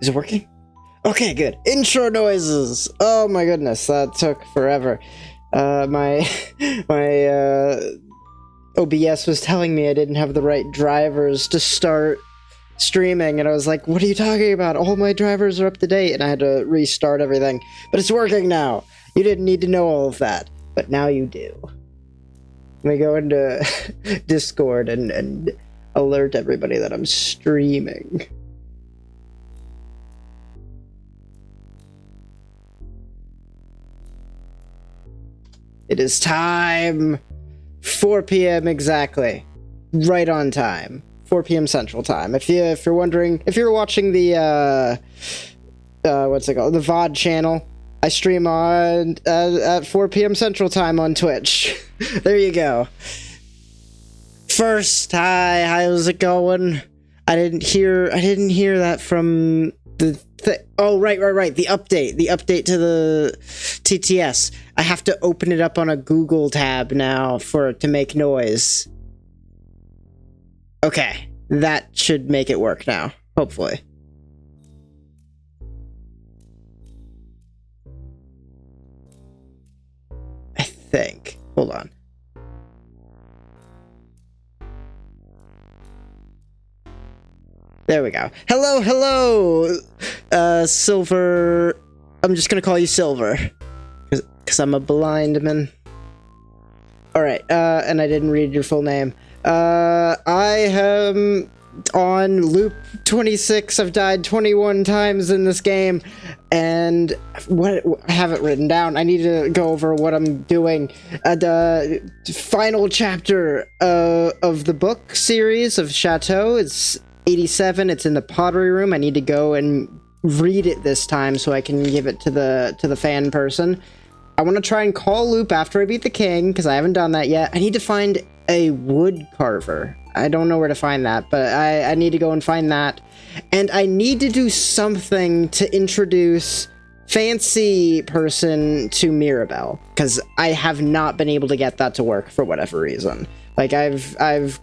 Is it working? Okay, good. Intro noises! Oh my goodness, that took forever. My OBS was telling me I didn't have the right drivers to start streaming, and I was like, what are you talking about? All my drivers are up to date, and I had to restart everything. But it's working now! You didn't need to know all of that, but now you do. Let me go into Discord and alert everybody that I'm streaming. It is time! 4 p.m. exactly. Right on time. 4 p.m. Central Time. If you're wondering, if you're watching the, what's it called? The VOD channel, I stream on, at 4 p.m. Central Time on Twitch. There you go. First, hi, how's it going? I didn't hear that from the oh, right, the update to the TTS. I have to open it up on a Google tab now to make noise. Okay, that should make it work now, hopefully. I think. Hold on. There we go. Hello, Silver. I'm just gonna call you Silver, because I'm a blind man. Alright, and I didn't read your full name. I am on loop 26. I've died 21 times in this game, and I have it written down. I need to go over what I'm doing. The final chapter of the book series of Chateau. It's 87. It's in the pottery room. I need to go and read it this time so I can give it to the fan person. I want to try and call Loop after I beat the king, because I haven't done that yet. I need to find a wood carver. I don't know where to find that, but I need to go and find that. And I need to do something to introduce Fancy Person to Mirabelle, because I have not been able to get that to work for whatever reason. Like, I've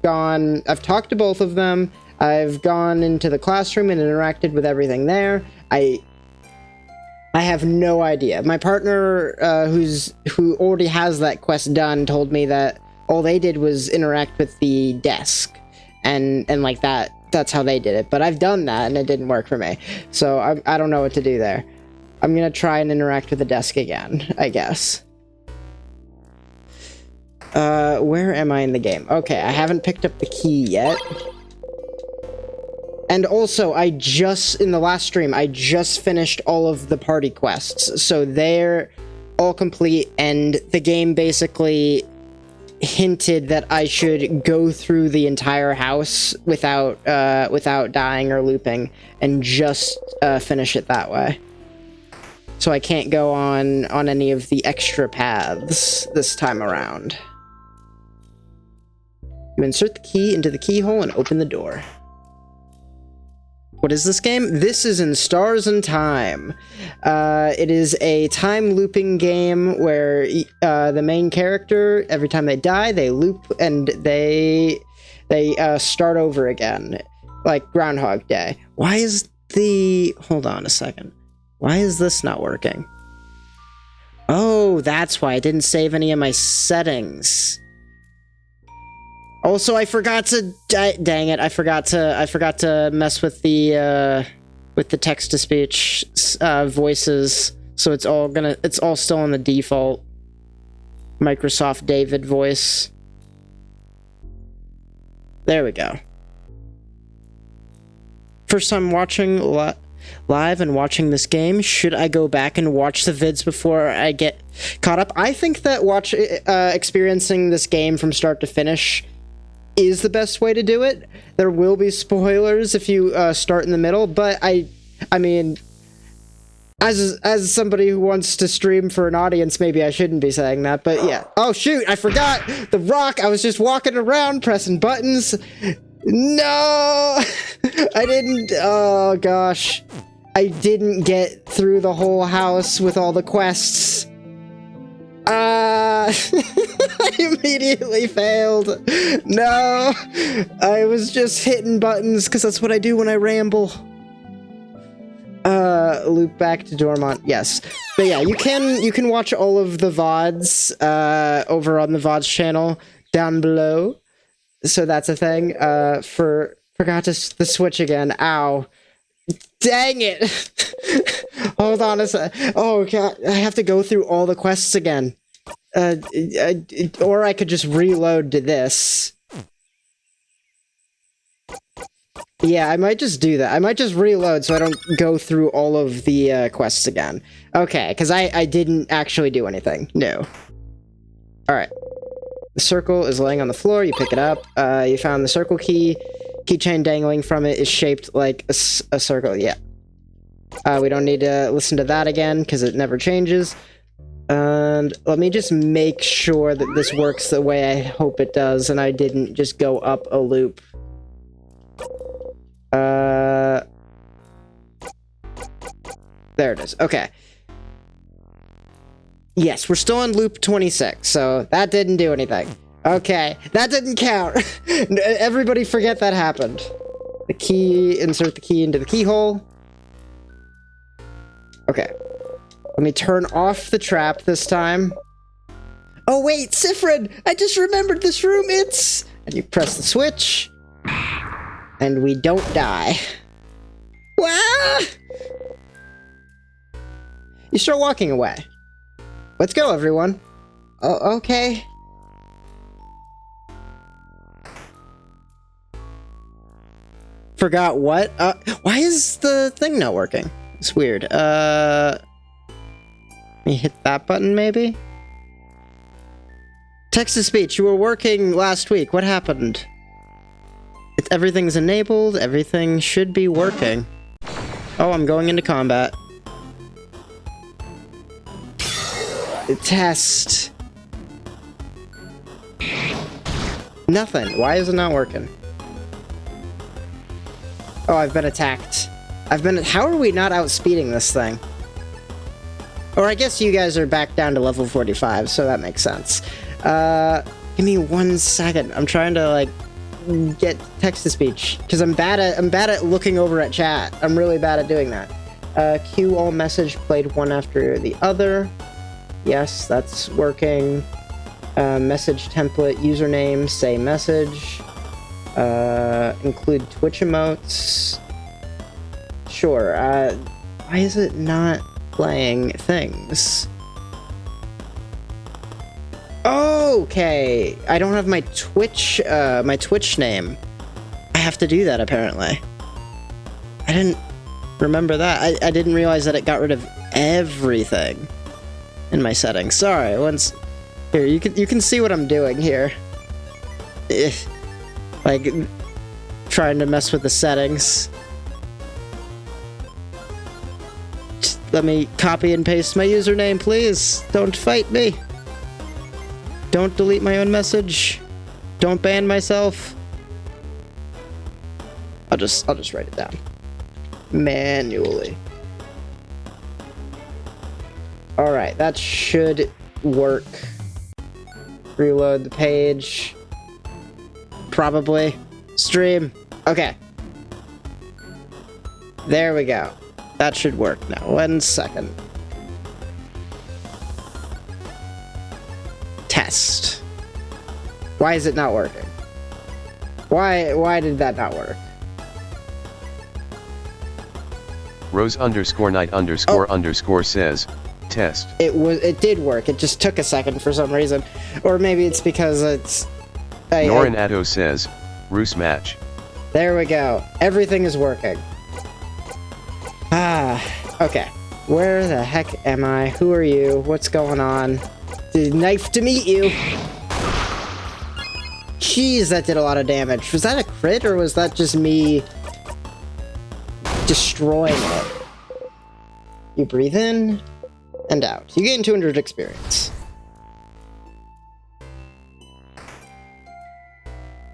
talked to both of them. I've gone into the classroom and interacted with everything there. I have no idea. My partner, who already has that quest done, told me that all they did was interact with the desk, and like that's how they did it. But I've done that, and it didn't work for me. So I don't know what to do there. I'm gonna try and interact with the desk again, I guess. Where am I in the game? Okay, I haven't picked up the key yet. And also, in the last stream, I just finished all of the party quests, so they're all complete, and the game basically hinted that I should go through the entire house without dying or looping, and just finish it that way. So I can't go on any of the extra paths this time around. You insert the key into the keyhole and open the door. What is this game? This is in Stars and Time. It is a time looping game where the main character, every time they die, they loop and they start over again, like Groundhog Day. Why is hold on a second. Why is this not working? Oh, that's why I didn't save any of my settings. Also, I forgot to dang it! I forgot to mess with the text-to-speech voices, so it's all still on the default Microsoft David voice. There we go. First time watching live and watching this game. Should I go back and watch the vids before I get caught up? I think that experiencing this game from start to finish is the best way to do it. There will be spoilers if you start in the middle, but I mean, as somebody who wants to stream for an audience, maybe I shouldn't be saying that, but yeah. Oh shoot, I forgot the rock. I was just walking around pressing buttons. No, I didn't. Oh gosh, I didn't get through the whole house with all the quests. I immediately failed. No, I was just hitting buttons because that's what I do when I ramble. Loop back to Dormont. Yes. But yeah, you can watch all of the VODs over on the VODs channel down below. So that's a thing. Forgot the switch again. Ow. Dang it. Hold on a sec. Oh god, I have to go through all the quests again. Or I could just reload to this. Yeah, I might just do that. I might just reload so I don't go through all of the quests again. Okay, because I didn't actually do anything. No. Alright. The circle is laying on the floor. You pick it up. You found the circle key. Keychain dangling from it is shaped like a circle. Yeah. We don't need to listen to that again because it never changes. And let me just make sure that this works the way I hope it does and I didn't just go up a loop. There it is. Okay. Yes, we're still on loop 26, so that didn't do anything. Okay, that didn't count. Everybody forget that happened. The key, insert the key into the keyhole. Okay. Let me turn off the trap this time. Oh wait, Sifrin! I just remembered this room, it's... And you press the switch. And we don't die. Wow! You start walking away. Let's go, everyone. Oh, okay. Forgot what? Why is the thing not working? It's weird. Let me hit that button, maybe? Text-to-speech, you were working last week. What happened? Everything's enabled. Everything should be working. Oh, I'm going into combat. Test. Nothing. Why is it not working? Oh, I've been attacked. How are we not outspeeding this thing? Or I guess you guys are back down to level 45, so that makes sense. Give me 1 second. I'm trying to, like, get text-to-speech. Because I'm bad at looking over at chat. I'm really bad at doing that. Cue all message played one after the other. Yes, that's working. Message template, username, say message. Include Twitch emotes. Sure, why is it not playing things? Okay, I don't have my Twitch name. I have to do that, apparently. I didn't remember that. I didn't realize that it got rid of everything in my settings. Sorry, here, you can see what I'm doing here. Like, trying to mess with the settings. Just let me copy and paste my username, please. Don't fight me. Don't delete my own message. Don't ban myself. I'll just write it down. Manually. Alright, that should work. Reload the page. Probably. Stream. Okay. There we go. That should work now. 1 second. Test. Why is it not working? Why did that not work? Rose_Knight__ says, test. It did work. It just took a second for some reason. Or maybe it's because it's... Norin Atto says, Roos match. There we go. Everything is working. Okay. Where the heck am I? Who are you? What's going on? Nice to meet you. Jeez, that did a lot of damage. Was that a crit, or was that just me destroying it? You breathe in and out. You gain 200 experience.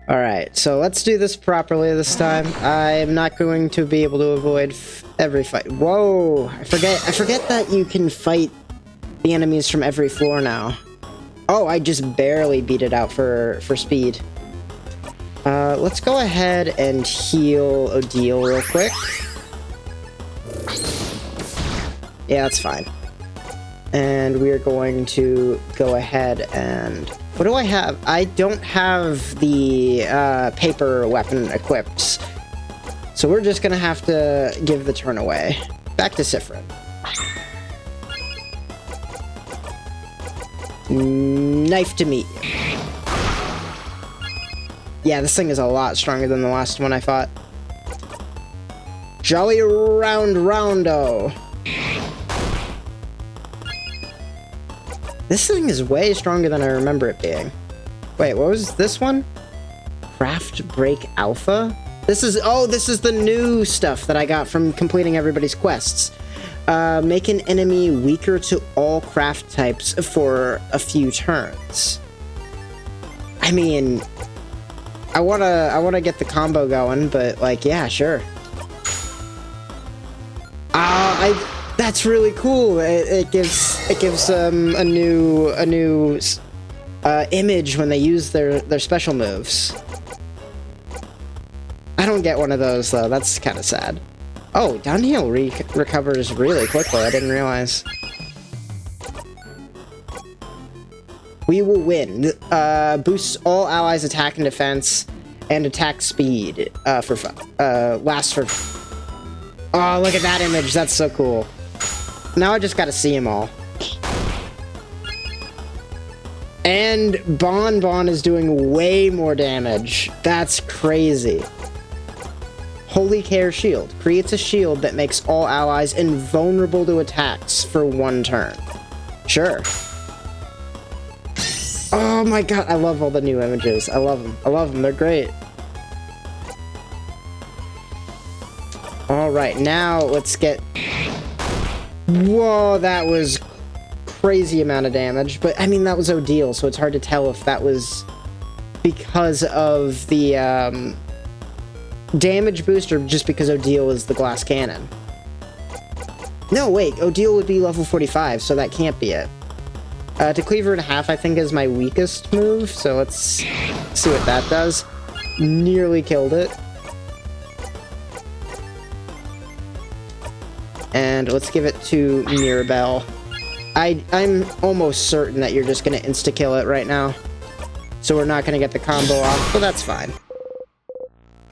Alright, so let's do this properly this time. I'm not going to be able to avoid every fight. Whoa! I forget that you can fight the enemies from every floor now. Oh, I just barely beat it out for speed. Let's go ahead and heal Odile real quick. Yeah, that's fine. And we're going to go ahead and... What do I have? I don't have the paper weapon equipped. So we're just going to have to give the turn away. Back to Sifrin. Knife to meat. Yeah, this thing is a lot stronger than the last one I fought. Jolly Roundo. This thing is way stronger than I remember it being. Wait, what was this one? Craft Break Alpha? This is the new stuff that I got from completing everybody's quests. Make an enemy weaker to all craft types for a few turns. I mean, I wanna get the combo going, but like, yeah, sure. That's really cool. It gives a new image when they use their special moves. I don't get one of those though. That's kind of sad. Oh, downhill recovers really quickly. I didn't realize. We will win. Boosts all allies' attack and defense and attack speed. Lasts for. Oh, look at that image. That's so cool. Now I just gotta see them all. And Bon is doing way more damage. That's crazy. Holy Care Shield. Creates a shield that makes all allies invulnerable to attacks for 1 turn. Sure. Oh my god, I love all the new images. I love them. I love them. They're great. Alright, now let's get... Whoa, that was crazy amount of damage. But, I mean, that was Odile, so it's hard to tell if that was because of the damage boost or just because Odile is the glass cannon. No, wait, Odile would be level 45, so that can't be it. To cleaver in half, I think, is my weakest move, so let's see what that does. Nearly killed it. And let's give it to Mirabelle. I'm almost certain that you're just going to insta-kill it right now. So we're not going to get the combo off, but that's fine.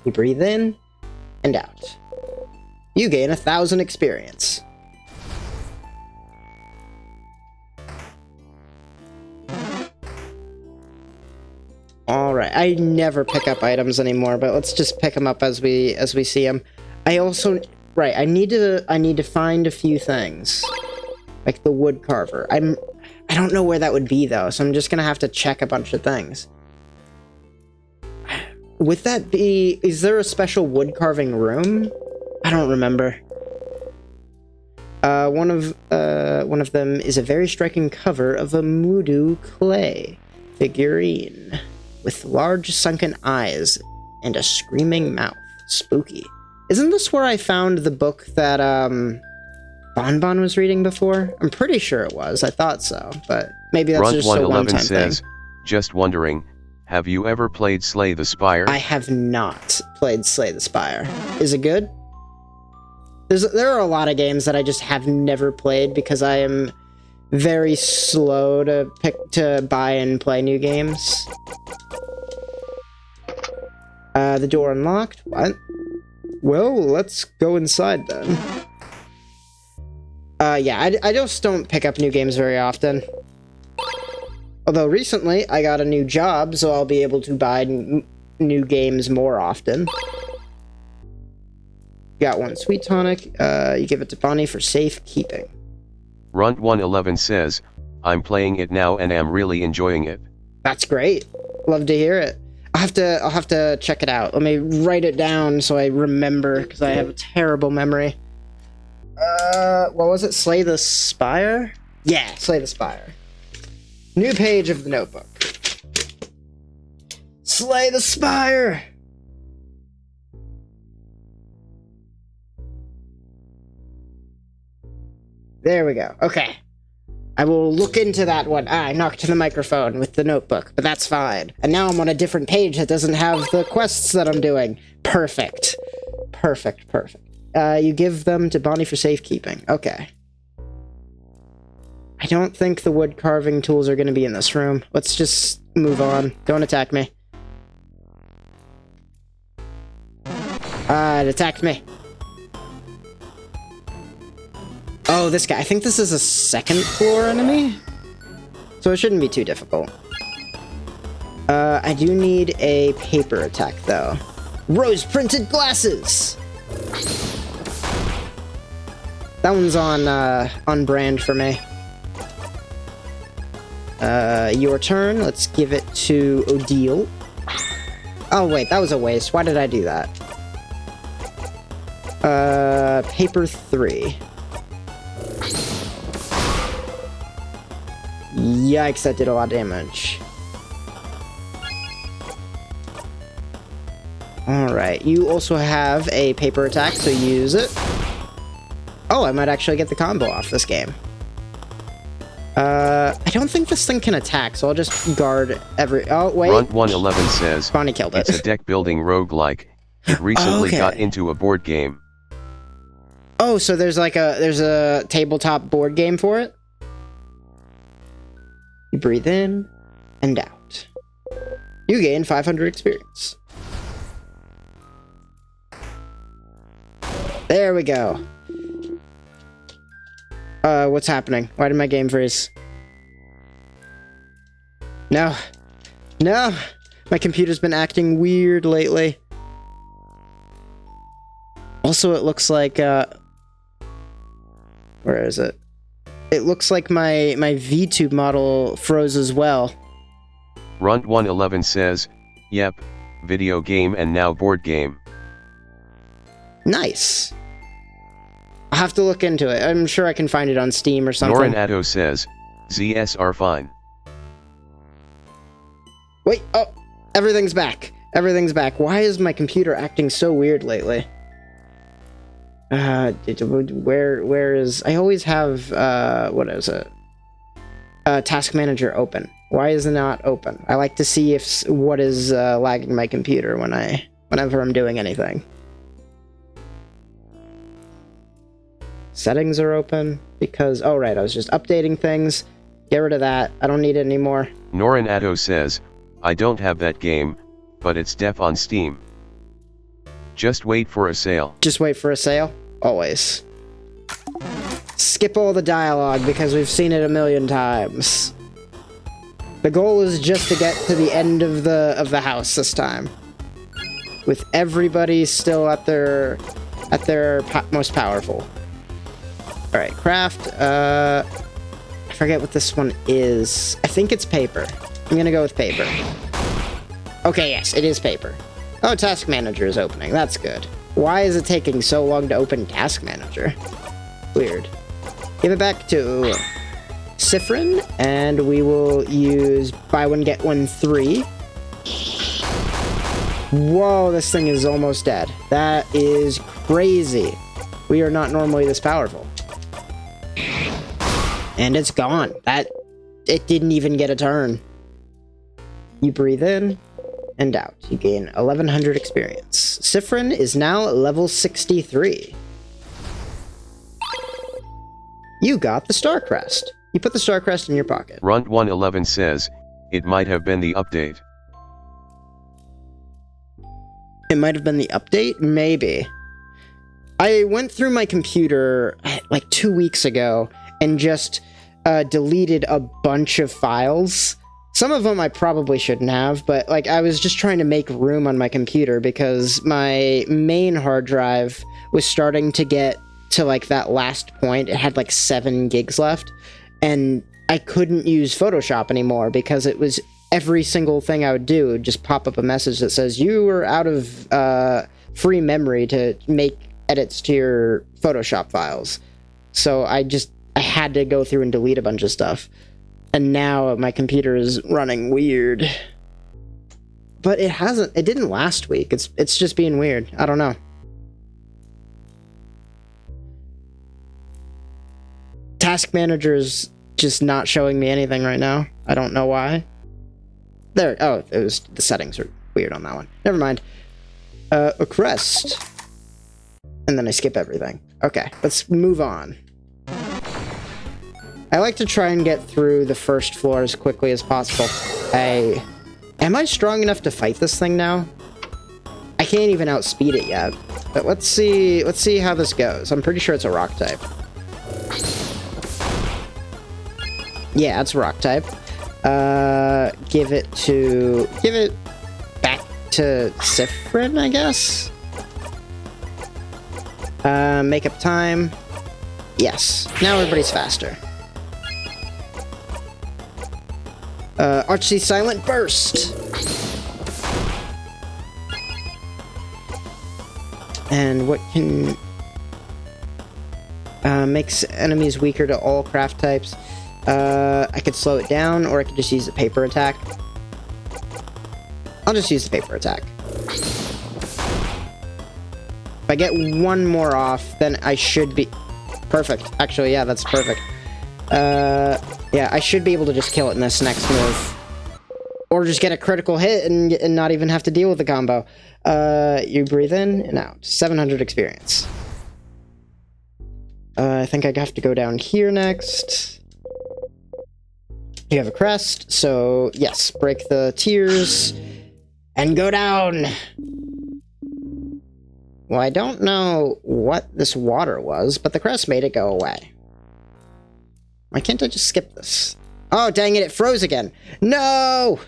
You breathe in and out. You gain 1,000 experience. Alright, I never pick up items anymore, but let's just pick them up as we see them. I also... Right, I need to find a few things. Like the wood carver. I don't know where that would be though, so I'm just gonna have to check a bunch of things. Would that be... Is there a special wood carving room? I don't remember. One of them is a very striking cover of a Mudu clay figurine with large sunken eyes and a screaming mouth. Spooky. Isn't this where I found the book that Bon was reading before? I'm pretty sure it was. I thought so, but maybe that's just a one-time says, thing. Just wondering, have you ever played Slay the Spire? I have not played Slay the Spire. Is it good? There are a lot of games that I just have never played because I am very slow to buy and play new games. The door unlocked. What? Well, let's go inside then. Yeah, I just don't pick up new games very often. Although recently, I got a new job, so I'll be able to buy new games more often. Got 1 sweet tonic. You give it to Bonnie for safekeeping. Runt111 says, I'm playing it now and am really enjoying it. That's great. Love to hear it. I'll have to check it out. Let me write it down so I remember, because I have a terrible memory. What was it? Slay the Spire? Yeah, Slay the Spire. New page of the notebook. Slay the Spire! There we go. Okay. I will look into that one. I knocked the microphone with the notebook, but that's fine. And now I'm on a different page that doesn't have the quests that I'm doing. Perfect. Perfect, perfect. You give them to Bonnie for safekeeping. Okay. I don't think the wood carving tools are going to be in this room. Let's just move on. Don't attack me. It attacked me. Oh, this guy. I think this is a second floor enemy. So it shouldn't be too difficult. I do need a paper attack, though. Rose-printed glasses! That one's on brand for me. Your turn. Let's give it to Odile. Oh, wait, that was a waste. Why did I do that? Paper 3. Yikes, that did a lot of damage. Alright, you also have a paper attack, so use it. Oh, I might actually get the combo off this game. I don't think this thing can attack, so I'll just guard every... Oh, wait. Runt111 says, Bonnie killed it. It's a deck-building roguelike. It recently got into a board game. Oh, so there's like there's a tabletop board game for it? You breathe in and out. You gain 500 experience. There we go. What's happening? Why did my game freeze? No. No! My computer's been acting weird lately. Also, it looks like, where is it? It looks like my VTube model froze as well. Runt111 says, yep, video game and now board game. Nice. I'll have to look into it. I'm sure I can find it on Steam or something. Norinato says, ZS are fine. Wait, oh, everything's back. Everything's back. Why is my computer acting so weird lately? Where is... I always have, what is it? Task Manager open. Why is it not open? I like to see if what is lagging my computer whenever I'm doing anything. Settings are open because... Oh, right, I was just updating things. Get rid of that. I don't need it anymore. Norinato says, I don't have that game, but it's def on Steam. Just wait for a sale. Just wait for a sale? Always. Skip all the dialogue because we've seen it a million times. The goal is just to get to the end of the house this time. With everybody still at their most powerful. Alright, craft. I forget what this one is. I think it's paper. I'm gonna go with paper. Okay, yes, it is paper. Oh, Task Manager is opening. That's good. Why is it taking so long to open Task Manager? Weird. Give it back to Sifrin, and we will use buy one, get one 3. Whoa, this thing is almost dead. That is crazy. We are not normally this powerful. And it's gone. It didn't even get a turn. You breathe in and out. You gain 1100 experience. Sifrin is now level 63. You got the Star Crest. You put the Star Crest in your pocket. Runt111 says, it might have been the update. It might have been the update? Maybe. I went through my computer like 2 weeks ago and just deleted a bunch of files. Some of them I probably shouldn't have, but like I was just trying to make room on my computer because my main hard drive was starting to get to like that last point. It had like 7 gigs left, and I couldn't use Photoshop anymore because it was every single thing I would do would just pop up a message that says you are out of free memory to make edits to your Photoshop files. So I had to go through and delete a bunch of stuff. And now my computer is running weird. But it didn't last week. It's just being weird. I don't know. Task Manager's just not showing me anything right now. I don't know why. There, oh, the settings are weird on that one. Never mind. A crest. And then I skip everything. Okay, let's move on. I like to try and get through the first floor as quickly as possible. Am I strong enough to fight this thing now? I can't even outspeed it yet. But let's see how this goes. I'm pretty sure it's a rock type. Yeah, it's a rock type. Give it back to Sifrin, I guess. Make up time. Yes. Now everybody's faster. Archie Silent Burst. And what can... makes enemies weaker to all craft types. I could slow it down, or I could just use the paper attack. I'll just use the paper attack. If I get one more off, then I should be... Perfect. Actually, yeah, that's perfect. Yeah, I should be able to just kill it in this next move. Or just get a critical hit and not even have to deal with the combo. You breathe in and out. 700 experience. I think I have to go down here next. You have a crest, so yes, break the tears and go down. Well, I don't know what this water was, but the crest made it go away. Why can't I just skip this? Oh, dang it, it froze again. No!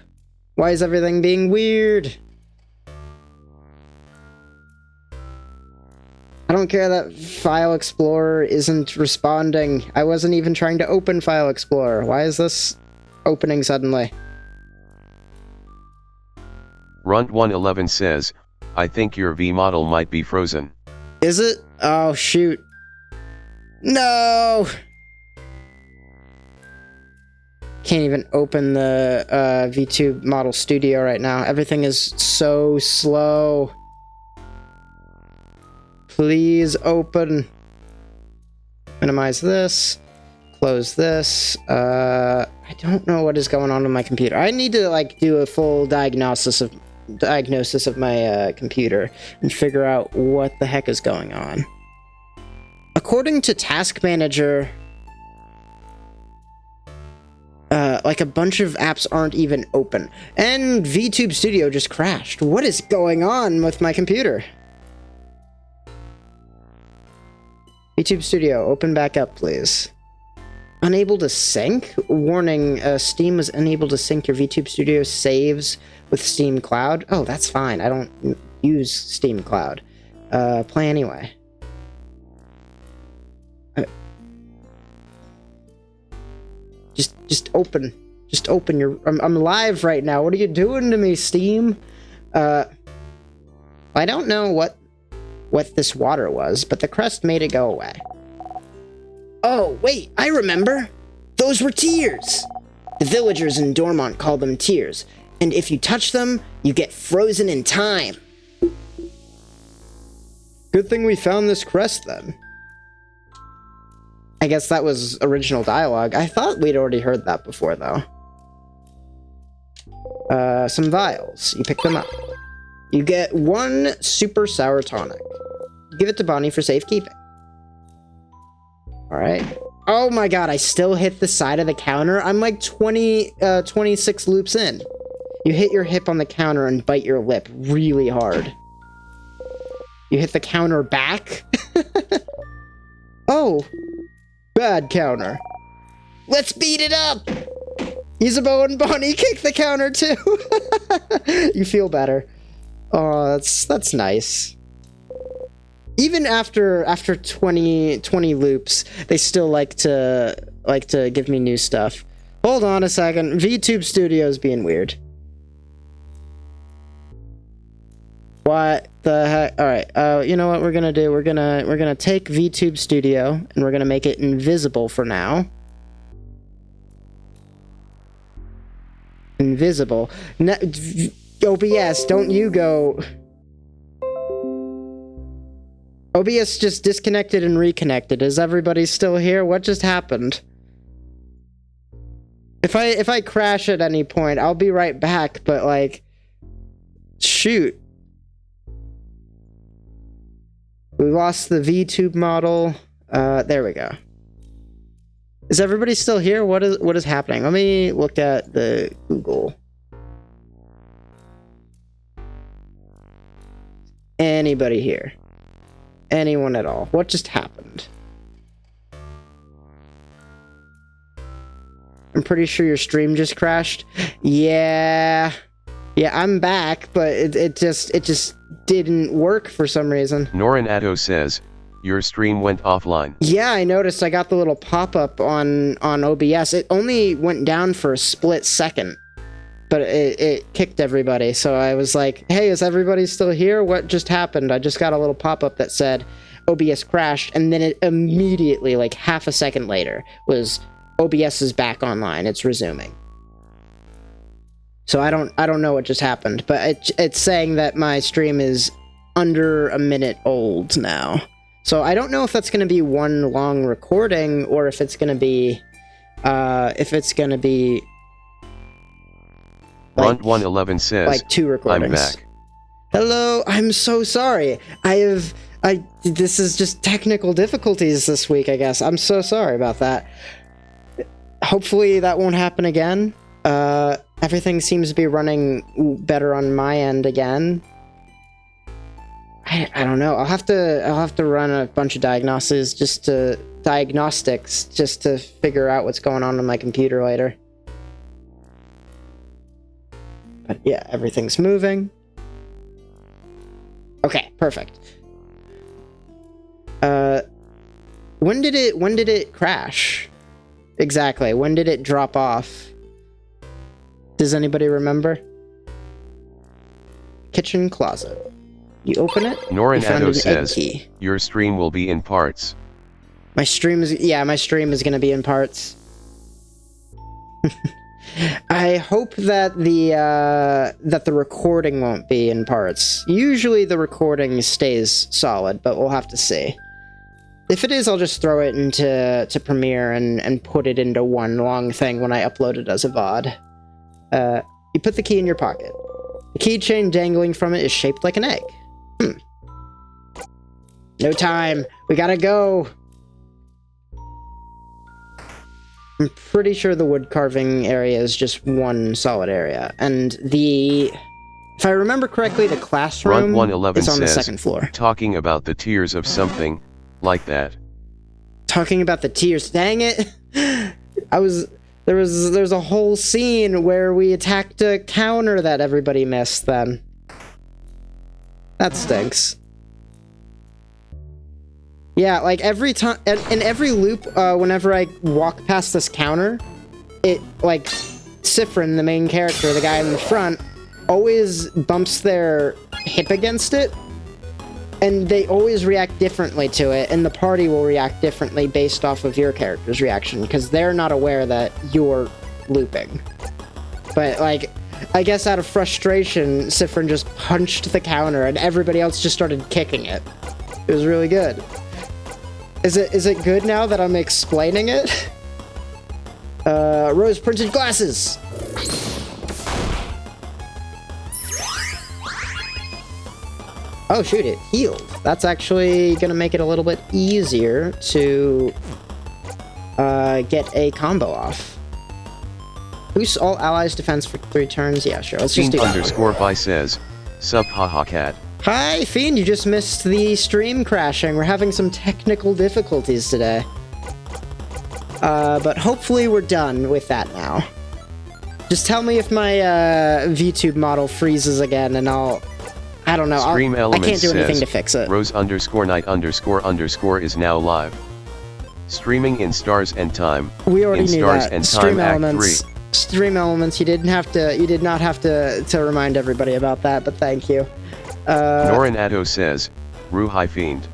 Why is everything being weird? I don't care that File Explorer isn't responding. I wasn't even trying to open File Explorer. Why is this opening suddenly? Runt111 says, I think your V model might be frozen. Is it? Oh, shoot. No! Can't even open the VTube Model Studio right now. Everything is so slow. Please open. Minimize this. Close this. I don't know what is going on with my computer. I need to like do a full diagnosis of my computer and figure out what the heck is going on. According to Task Manager, like a bunch of apps aren't even open, and VTube Studio just crashed. What is going on with my computer? VTube Studio, open back up, please. Unable to sync? Warning, Steam was unable to sync your VTube Studio saves with Steam Cloud. Oh, that's fine. I don't use Steam Cloud. Play anyway. Just open. Just open your... I'm live right now. What are you doing to me, Steam? I don't know what this water was, but the crest made it go away. Oh, wait, I remember! Those were tears! The villagers in Dormont call them tears, and if you touch them, you get frozen in time. Good thing we found this crest, then. I guess that was original dialogue. I thought we'd already heard that before, though. Some vials. You pick them up. You get 1 super sour tonic. Give it to Bonnie for safekeeping. Alright. Oh my god, I still hit the side of the counter. I'm like 26 loops in. You hit your hip on the counter and bite your lip really hard. You hit the counter back? Oh. Bad counter. Let's beat it up! Isabeau and Bonnie kick the counter too! You feel better. Oh, that's nice. Even after 20 loops, they still like to give me new stuff. Hold on a second. VTube Studio's being weird. What the heck? All right. You know what we're gonna do? We're gonna take VTube Studio and we're gonna make it invisible for now. Invisible. OBS, don't you go. OBS just disconnected and reconnected. Is everybody still here? What just happened? If I crash at any point, I'll be right back, but like, shoot. We lost the VTube model. There we go. Is everybody still here? What is happening? Let me look at the Google. Anybody here? Anyone at all? What just happened? I'm pretty sure your stream just crashed. Yeah, I'm back, but it just didn't work for some reason. Norinato says, your stream went offline. Yeah, I noticed. I got the little pop-up on OBS. It only went down for a split second, but it kicked everybody. So I was like, hey, is everybody still here? What just happened? I just got a little pop-up that said OBS crashed, and then it immediately, like half a second later, was OBS is back online. It's resuming. So I don't know what just happened, but it's saying that my stream is under a minute old now. So I don't know if that's going to be one long recording or if it's going to be Run 111 says, like 2 recordings. I'm back. Hello, I'm so sorry. This is just technical difficulties this week, I guess. I'm so sorry about that. Hopefully that won't happen again. Everything seems to be running better on my end again. I don't know. I'll have to run a bunch of diagnostics just to figure out what's going on my computer later. But yeah, everything's moving. Okay, perfect. When did it crash? Exactly. When did it drop off? Does anybody remember? Kitchen closet. You open it. Norinato says, your stream will be in parts. My stream is going to be in parts. I hope that the recording won't be in parts. Usually the recording stays solid, but we'll have to see. If it is, I'll just throw it into Premiere and put it into one long thing when I upload it as a VOD. You put the key in your pocket. The keychain dangling from it is shaped like an egg. No time. We gotta go. I'm pretty sure the wood carving area is just one solid area. And if I remember correctly, the classroom is on the second floor. Talking about the tears of something like that. Talking about the tears. Dang it. There's a whole scene where we attacked a counter that everybody missed then. That stinks. Yeah, like every time, in every loop, whenever I walk past this counter, it, like, Sifrin, the main character, the guy in the front, always bumps their hip against it, and they always react differently to it, and the party will react differently based off of your character's reaction, because they're not aware that you're looping. But, like, I guess out of frustration, Sifrin just punched the counter, and everybody else just started kicking it. It was really good. Is it good now that I'm explaining it? Rose printed glasses! Oh shoot, it healed. That's actually gonna make it a little bit easier to get a combo off. Boosts all allies' defense for 3 turns. Yeah, sure. Let's just do that. _by says, sub haha cat. Hi, Fiend, you just missed the stream crashing. We're having some technical difficulties today. But hopefully we're done with that now. Just tell me if my VTube model freezes again, and I don't know. I can't do anything to fix it. Rose _night __ is now live. Streaming in Stars and Time. We already knew Stars that. And Stream Time Elements. Act 3. Stream Elements. You did not have to remind everybody about that, but thank you. Norinato says, Ruhai Fiend.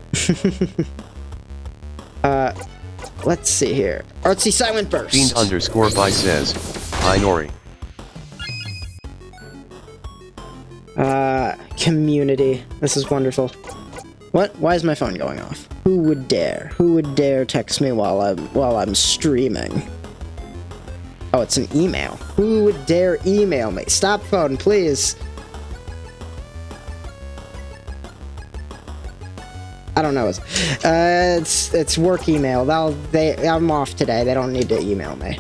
Let's see here. Artsy Silent Burst. Fiend _by says, hi Nori. Community. This is wonderful. What? Why is my phone going off? Who would dare? Who would dare text me while I'm streaming? Oh, it's an email. Who would dare email me? Stop phone, please. I don't know. It's work email. I'm off today. They don't need to email me.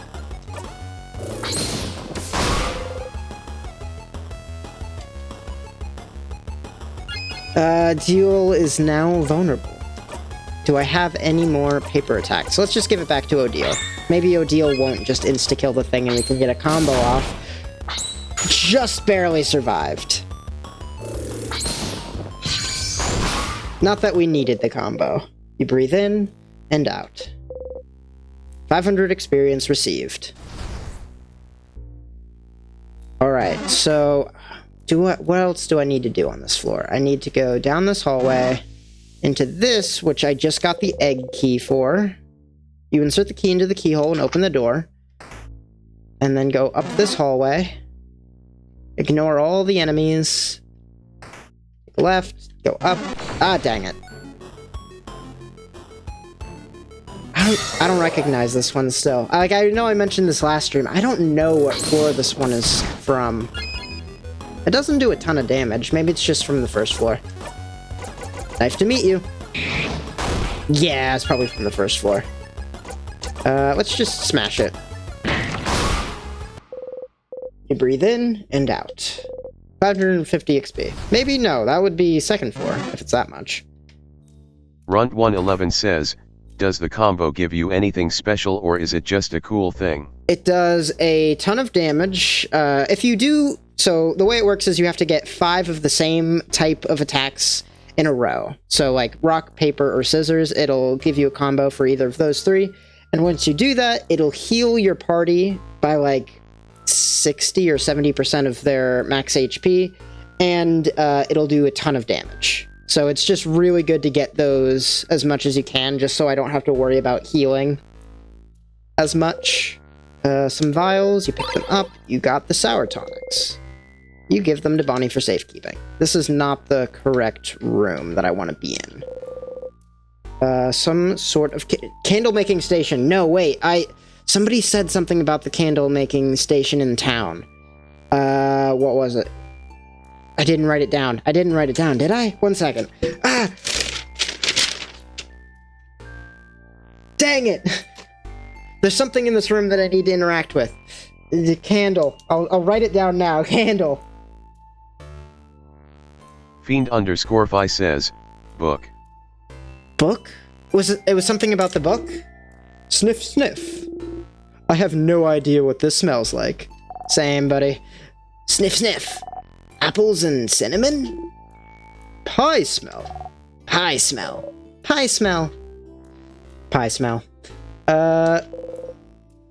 Duel is now vulnerable. Do I have any more paper attacks? So let's just give it back to Odile. Maybe Odile won't just insta-kill the thing and we can get a combo off. Just barely survived. Not that we needed the combo. You breathe in and out. 500 experience received. Alright, so... what else do I need to do on this floor? I need to go down this hallway... into this, which I just got the egg key for. You insert the key into the keyhole and open the door. And then go up this hallway. Ignore all the enemies. Left, go up. Ah, dang it. I don't recognize this one still. Like, I know I mentioned this last stream. I don't know what floor this one is from. It doesn't do a ton of damage. Maybe it's just from the first floor. Nice to meet you. Yeah, it's probably from the first floor. Let's just smash it. You breathe in and out. 550 XP. Maybe no, that would be second floor, if it's that much. Runt111 says, does the combo give you anything special or is it just a cool thing? It does a ton of damage. If you do... So, the way it works is you have to get 5 of the same type of attacks in a row. So, like, rock, paper, or scissors, it'll give you a combo for either of those 3. And once you do that, it'll heal your party by, like, 60 or 70% of their max HP, and it'll do a ton of damage. So it's just really good to get those as much as you can, just so I don't have to worry about healing as much. Some vials, you pick them up, you got the sour tonics. You give them to Bonnie for safekeeping. This is not the correct room that I want to be in. Some sort of candle-making station. No, wait, somebody said something about the candle-making station in town. What was it? I didn't write it down. I didn't write it down, did I? 1 second. Ah! Dang it! There's something in this room that I need to interact with. The candle. I'll write it down now. Candle. Fiend_Fi says, book. Book? It was something about the book? Sniff, sniff. I have no idea what this smells like. Same, buddy. Sniff, sniff. Apples and cinnamon? Pie smell. Pie smell. Pie smell. Pie smell.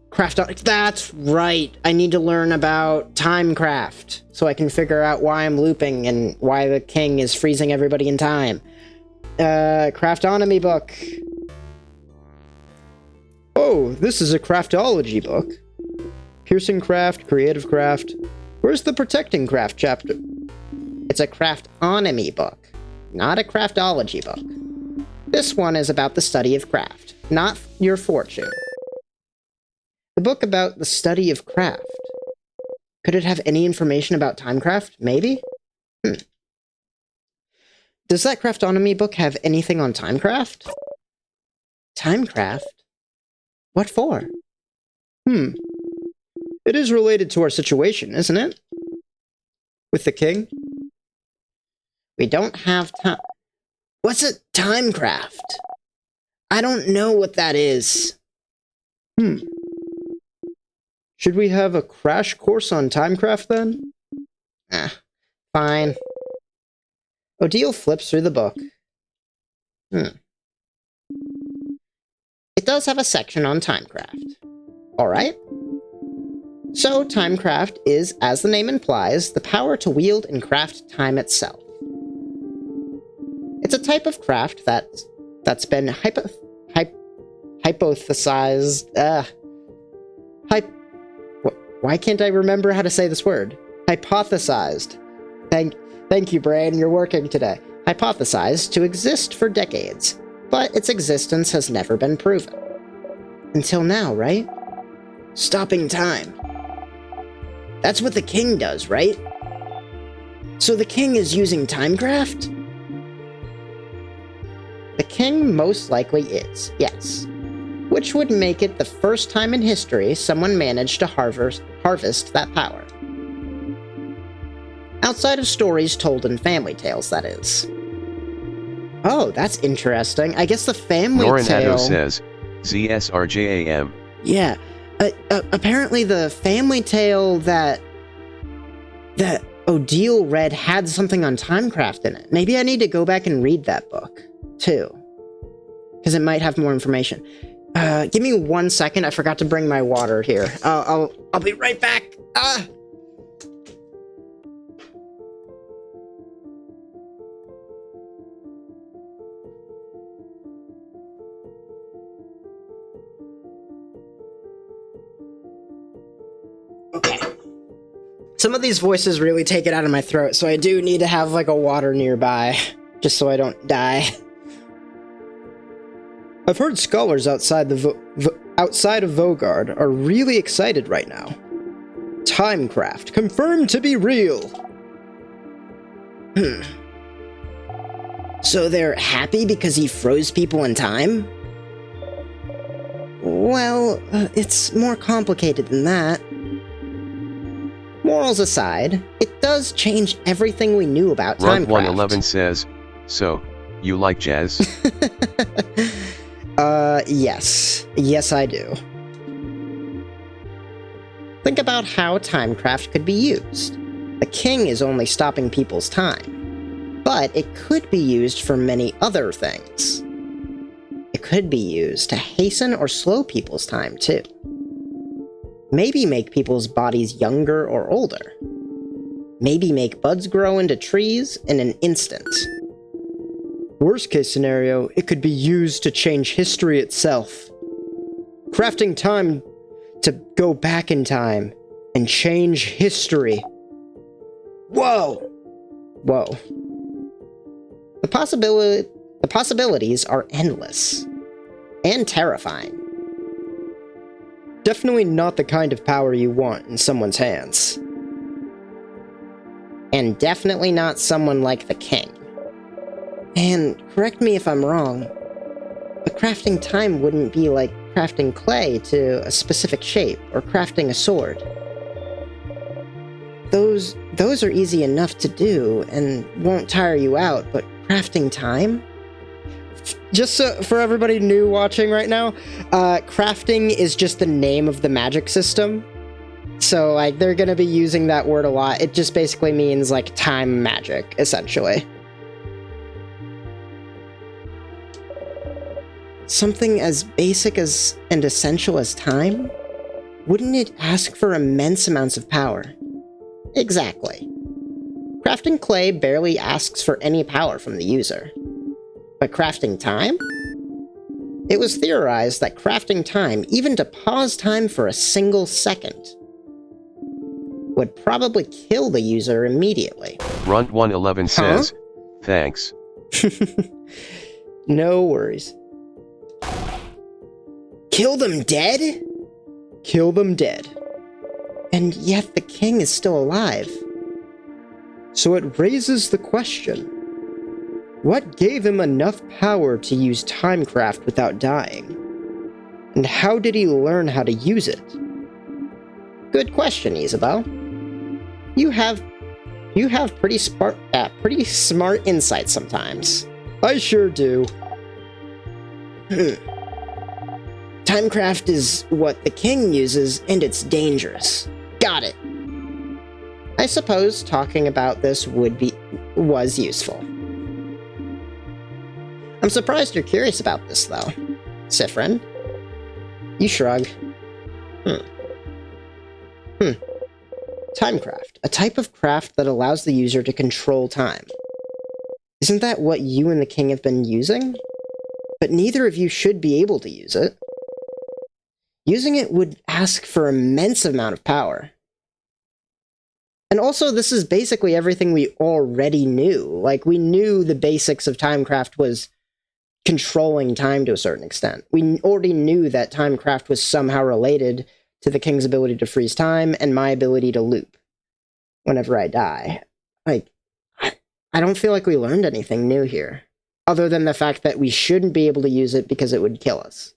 Craft on... That's right. I need to learn about timecraft, so I can figure out why I'm looping and why the king is freezing everybody in time. Craftonomy book. Oh, this is a craftology book. Piercing craft, creative craft. Where's the protecting craft chapter? It's a craftonomy book, not a craftology book. This one is about the study of craft, not your fortune. The book about the study of craft. Could it have any information about timecraft? Maybe? Does that craftonomy book have anything on timecraft? Timecraft? What for? It is related to our situation, isn't it? With the king? We don't have time. What's a timecraft? I don't know what that is. Should we have a crash course on timecraft then? Fine. Odile flips through the book. It does have a section on timecraft. Alright. So, timecraft is, as the name implies, the power to wield and craft time itself. It's a type of craft that's been hypothesized. Why can't I remember how to say this word? Hypothesized. Thank you, brain. You're working today. Hypothesized to exist for decades, but its existence has never been proven. Until now, right? Stopping time. That's what the king does, right? So the king is using timecraft? king most likely is, yes. Which would make it the first time in history someone managed to harvest that power. Outside of stories told in family tales, that is. Oh, that's interesting. I guess the family tale... Norinado says, ZSRJAM. Yeah. Apparently the family tale that Odile read had something on timecraft in it. Maybe I need to go back and read that book, too. Because it might have more information. Give me 1 second. I forgot to bring my water here. I'll be right back. Okay. Some of these voices really take it out of my throat, so I do need to have, like, a water nearby, just so I don't die. I've heard scholars outside outside of Vogard are really excited right now. Timecraft confirmed to be real. So they're happy because he froze people in time? Well, it's more complicated than that. Morals aside, it does change everything we knew about timecraft. Runt111 says, so, you like jazz? Yes. Yes, I do. Think about how timecraft could be used. The king is only stopping people's time, but it could be used for many other things. It could be used to hasten or slow people's time, too. Maybe make people's bodies younger or older. Maybe make buds grow into trees in an instant. Worst case scenario, it could be used to change history itself. Crafting time to go back in time and change history. Whoa! Whoa. The possibilities are endless. And terrifying. Definitely not the kind of power you want in someone's hands. And definitely not someone like the king. And correct me if I'm wrong, but crafting time wouldn't be like crafting clay to a specific shape or crafting a sword. Those are easy enough to do and won't tire you out, but crafting time? Just so, for everybody new watching right now, crafting is just the name of the magic system. So, like, they're gonna be using that word a lot. It just basically means, like, time magic, essentially. Something as basic as and essential as time? Wouldn't it ask for immense amounts of power? Exactly. Crafting clay barely asks for any power from the user. But crafting time? It was theorized that crafting time, even to pause time for a single second, would probably kill the user immediately. Runt111 says, thanks. No worries. Kill them dead? Kill them dead. And yet the king is still alive. So it raises the question, what gave him enough power to use timecraft without dying? And how did he learn how to use it? Good question, Isabel. You have pretty smart insights sometimes. I sure do. Timecraft is what the king uses, and it's dangerous. Got it. I suppose talking about this was useful. I'm surprised you're curious about this, though. Sifrin? You shrug. Timecraft. A type of craft that allows the user to control time. Isn't that what you and the king have been using? But neither of you should be able to use it. Using it would ask for an immense amount of power. And also, this is basically everything we already knew. Like, we knew the basics of timecraft was controlling time to a certain extent. We already knew that timecraft was somehow related to the king's ability to freeze time and my ability to loop whenever I die. Like, I don't feel like we learned anything new here. other than the fact that we shouldn't be able to use it because it would kill us.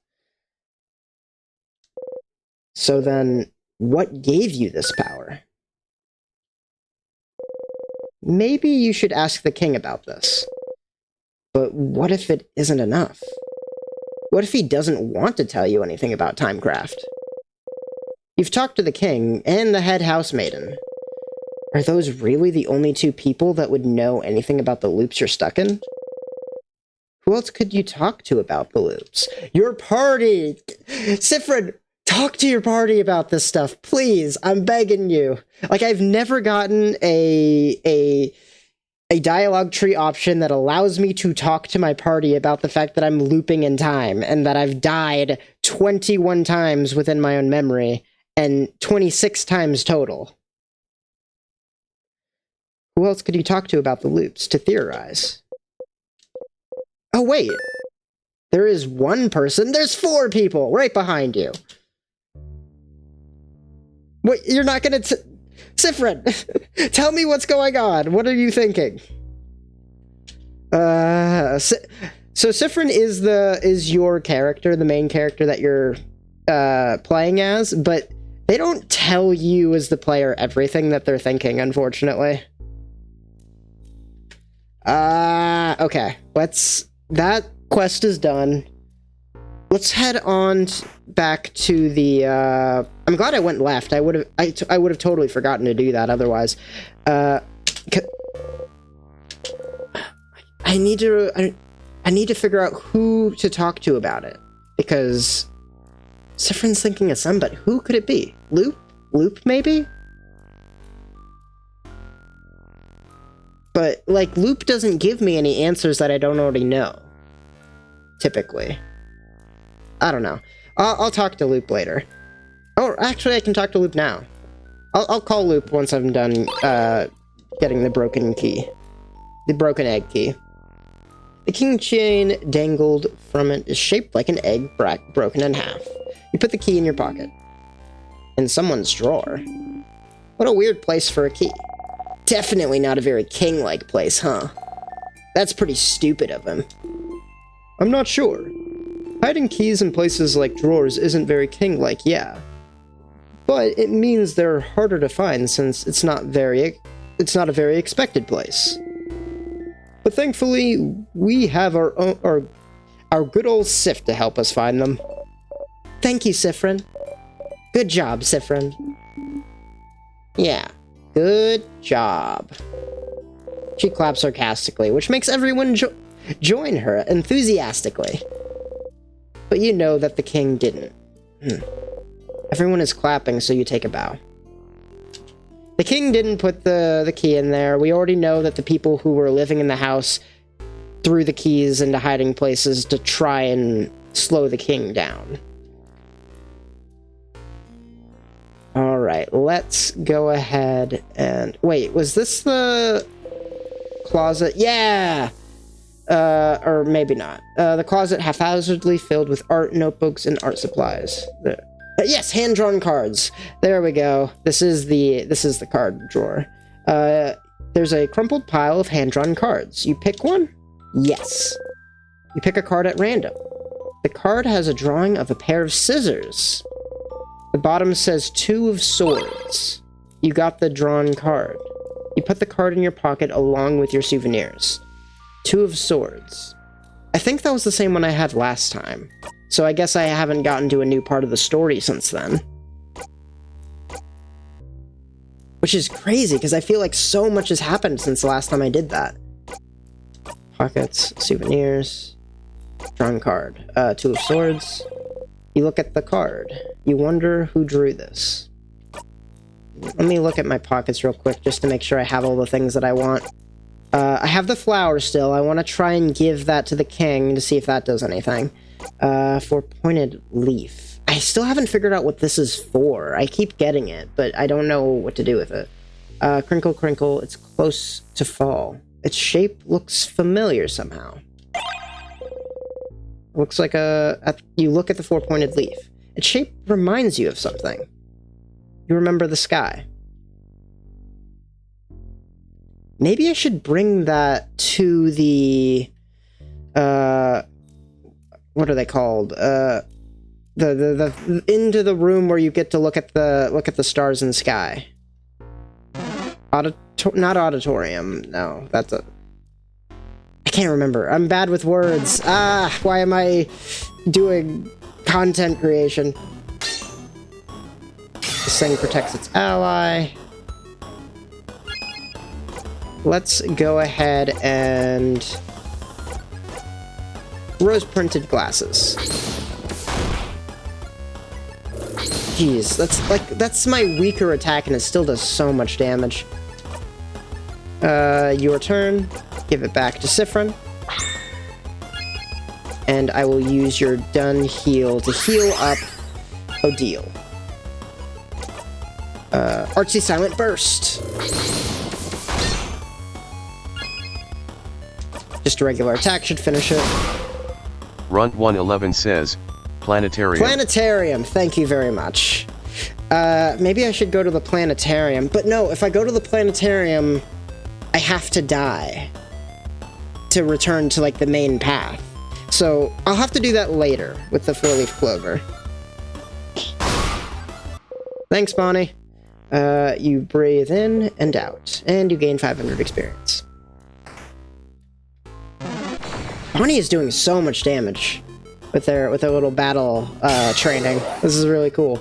So then, what gave you this power? Maybe you should ask the king about this. But what if it isn't enough? What if he doesn't want to tell you anything about Timecraft? You've talked to the king and the head housemaiden. Are those really the only two people that would know anything about the loops you're stuck in? Who else could you talk to about the loops? Your party! Sifrin, talk to your party about this stuff, please. I'm begging you. Like, I've never gotten a dialogue tree option that allows me to talk to my party about the fact that I'm looping in time and that I've died 21 times within my own memory and 26 times total. Who else could you talk to about the loops to theorize? Oh, wait. There is one person. There's 4 people right behind you. What? You're not gonna... Sifrin, tell me what's going on. What are you thinking? So Sifrin is your character, the main character that you're playing as, but they don't tell you as the player everything that they're thinking, unfortunately. Okay. That quest is done. Let's head on back to the, I'm glad I went left. I would have totally forgotten to do that otherwise. I need to figure out who to talk to about it, because Sifrin's thinking of some, but who could it be? Loop? Loop, maybe? But, like, Loop doesn't give me any answers that I don't already know. Typically. I don't know. I'll talk to Loop later. Oh, actually, I can talk to Loop now. I'll call Loop once I'm done, getting the broken key. The broken egg key. The king chain dangled from it is shaped like an egg broken in half. You put the key in your pocket. In someone's drawer. What a weird place for a key. Definitely not a very king-like place, huh? That's pretty stupid of him. I'm not sure. Hiding keys in places like drawers isn't very king-like, yeah. But it means they're harder to find since it's not a very expected place. But thankfully, we have our good old Sif to help us find them. Thank you, Sifrin. Good job, Sifrin. Yeah, good job. She claps sarcastically, which makes everyone join her enthusiastically. But you know that the king didn't. Everyone is clapping, so you take a bow. The king didn't put the key in there. We already know that the people who were living in the house threw the keys into hiding places to try and slow the king down. Alright, let's go ahead and... Wait, was this the closet? Yeah! Or maybe not. The closet haphazardly filled with art notebooks and art supplies. Yes, hand-drawn cards. There we go. This is the card drawer. There's a crumpled pile of hand-drawn cards. You pick one? Yes. You pick a card at random. The card has a drawing of a pair of scissors. The bottom says 2 of swords. You got the drawn card. You put the card in your pocket along with your souvenirs. 2 of swords. I think that was the same one I had last time. So I guess I haven't gotten to a new part of the story since then. Which is crazy, because I feel like so much has happened since the last time I did that. Pockets, souvenirs, drawn card. 2 of swords. You look at the card. You wonder who drew this. Let me look at my pockets real quick, just to make sure I have all the things that I want. I have the flower still. I want to try and give that to the king to see if that does anything. 4-pointed leaf. I still haven't figured out what this is for. I keep getting it, but I don't know what to do with it. Crinkle, crinkle. It's close to fall. Its shape looks familiar somehow. Looks like you look at the 4-pointed leaf. Its shape reminds you of something. You remember the sky. Maybe I should bring that to the what are they called? The into the room where you get to look at the stars in the sky. Not auditorium. No, that's a. I can't remember. I'm bad with words. Why am I doing content creation? This thing protects its ally. Let's go ahead and rose-printed glasses. Jeez, that's my weaker attack and it still does so much damage. Your turn. Give it back to Sifrin. And I will use your done heal to heal up Odile. Artsy Silent Burst. Just a regular attack should finish it. Runt111 says, Planetarium. Planetarium, thank you very much. Maybe I should go to the planetarium, but no, if I go to the planetarium, I have to die to return to, like, the main path. So, I'll have to do that later with the 4-leaf clover. Thanks, Bonnie. You breathe in and out, and you gain 500 experience. Bonnie is doing so much damage with their little battle training. This is really cool.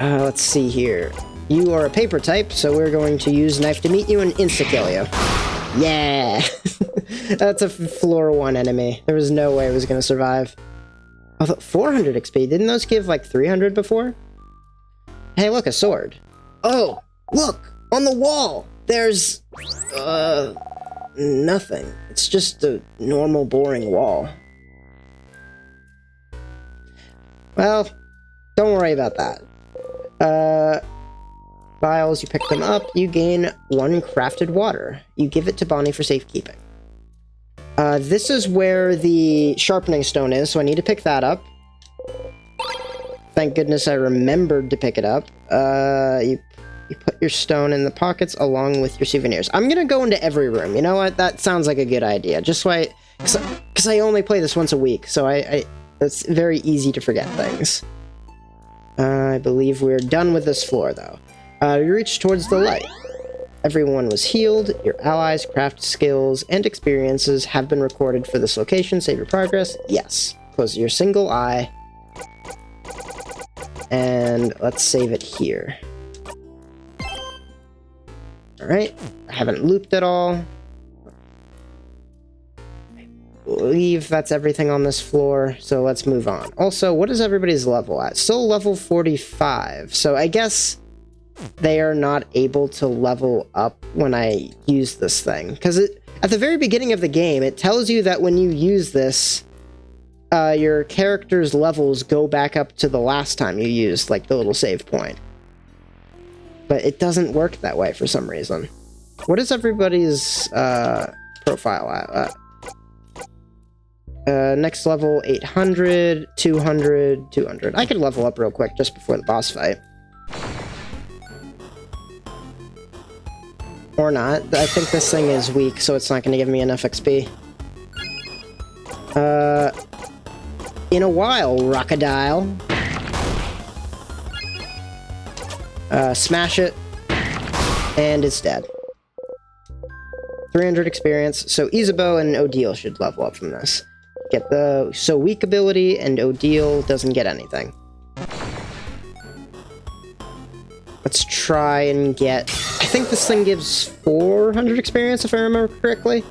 Let's see here. You are a paper type, so we're going to use Knife to meet you and insta-kill you. Yeah! That's a floor 1 enemy. There was no way it was going to survive. Although, 400 XP. Didn't those give, like, 300 before? Hey, look, a sword. Oh! Look! On the wall! There's... nothing. It's just a normal, boring wall. Well, don't worry about that. Vials, you pick them up. You gain 1 crafted water. You give it to Bonnie for safekeeping. This is where the sharpening stone is, so I need to pick that up. Thank goodness I remembered to pick it up. You put your stone in the pockets along with your souvenirs. I'm gonna go into every room. You know what? That sounds like a good idea. Just why, because I only play this once a week, so it's very easy to forget things. I believe we're done with this floor, though. You reach towards the light. Everyone was healed. Your allies' craft skills and experiences have been recorded for this location. Save your progress. Yes. Close your single eye. And let's save it here. Alright. I haven't looped at all. I believe that's everything on this floor, so let's move on. Also, what is everybody's level at? Still level 45, so I guess they are not able to level up when I use this thing. Because at the very beginning of the game, it tells you that when you use this, your character's levels go back up to the last time you used, like, the little save point. But it doesn't work that way for some reason. What is everybody's profile at? Next level, 800, 200, 200. I could level up real quick just before the boss fight. Or not. I think this thing is weak, so it's not going to give me enough XP. In a while, Rockadile. Smash it. And it's dead. 300 experience, so Isabeau and Odile should level up from this. Get the So Weak ability, and Odile doesn't get anything. Let's try and get... I think this thing gives 400 experience, if I remember correctly.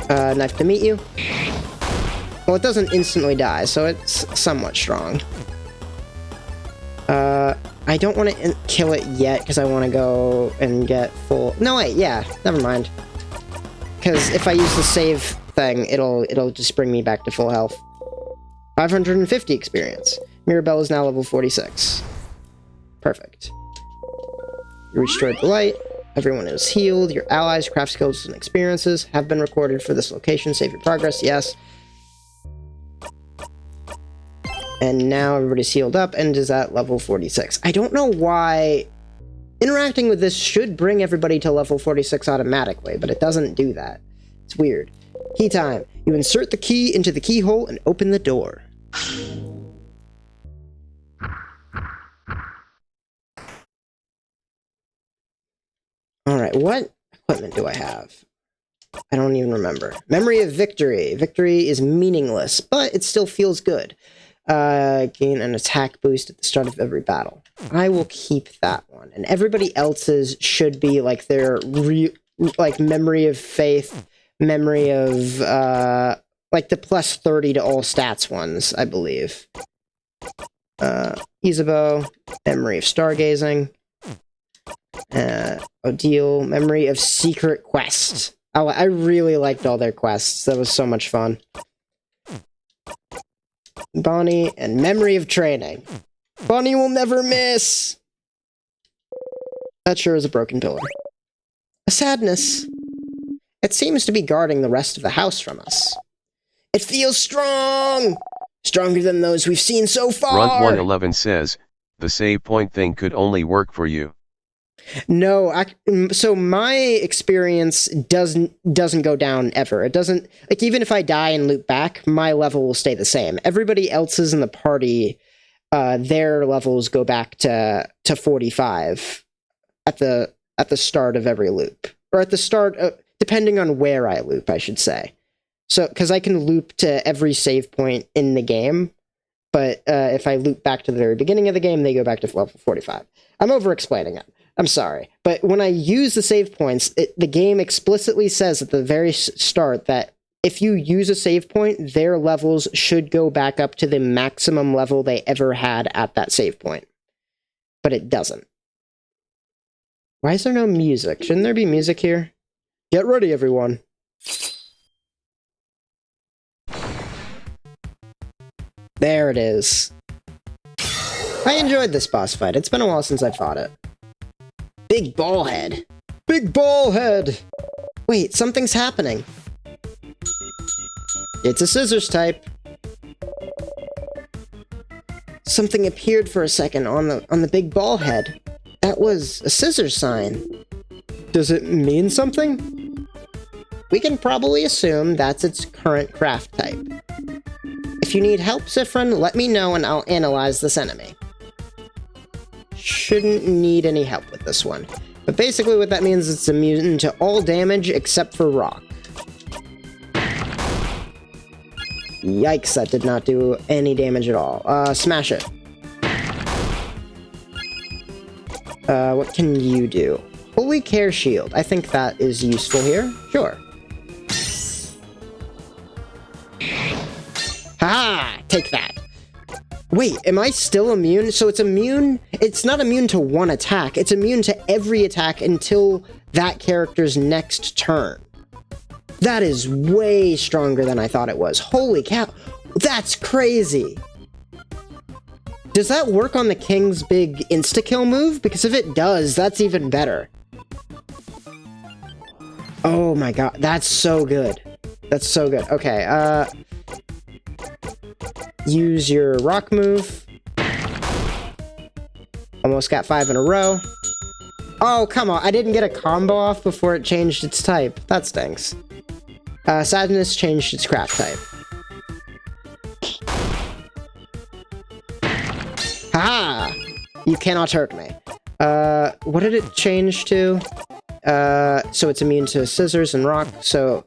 Knife to meet you. Well, it doesn't instantly die, so it's somewhat strong. I don't want to kill it yet, because I want to go and get full... No, wait, yeah, never mind. Because if I use the save thing, it'll just bring me back to full health. 550 experience. Mirabelle is now level 46. Perfect. You restored the light. Everyone is healed. Your allies, craft skills, and experiences have been recorded for this location. Save your progress, yes. And now everybody's healed up and is at level 46. I don't know why Interacting with this should bring everybody to level 46 automatically, but it doesn't do that. It's weird. Key time. You insert the key into the keyhole and open the door. Alright, what equipment do I have? I don't even remember. Memory of Victory. Victory is meaningless, but it still feels good. Gain an attack boost at the start of every battle. I will keep that one. And everybody else's should be like their like Memory of Faith, Memory of like the plus 30 to all stats ones, I believe. Isabeau, Memory of Stargazing. Odile, Memory of Secret Quest. Oh, I really liked all their quests. That was so much fun. Bonnie, and Memory of Training. Bonnie will never miss! That sure is a broken pillar. A sadness. It seems to be guarding the rest of the house from us. It feels strong! Stronger than those we've seen so far! Runt111 says, the save point thing could only work for you. No, so my experience doesn't go down ever. It doesn't, like, even if I die and loop back, my level will stay the same. Everybody else's in the party, their levels go back to 45 at the start of every loop, or at the start of, depending on where I loop, I should say. So, because I can loop to every save point in the game, but if I loop back to the very beginning of the game, they go back to level 45. I'm over-explaining it. I'm sorry. But when I use the save points, the game explicitly says at the very start that if you use a save point, their levels should go back up to the maximum level they ever had at that save point. But it doesn't. Why is there no music? Shouldn't there be music here? Get ready, everyone. There it is. I enjoyed this boss fight. It's been a while since I fought it. Big ball head. Big ball head! Wait, something's happening. It's a scissors type. Something appeared for a second on the big ball head. That was a scissors sign. Does it mean something? We can probably assume that's its current craft type. If you need help, Zifrin, let me know and I'll analyze this enemy. Shouldn't need any help with this one. But basically what that means is it's immune to all damage except for rock. Yikes, that did not do any damage at all. Smash it. What can you do? Holy Care Shield. I think that is useful here. Sure. Ha! Take that. Wait, am I still immune? So it's immune... It's not immune to one attack. It's immune to every attack until that character's next turn. That is way stronger than I thought it was. Holy cow. That's crazy. Does that work on the King's big insta-kill move? Because if it does, that's even better. Oh my god. That's so good. That's so good. Okay, use your rock move. Almost got 5 in a row. Oh, come on. I didn't get a combo off before it changed its type. That stinks. Sadness changed its craft type. Haha! You cannot hurt me. What did it change to? So it's immune to scissors and rock, so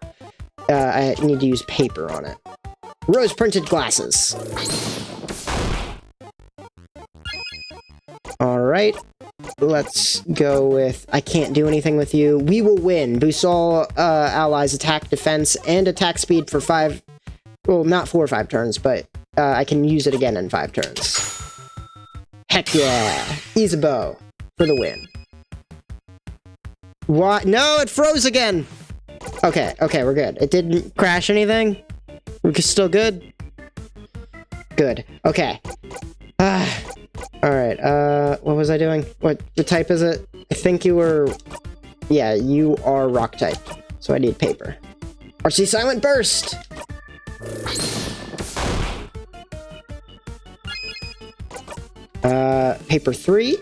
I need to use paper on it. Rose-printed glasses. Alright. Let's go with... I can't do anything with you. We will win. Boosts all allies' attack, defense, and attack speed for 5... Well, not 4 or 5 turns, but I can use it again in 5 turns. Heck yeah! Isabeau for the win. What? No, it froze again! Okay, we're good. It didn't crash anything? We're still good? Good. Okay. Alright, what was I doing? What type is it? I think you were... Yeah, you are rock type. So I need paper. RC Silent Burst! Paper 3.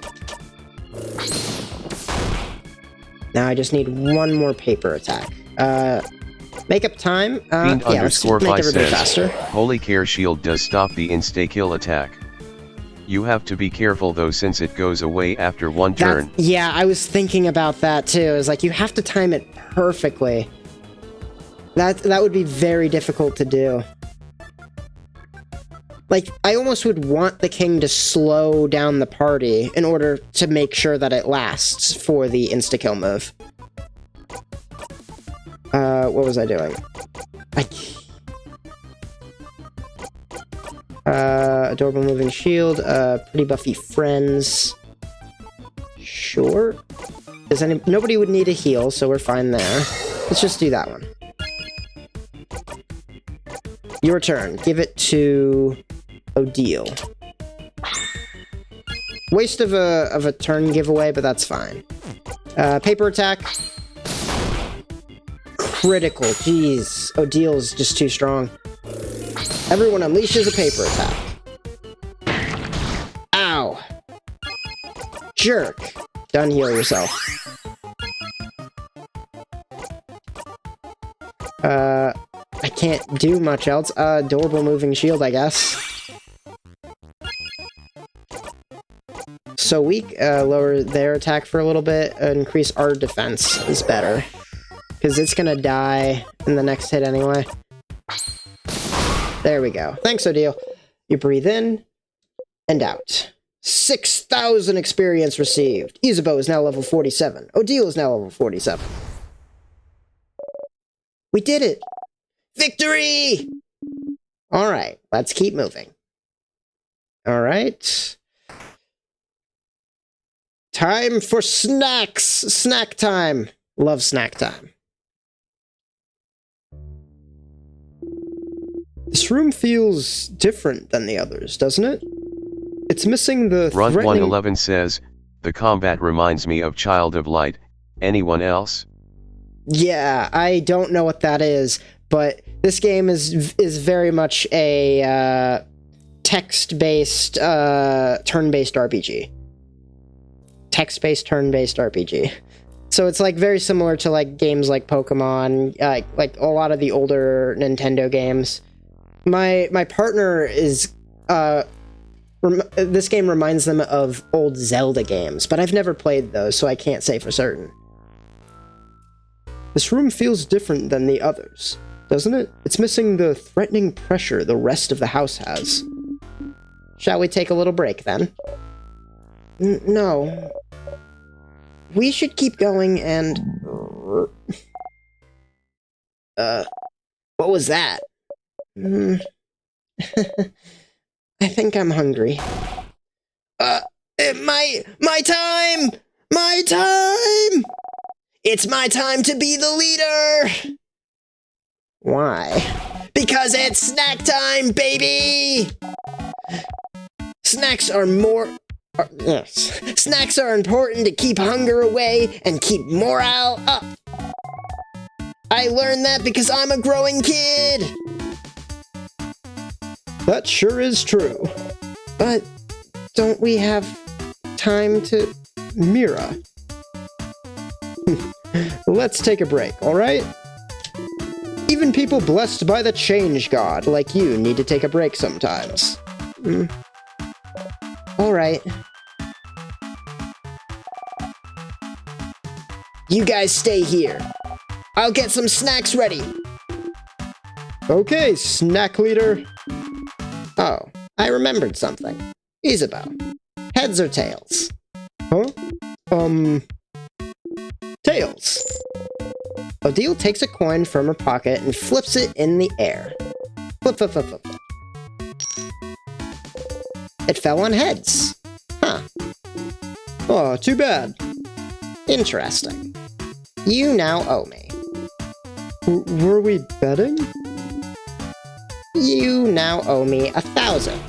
Now I just need one more paper attack. Make up time. Fiend Yeah, let's make _5 everybody says, faster. Holy Care Shield does stop the insta-kill attack. You have to be careful though since it goes away after one turn. Yeah, I was thinking about that too. It's like you have to time it perfectly. That would be very difficult to do. Like, I almost would want the king to slow down the party in order to make sure that it lasts for the insta-kill move. What was I doing? Adorable moving shield, pretty buffy friends. Sure. Nobody would need a heal, so we're fine there. Let's just do that one. Your turn. Give it to Odile. Waste of a turn giveaway, but that's fine. Paper attack. Critical. Jeez. Odile's just too strong. Everyone unleashes a paper attack. Ow. Jerk. Done, heal yourself. I can't do much else. Adorable moving shield, I guess. So weak, lower their attack for a little bit, increase our defense is better. Because it's gonna die in the next hit anyway. There we go. Thanks, Odile. You breathe in and out. 6,000 experience received. Isabeau is now level 47. Odile is now level 47. We did it! Victory! Alright, let's keep moving. Alright. Time for snacks! Snack time! Love snack time. This room feels different than the others, doesn't it? It's missing the Runt threatening... 111 says, the combat reminds me of Child of Light. Anyone else? Yeah, I don't know what that is, but this game is very much a text-based turn-based RPG. Text-based turn-based RPG. So it's like very similar to like games like Pokemon, like a lot of the older Nintendo games. My partner is this game reminds them of old Zelda games, but I've never played those, so I can't say for certain. This room feels different than the others, doesn't it? It's missing the threatening pressure the rest of the house has. Shall we take a little break, then? No. We should keep going and... what was that? I think I'm hungry. My time! My time! It's my time to be the leader! Why? Because it's snack time, baby! Snacks are Snacks are important to keep hunger away and keep morale up. I learned that because I'm a growing kid. That sure is true. But don't we have time to... Mira. Let's take a break, alright? Even people blessed by the change god like you need to take a break sometimes. Alright. You guys stay here. I'll get some snacks ready. Okay, snack leader. Oh, I remembered something. Isabeau. Heads or tails? Huh? Tails. Odile takes a coin from her pocket and flips it in the air. Flip, flip, flip, flip, flip. It fell on heads. Huh. Oh, too bad. Interesting. You now owe me. Were we betting? You now owe me 1,000.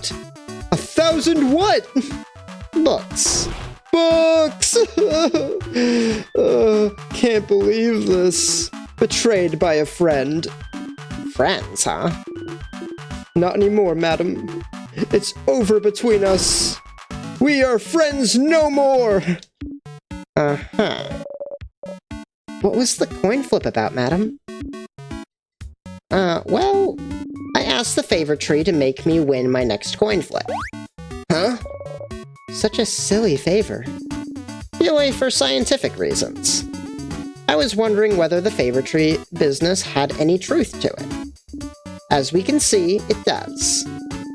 1,000 what? Books. Books! Can't believe this. Betrayed by a friend. Friends, huh? Not anymore, madam. It's over between us. We are friends no more! Uh-huh. What was the coin flip about, madam? Well, I asked the favor tree to make me win my next coin flip. Huh? Such a silly favor. Purely for scientific reasons. I was wondering whether the favor tree business had any truth to it. As we can see, it does.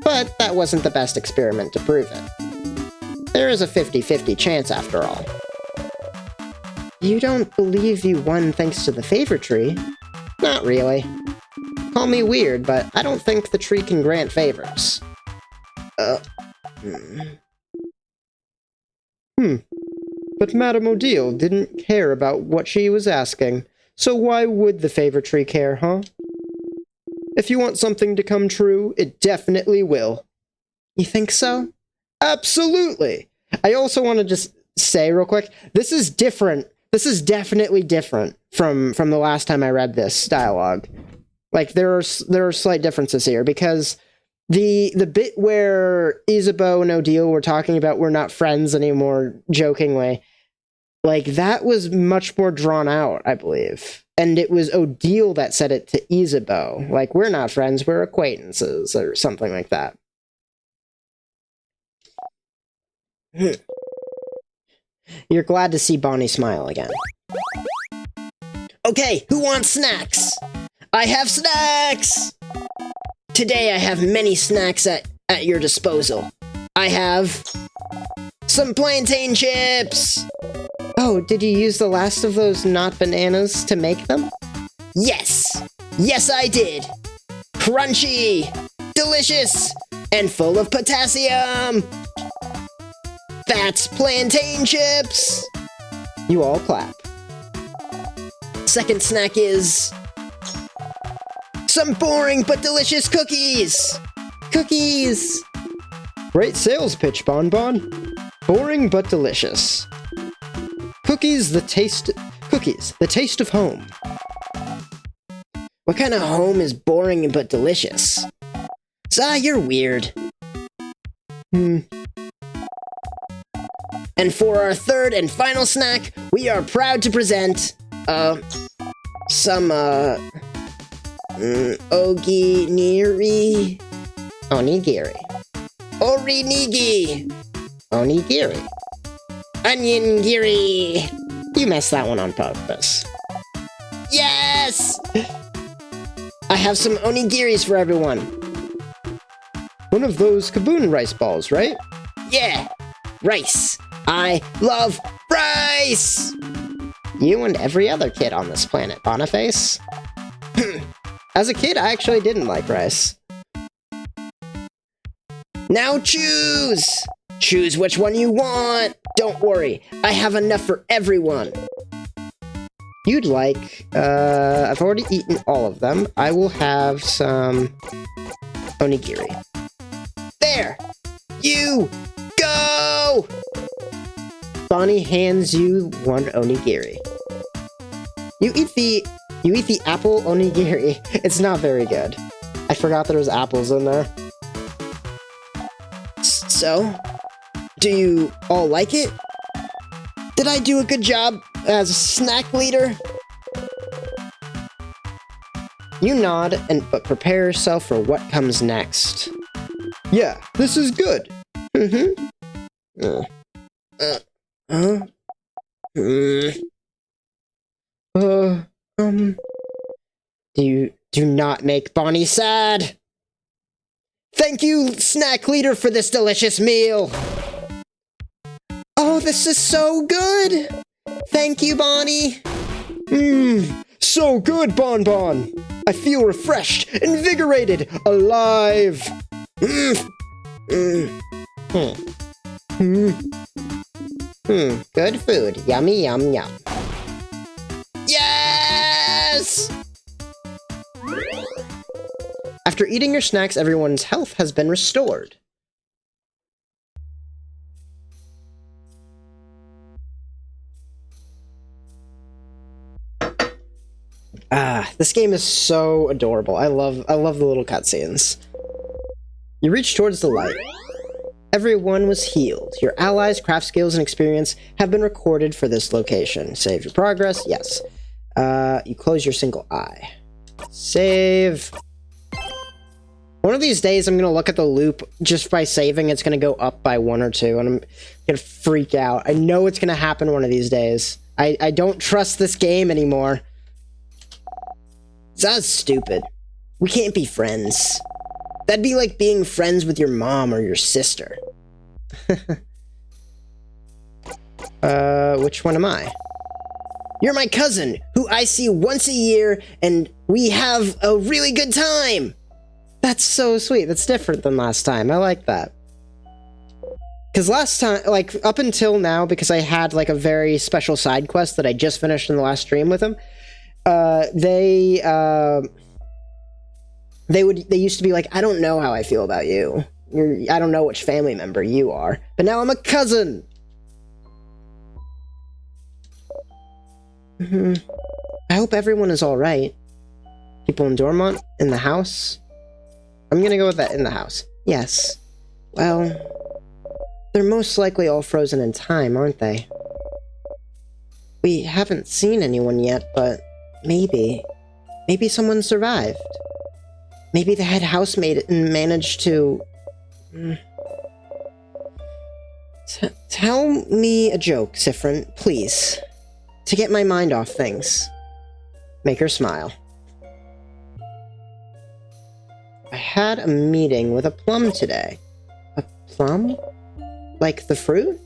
But that wasn't the best experiment to prove it. There is a 50-50 chance after all. You don't believe you won thanks to the favor tree? Not really. Call me weird, but I don't think the tree can grant favors. But Madame Odile didn't care about what she was asking, so why would the favor tree care, huh? If you want something to come true, it definitely will. You think so? Absolutely! I also want to just say real quick, this is different. This is definitely different from the last time I read this dialogue. Like, there are slight differences here, because the bit where Isabeau and Odile were talking about we're not friends anymore, jokingly, like, that was much more drawn out, I believe. And it was Odile that said it to Isabeau. Like, we're not friends, we're acquaintances, or something like that. You're glad to see Bonnie smile again. Okay, who wants snacks? I have snacks! Today I have many snacks at your disposal. I have some plantain chips! Oh, did you use the last of those not bananas to make them? Yes! Yes, I did! Crunchy! Delicious! And full of potassium! That's plantain chips! You all clap. Second snack is some boring but delicious cookies! Cookies! Great sales pitch, Bonbon. Boring but delicious. Cookies, the taste of home. What kind of home is boring but delicious? You're weird. And for our third and final snack, we are proud to present, some, onigiri. Orinigi. Onigiri. Onion giri. You messed that one on purpose. Yes! I have some onigiris for everyone. One of those Kaboon rice balls, right? Yeah, rice. I love rice! You and every other kid on this planet, Boniface. As a kid, I actually didn't like rice. Now choose! Choose which one you want! Don't worry, I have enough for everyone. You'd like, I've already eaten all of them. I will have some onigiri. There! You go! Bonnie hands you one onigiri. You eat the apple onigiri. It's not very good. I forgot there was apples in there. So, do you all like it? Did I do a good job as a snack leader? You nod, but prepare yourself for what comes next. Yeah, this is good. Do not make Bonnie sad. Thank you, snack leader, for this delicious meal. Oh, this is so good. Thank you, Bonnie. So good, Bonbon. I feel refreshed, invigorated, alive. Good food. Yummy, yum, yum. Yes! After eating your snacks, everyone's health has been restored. This game is so adorable. I love the little cutscenes. You reach towards the light. Everyone was healed. Your allies' craft skills and experience have been recorded for this location. Save your progress? Yes. You close your single eye. Save. One of these days, I'm going to look at the loop. Just by saving, it's going to go up by 1 or 2, and I'm going to freak out. I know it's going to happen one of these days. I don't trust this game anymore. That's stupid. We can't be friends. That'd be like being friends with your mom or your sister. Which one am I? You're my cousin, who I see once a year, and we have a really good time! That's so sweet. That's different than last time. I like that. Because last time, like, up until now, because I had, like, a very special side quest that I just finished in the last stream with him, they used to be like, I don't know how I feel about you. I don't know which family member you are. But now I'm a cousin! I hope everyone is alright. People in Dormont? In the house? I'm gonna go with that, in the house. Yes. Well, they're most likely all frozen in time, aren't they? We haven't seen anyone yet, but maybe. Maybe someone survived. Maybe the head housemaid managed to... Tell me a joke, Sifrin, please. To get my mind off things. Make her smile. I had a meeting with a plum today. A plum? Like the fruit?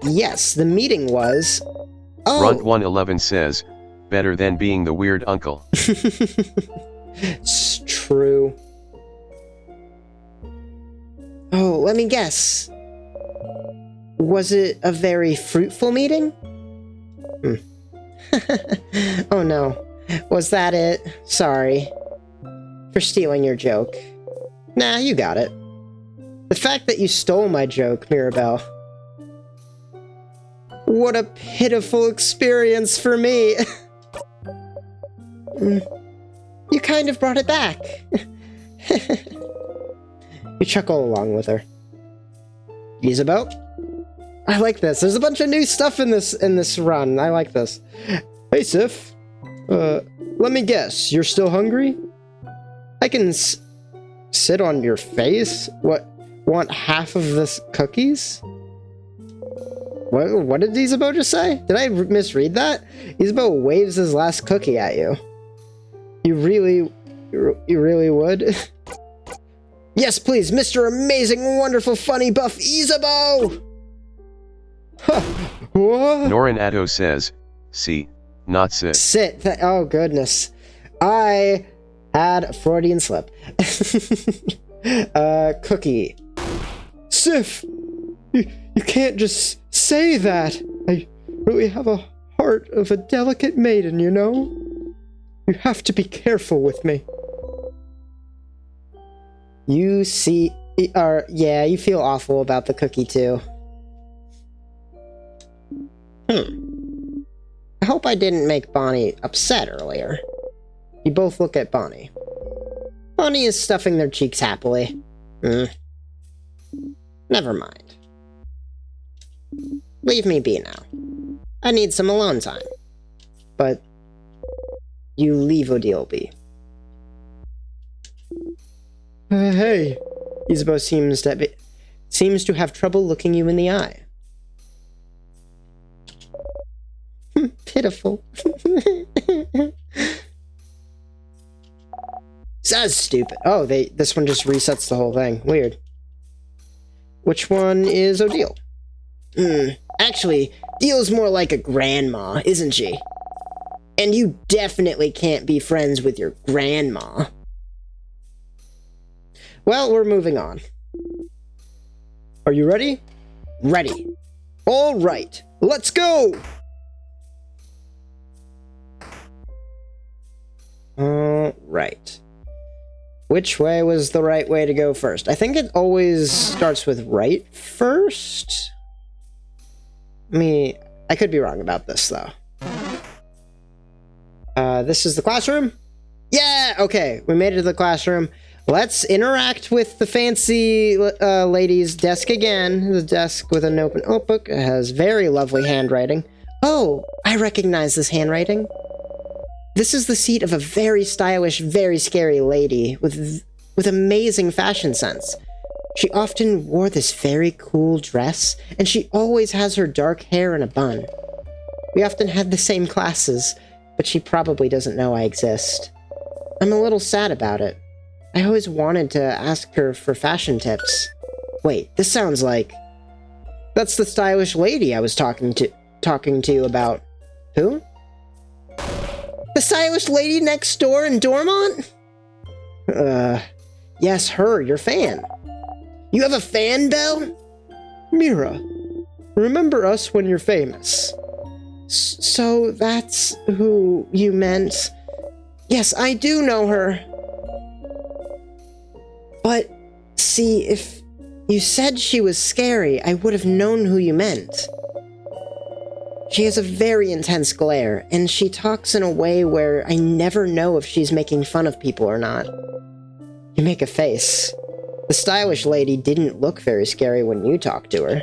Yes, the meeting was... Oh! Runt111 says, better than being the weird uncle. It's true. Oh, let me guess. Was it a very fruitful meeting? Oh no. Was that it? Sorry. For stealing your joke. Nah, you got it. The fact that you stole my joke, Mirabelle. What a pitiful experience for me. You kind of brought it back. You chuckle along with her. Isabeau? I like this. There's a bunch of new stuff in this run. I like this. Hey, Sif. Let me guess. You're still hungry? I can sit on your face? What? Want half of this cookies? What did Isabeau just say? Did I misread that? Isabeau waves his last cookie at you. You really would? Yes, please, Mr. Amazing, Wonderful, Funny, Buff Isabeau! What? Norin Atto says, see, not sit. Sit. Oh, goodness. I had a Freudian slip. Cookie. Sif! You can't just say that! I really have a heart of a delicate maiden, you know? You have to be careful with me. You see... yeah, you feel awful about the cookie, too. I hope I didn't make Bonnie upset earlier. You both look at Bonnie. Bonnie is stuffing their cheeks happily. Never mind. Leave me be now. I need some alone time. But you leave Odile be. Hey. Isabeau seems to have trouble looking you in the eye. Pitiful. That's stupid. Oh, this one just resets the whole thing. Weird. Which one is Odile? Actually, Deal's more like a grandma, isn't she? And you definitely can't be friends with your grandma. Well, we're moving on. Are you ready? Ready. All right, let's go! All right. Which way was the right way to go first? I think it always starts with right first. I could be wrong about this, though. This is the classroom? Yeah! Okay, we made it to the classroom. Let's interact with the fancy lady's desk again. The desk with an open notebook. It has very lovely handwriting. Oh, I recognize this handwriting. This is the seat of a very stylish, very scary lady with amazing fashion sense. She often wore this very cool dress, and she always has her dark hair in a bun. We often had the same classes, but she probably doesn't know I exist. I'm a little sad about it. I always wanted to ask her for fashion tips. Wait, this sounds like... That's the stylish lady I was talking to you about. Who? The stylish lady next door in Dormont? Yes, her, your fan. You have a fan, Belle? Mira, remember us when you're famous. So that's who you meant? Yes, I do know her. But, see, if you said she was scary, I would have known who you meant. She has a very intense glare, and she talks in a way where I never know if she's making fun of people or not. You make a face. The stylish lady didn't look very scary when you talked to her.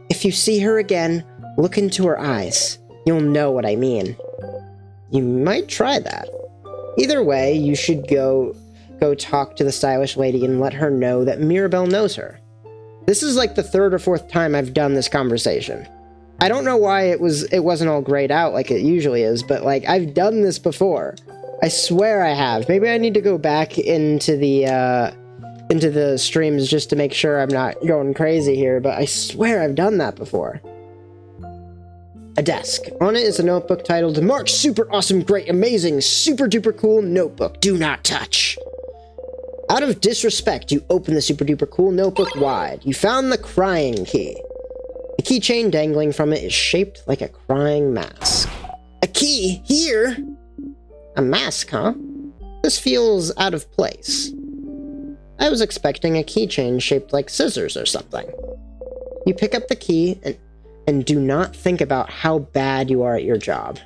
If you see her again, look into her eyes. You'll know what I mean. You might try that. Either way, you should go talk to the stylish lady and let her know that Mirabelle knows her. This is like the third or fourth time I've done this conversation. I don't know why it wasn't all grayed out like it usually is, but like I've done this before. I swear I have. Maybe I need to go back into the streams just to make sure I'm not going crazy here, but I swear I've done that before. A desk. On it is a notebook titled Mark's Super Awesome Great Amazing Super Duper Cool Notebook. Do not touch. Out of disrespect, you open the super duper cool notebook wide. You found the crying key. The keychain dangling from it is shaped like a crying mask. A key? Here? A mask, huh? This feels out of place. I was expecting a keychain shaped like scissors or something. You pick up the key and do not think about how bad you are at your job.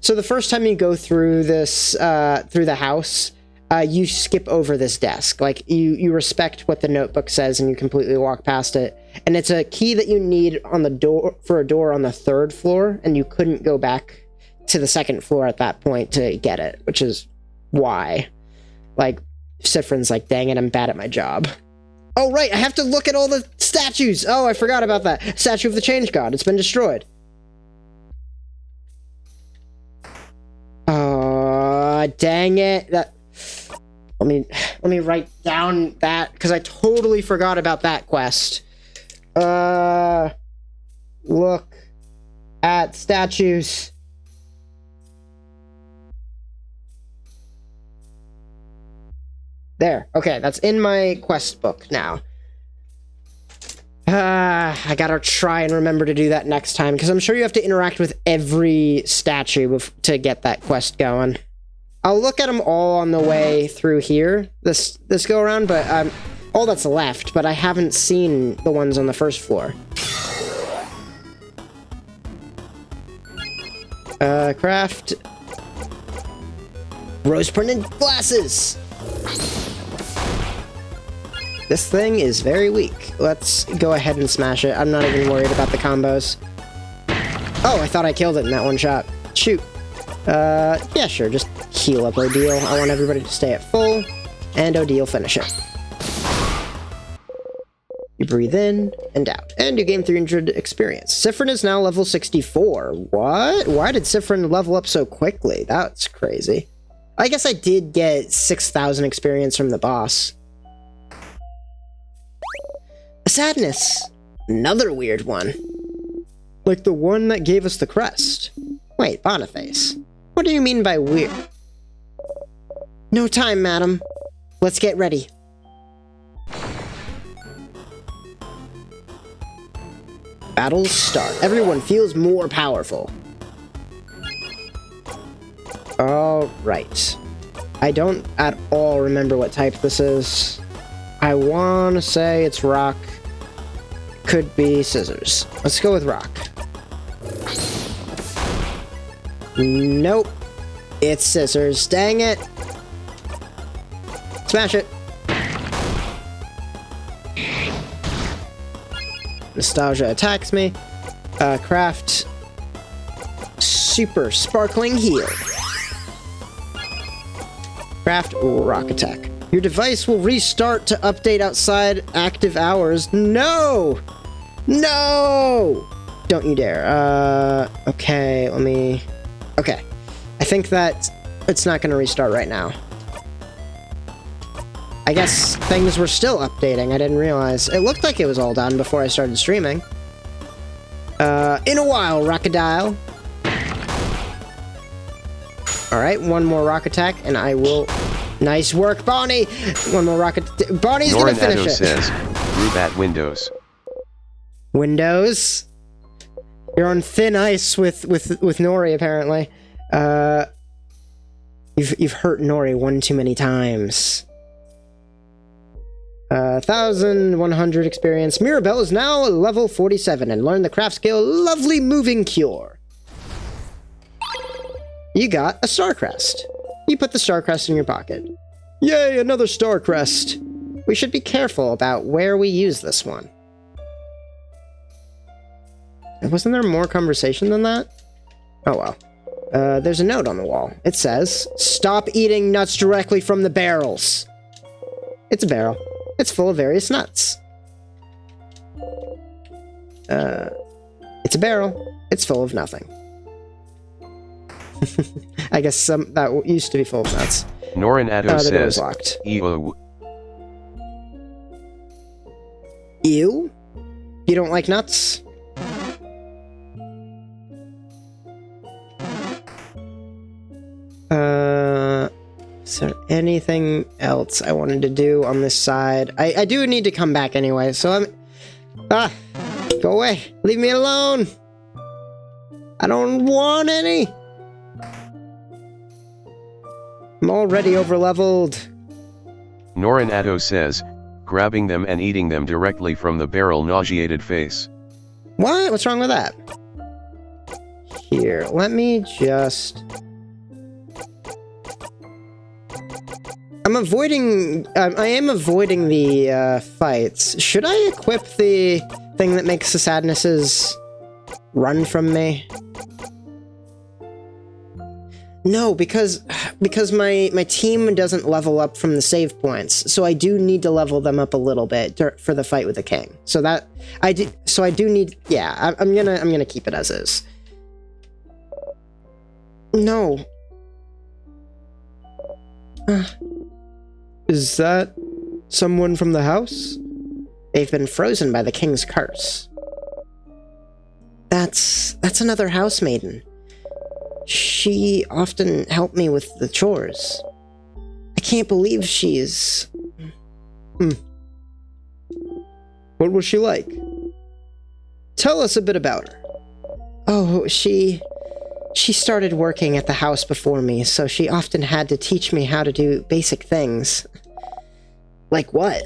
So the first time you go through this, through the house, you skip over this desk. Like, you respect what the notebook says and you completely walk past it. And it's a key that you need on the door, for a door on the 3rd floor, and you couldn't go back to the 2nd floor at that point to get it, which is why. Like, Sifrin's like, dang it, I'm bad at my job. Oh, right, I have to look at all the statues! Oh, I forgot about that. Statue of the Change God, it's been destroyed. Dang it. Let me write down that, because I totally forgot about that quest. Look at statues. There. Okay, that's in my quest book now. I gotta try and remember to do that next time, because I'm sure you have to interact with every statue to get that quest going. I'll look at them all on the way through here, this go around, but all that's left, but I haven't seen the ones on the 1st floor. Craft. Rose-printed glasses! This thing is very weak. Let's go ahead and smash it. I'm not even worried about the combos. Oh, I thought I killed it in that one shot. Shoot. Yeah, sure, just heal up Odile. I want everybody to stay at full, and Odile finish it. You breathe in and out, and you gain 300 experience. Sifrin is now level 64. What? Why did Sifrin level up so quickly? That's crazy. I guess I did get 6,000 experience from the boss. A sadness. Another weird one. Like the one that gave us the crest. Wait, Boniface. What do you mean by weird? No time, madam. Let's get ready. Battles start. Everyone feels more powerful. Alright. I don't at all remember what type this is. I want to say it's rock. Could be scissors. Let's go with rock. Nope. It's scissors. Dang it. Smash it. Nostalgia attacks me. Craft super sparkling heal. Craft rock attack. Your device will restart to update outside active hours. No! No! Don't you dare. Okay, let me... Okay. I think that it's not going to restart right now. I guess things were still updating. I didn't realize. It looked like it was all done before I started streaming. In a while, Rockadile. Alright, one more rock attack, and I will... Nice work, Bonnie! One more rocket... Bonnie's gonna finish it! says, group at Windows. Windows? You're on thin ice with Nori, apparently. You've hurt Nori one too many times. 1,100 experience. Mirabelle is now level 47 and learned the craft skill Lovely Moving Cure. You got a star crest. You put the star crest in your pocket. Yay, another star crest. We should be careful about where we use this one. Wasn't there more conversation than that? Oh well. There's a note on the wall. It says, "Stop eating nuts directly from the barrels." It's a barrel. It's full of various nuts. It's a barrel. It's full of nothing. I guess that used to be full of nuts. Norinado The door's says, locked. Ew. Ew? You don't like nuts? Is there anything else I wanted to do on this side? I do need to come back anyway, so go away. Leave me alone. I don't want any. I'm already overleveled. Norinado says, grabbing them and eating them directly from the barrel nauseated face. What? What's wrong with that? Here, let me just... I am avoiding the fights. Should I equip the thing that makes the sadnesses run from me? No, because my team doesn't level up from the save points, so I do need to level them up a little bit for the fight with the king. So that I do need. Yeah, I'm gonna keep it as is. No. Is that someone from the house? They've been frozen by the king's curse. That's another housemaiden. She often helped me with the chores. I can't believe she's... What was she like? Tell us a bit about her. Oh, she started working at the house before me, so she often had to teach me how to do basic things. Like what?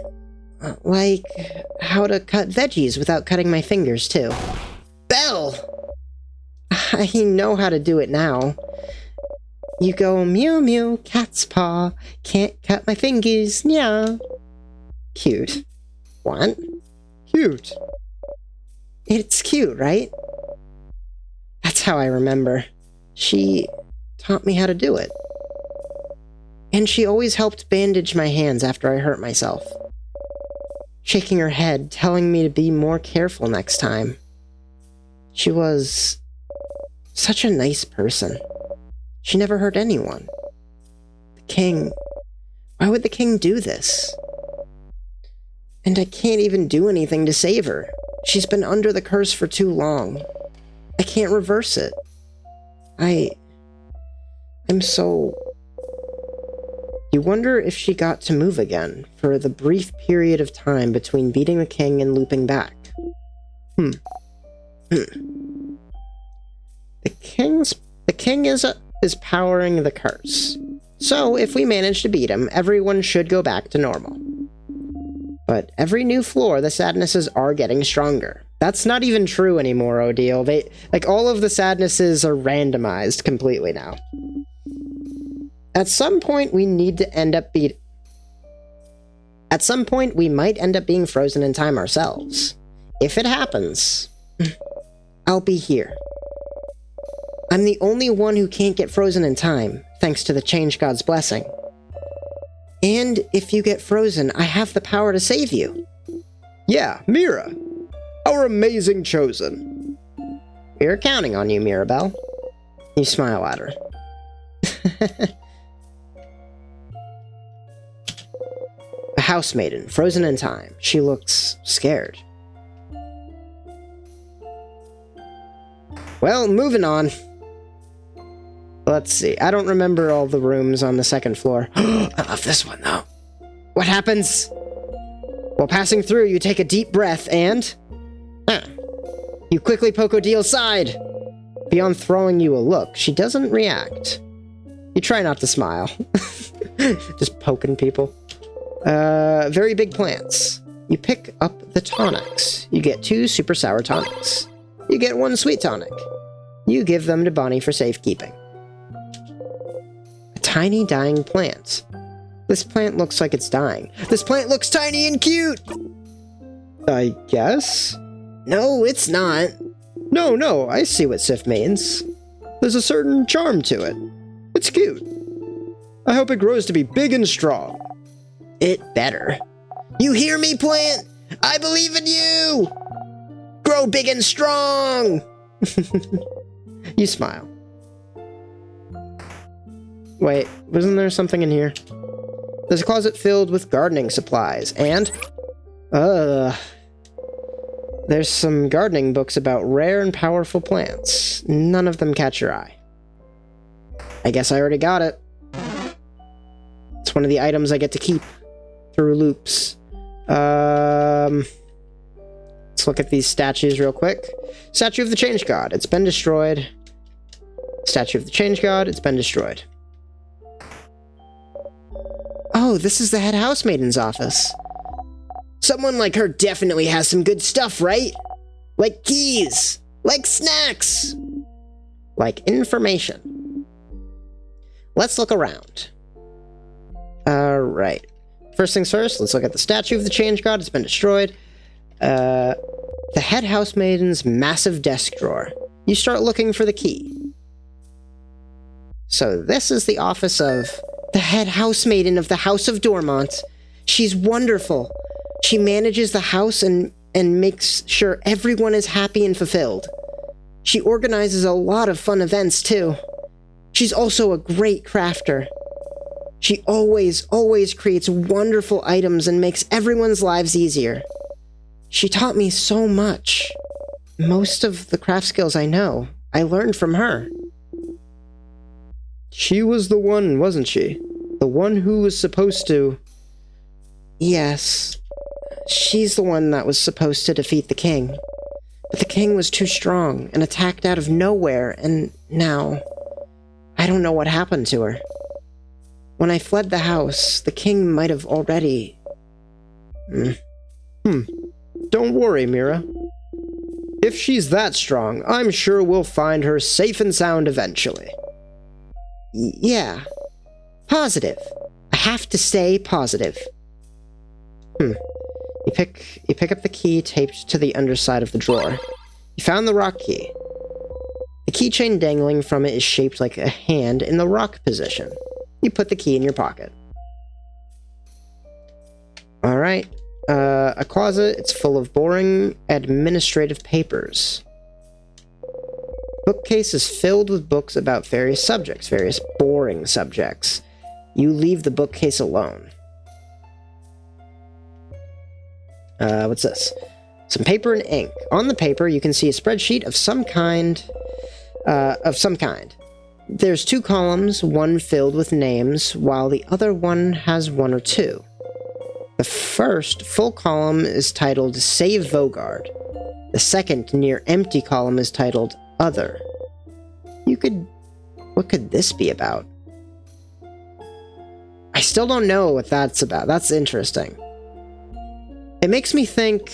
Like how to cut veggies without cutting my fingers, too. Belle! I know how to do it now. You go, mew mew, cat's paw, can't cut my fingers, yeah. Cute. What? Cute. It's cute, right? That's how I remember. She taught me how to do it. And she always helped bandage my hands after I hurt myself. Shaking her head, telling me to be more careful next time. She was such a nice person. She never hurt anyone. The king... Why would the king do this? And I can't even do anything to save her. She's been under the curse for too long. I can't reverse it. I'm so... You wonder if she got to move again for the brief period of time between beating the king and looping back. The king is powering the curse. So if we manage to beat him, everyone should go back to normal. But every new floor, the sadnesses are getting stronger. That's not even true anymore, Odile. All of the sadnesses are randomized completely now. At some point, we might end up being frozen in time ourselves. If it happens, I'll be here. I'm the only one who can't get frozen in time, thanks to the Change God's blessing. And if you get frozen, I have the power to save you. Yeah, Mira. Our amazing chosen. We're counting on you, Mirabelle. You smile at her. A housemaiden, frozen in time. She looks scared. Well, moving on. Let's see. I don't remember all the rooms on the second floor. I love this one, though. What happens? While passing through, you take a deep breath and... You quickly poke Odile's side. Beyond throwing you a look, she doesn't react. You try not to smile. Just poking people. Very big plants. You pick up the tonics. You get 2 super sour tonics. You get 1 sweet tonic. You give them to Bonnie for safekeeping. A tiny dying plant. This plant looks like it's dying. This plant looks tiny and cute! I guess? No, it's not. No, I see what Sif means. There's a certain charm to it. It's cute. I hope it grows to be big and strong. It better. You hear me, plant? I believe in you! Grow big and strong! You smile. Wait, wasn't there something in here? There's a closet filled with gardening supplies, and... There's some gardening books about rare and powerful plants. None of them catch your eye. I guess I already got it. It's one of the items I get to keep through loops. Let's look at these statues real quick. Statue of the Change God. It's been destroyed. Statue of the Change God. It's been destroyed. Oh, this is the head housemaiden's office. Someone like her definitely has some good stuff, right? Like keys. Like snacks. Like information. Let's look around. Alright. First things first, let's look at the statue of the Change God. It's been destroyed. The head housemaiden's massive desk drawer. You start looking for the key. So this is the office of the head housemaiden of the House of Dormont. She's wonderful. She manages the house and makes sure everyone is happy and fulfilled. She organizes a lot of fun events, too. She's also a great crafter. She always creates wonderful items and makes everyone's lives easier. She taught me so much. Most of the craft skills I know, I learned from her. She was the one, wasn't she? The one who was supposed to... Yes. She's the one that was supposed to defeat the king. But the king was too strong and attacked out of nowhere, and now... I don't know what happened to her. When I fled the house, the king might have already... Don't worry, Mira. If she's that strong, I'm sure we'll find her safe and sound eventually. Yeah. Positive. I have to stay positive. You pick up the key taped to the underside of the drawer. You found the rock key. The keychain dangling from it is shaped like a hand in the rock position. You put the key in your pocket. Alright. A closet. It's full of boring administrative papers. Bookcase is filled with books about various subjects, various boring subjects. You leave the bookcase alone. What's this? Some paper and ink. On the paper, you can see a spreadsheet of some kind. There's 2 columns, one filled with names, while the other one has 1 or 2. The first full column is titled Save Vogard. The second near empty column is titled Other. What could this be about? I still don't know what that's about. That's interesting. It makes me think,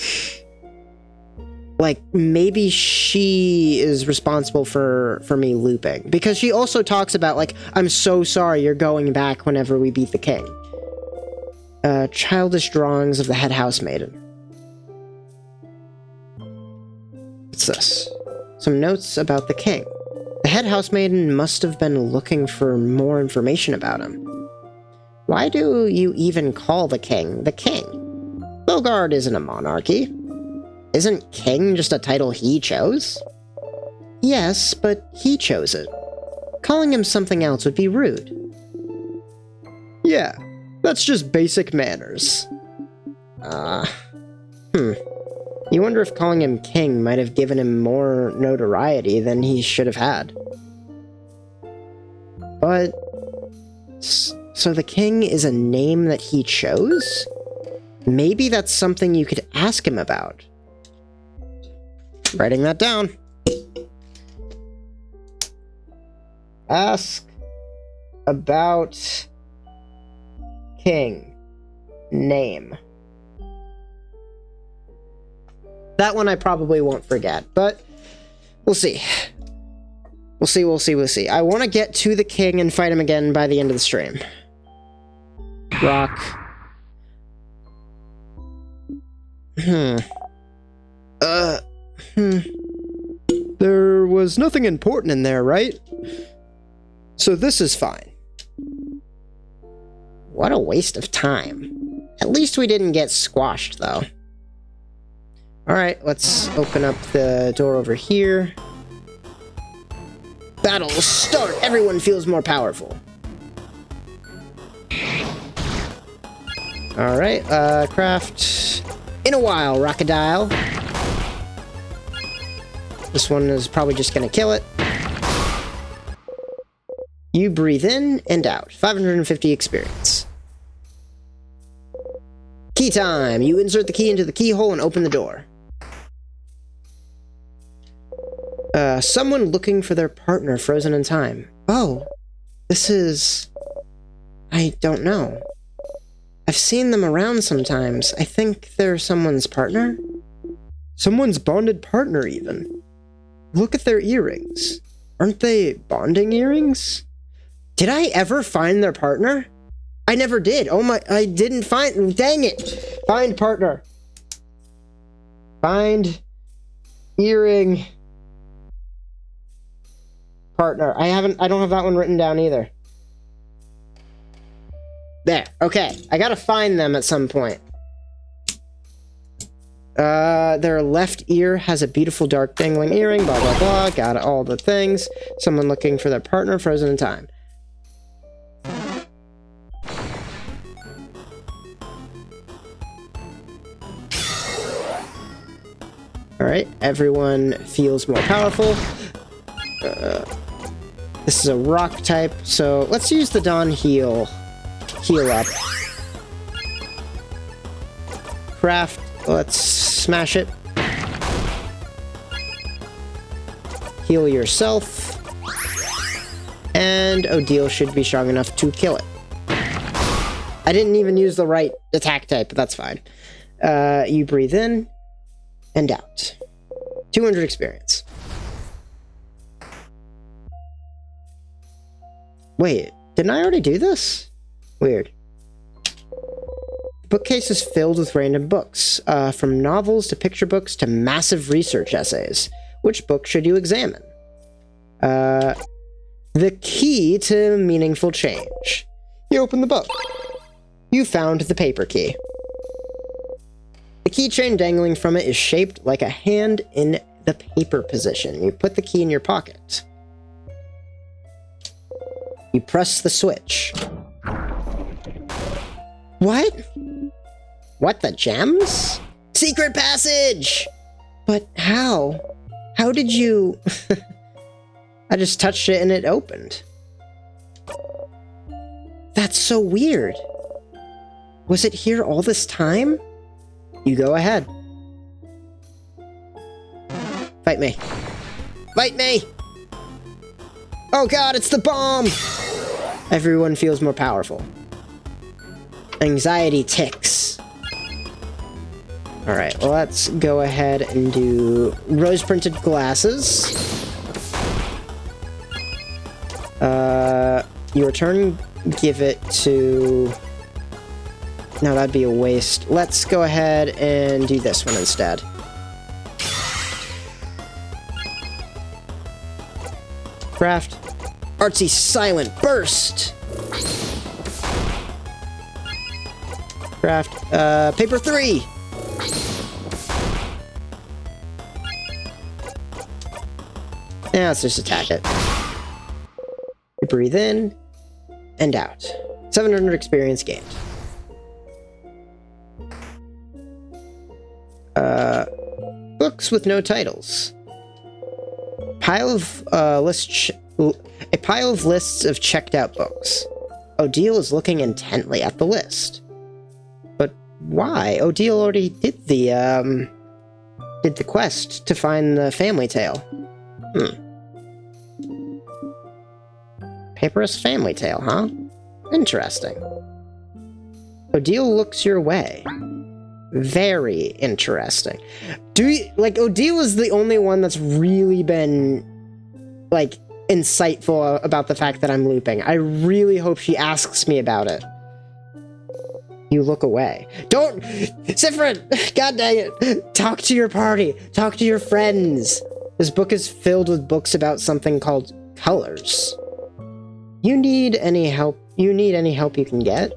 like, maybe she is responsible for me looping. Because she also talks about, like, I'm so sorry you're going back whenever we beat the king. Childish drawings of the head housemaiden. What's this? Some notes about the king. The head housemaiden must have been looking for more information about him. Why do you even call the king the king? Bogard isn't a monarchy. Isn't king just a title he chose? Yes, but he chose it. Calling him something else would be rude. Yeah, that's just basic manners. You wonder if calling him king might have given him more notoriety than he should have had. But... so the king is a name that he chose? Maybe that's something you could ask him about. Writing that down. Ask about king name. That one I probably won't forget, but we'll see. We'll see. I want to get to the king and fight him again by the end of the stream. Rock. There was nothing important in there, right? So this is fine. What a waste of time. At least we didn't get squashed, though. Alright, let's open up the door over here. Battle start! Everyone feels more powerful. Alright, craft... In a while, Rockadile. This one is probably just gonna kill it. You breathe in and out. 550 experience. Key time! You insert the key into the keyhole and open the door. Someone looking for their partner frozen in time. Oh, this is... I don't know. I've seen them around sometimes. I think they're someone's partner? Someone's bonded partner, even. Look at their earrings. Aren't they bonding earrings? Did I ever find their partner? I never did. Oh my, I didn't find... Dang it! Find partner. Find earring partner. I don't have that one written down either. There. Okay. I gotta find them at some point. Their left ear has a beautiful dark dangling earring, blah, blah, blah. Got all the things. Someone looking for their partner frozen in time. Alright, everyone feels more powerful. This is a rock type, so let's use the Dawn heal. Heal up. Craft, let's smash it. Heal yourself. And Odile should be strong enough to kill it. I didn't even use the right attack type, but that's fine. You breathe in and out. 200 experience. Wait, didn't I already do this? Weird. The bookcase is filled with random books, from novels to picture books to massive research essays. Which book should you examine? The Key to Meaningful Change. You open the book. You found the paper key. The keychain dangling from it is shaped like a hand in the paper position. You put the key in your pocket. You press the switch. What? What, the gems? Secret passage! But how? How did you... I just touched it and it opened. That's so weird. Was it here all this time? You go ahead. Fight me. Fight me! Oh god, it's the bomb! Everyone feels more powerful. Anxiety ticks. Alright, well, let's go ahead and do rose-printed glasses. Your turn, give it to... No, that'd be a waste. Let's go ahead and do this one instead. Craft. Artsy Silent Burst. Craft. Paper 3. Yeah, let's just attack it. Breathe in and out. 700 experience gained. Books with no titles. Pile of a pile of lists of checked out books. Odile is looking intently at the list. But why? Odile already did the quest to find the family tale. Papyrus family tale, huh? Interesting. Odile looks your way. Very interesting. Odile is the only one that's really been, like, insightful about the fact that I'm looping. I really hope she asks me about it. You look away. Don't! Siffrin! God dang it! Talk to your party! Talk to your friends! This book is filled with books about something called colors. You need any help you can get?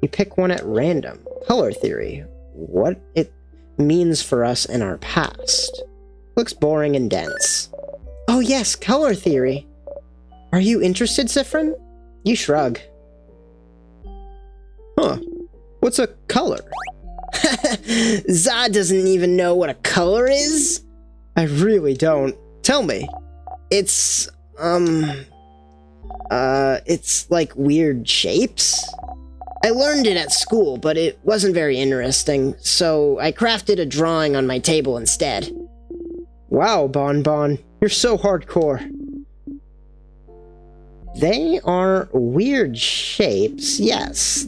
You pick one at random. Color theory. What it means for us in our past. Looks boring and dense. Oh yes, color theory. Are you interested, Siffrin? You shrug. Huh. What's a color? Zod doesn't even know what a color is? I really don't. Tell me. It's like weird shapes? I learned it at school, but it wasn't very interesting, so I crafted a drawing on my table instead. Wow, Bon, you're so hardcore. They are weird shapes, yes.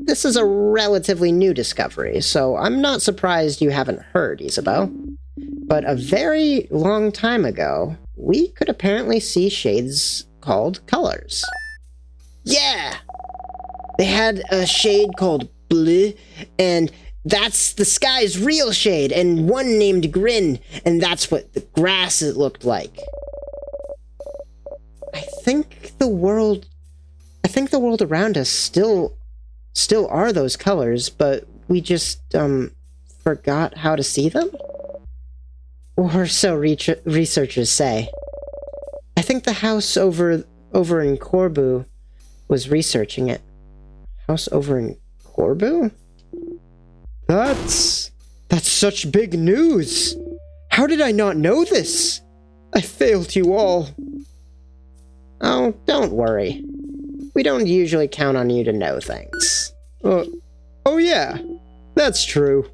This is a relatively new discovery, so I'm not surprised you haven't heard, Isabeau. But a very long time ago, we could apparently see shades called colors. Yeah! They had a shade called bleu, and that's the sky's real shade, and one named Grin, and that's what the grass looked like. I think the world around us still are those colors, but we just, forgot how to see them? Or so researchers say. I think the house over in Corbu was researching it. House over in Corbu? That's such big news! How did I not know this? I failed you all. Oh, don't worry. We don't usually count on you to know things. Oh yeah, that's true.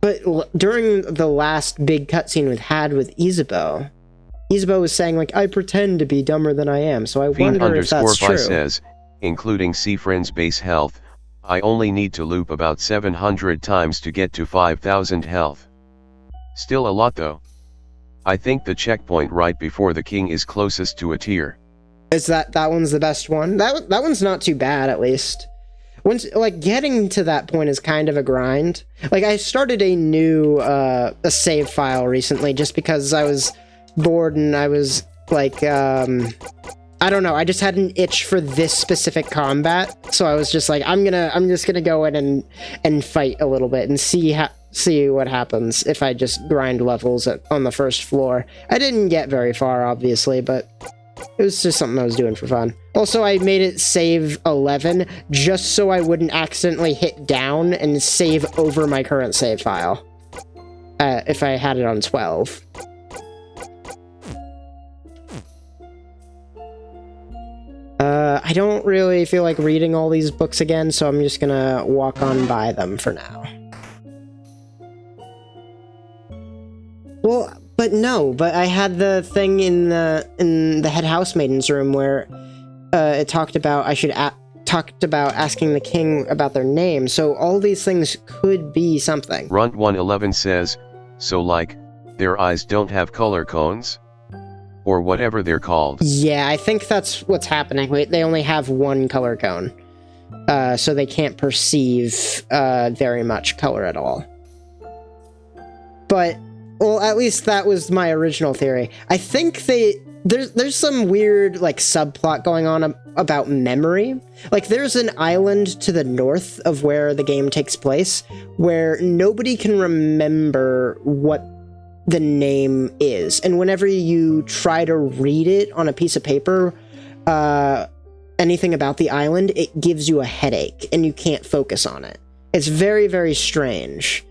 But during the last big cutscene we had with Isabeau was saying, like, I pretend to be dumber than I am, so I wonder if that's true. says, including Siffrin's base health, I only need to loop about 700 times to get to 5,000 health. Still a lot though. I think the checkpoint right before the king is closest to a tier. Is that one's the best one? That one's not too bad, at least. Once, like, getting to that point is kind of a grind. Like, I started a new a save file recently just because I was bored and I was like, I don't know, I just had an itch for this specific combat, so I was just like, I'm just gonna go in and fight a little bit and see what happens if I just grind levels on the first floor. I didn't get very far, obviously, but it was just something I was doing for fun. Also, I made it save 11 just so I wouldn't accidentally hit down and save over my current save file if I had it on 12. I don't really feel like reading all these books again, so I'm just gonna walk on by them for now. Well, but I had the thing in the head housemaiden's room where it talked about talked about asking the king about their name, so all these things could be something. Runt 111 says, so like, their eyes don't have color cones? Or whatever they're called. Yeah, I think that's what's happening. They only have one color cone, so they can't perceive very much color at all. But Well, at least that was my original theory. I think there's some weird like subplot going on about memory. Like there's an island to the north of where the game takes place where nobody can remember what the name is, and whenever you try to read it on a piece of paper, anything about the island, it gives you a headache and you can't focus on it. It's very, very strange.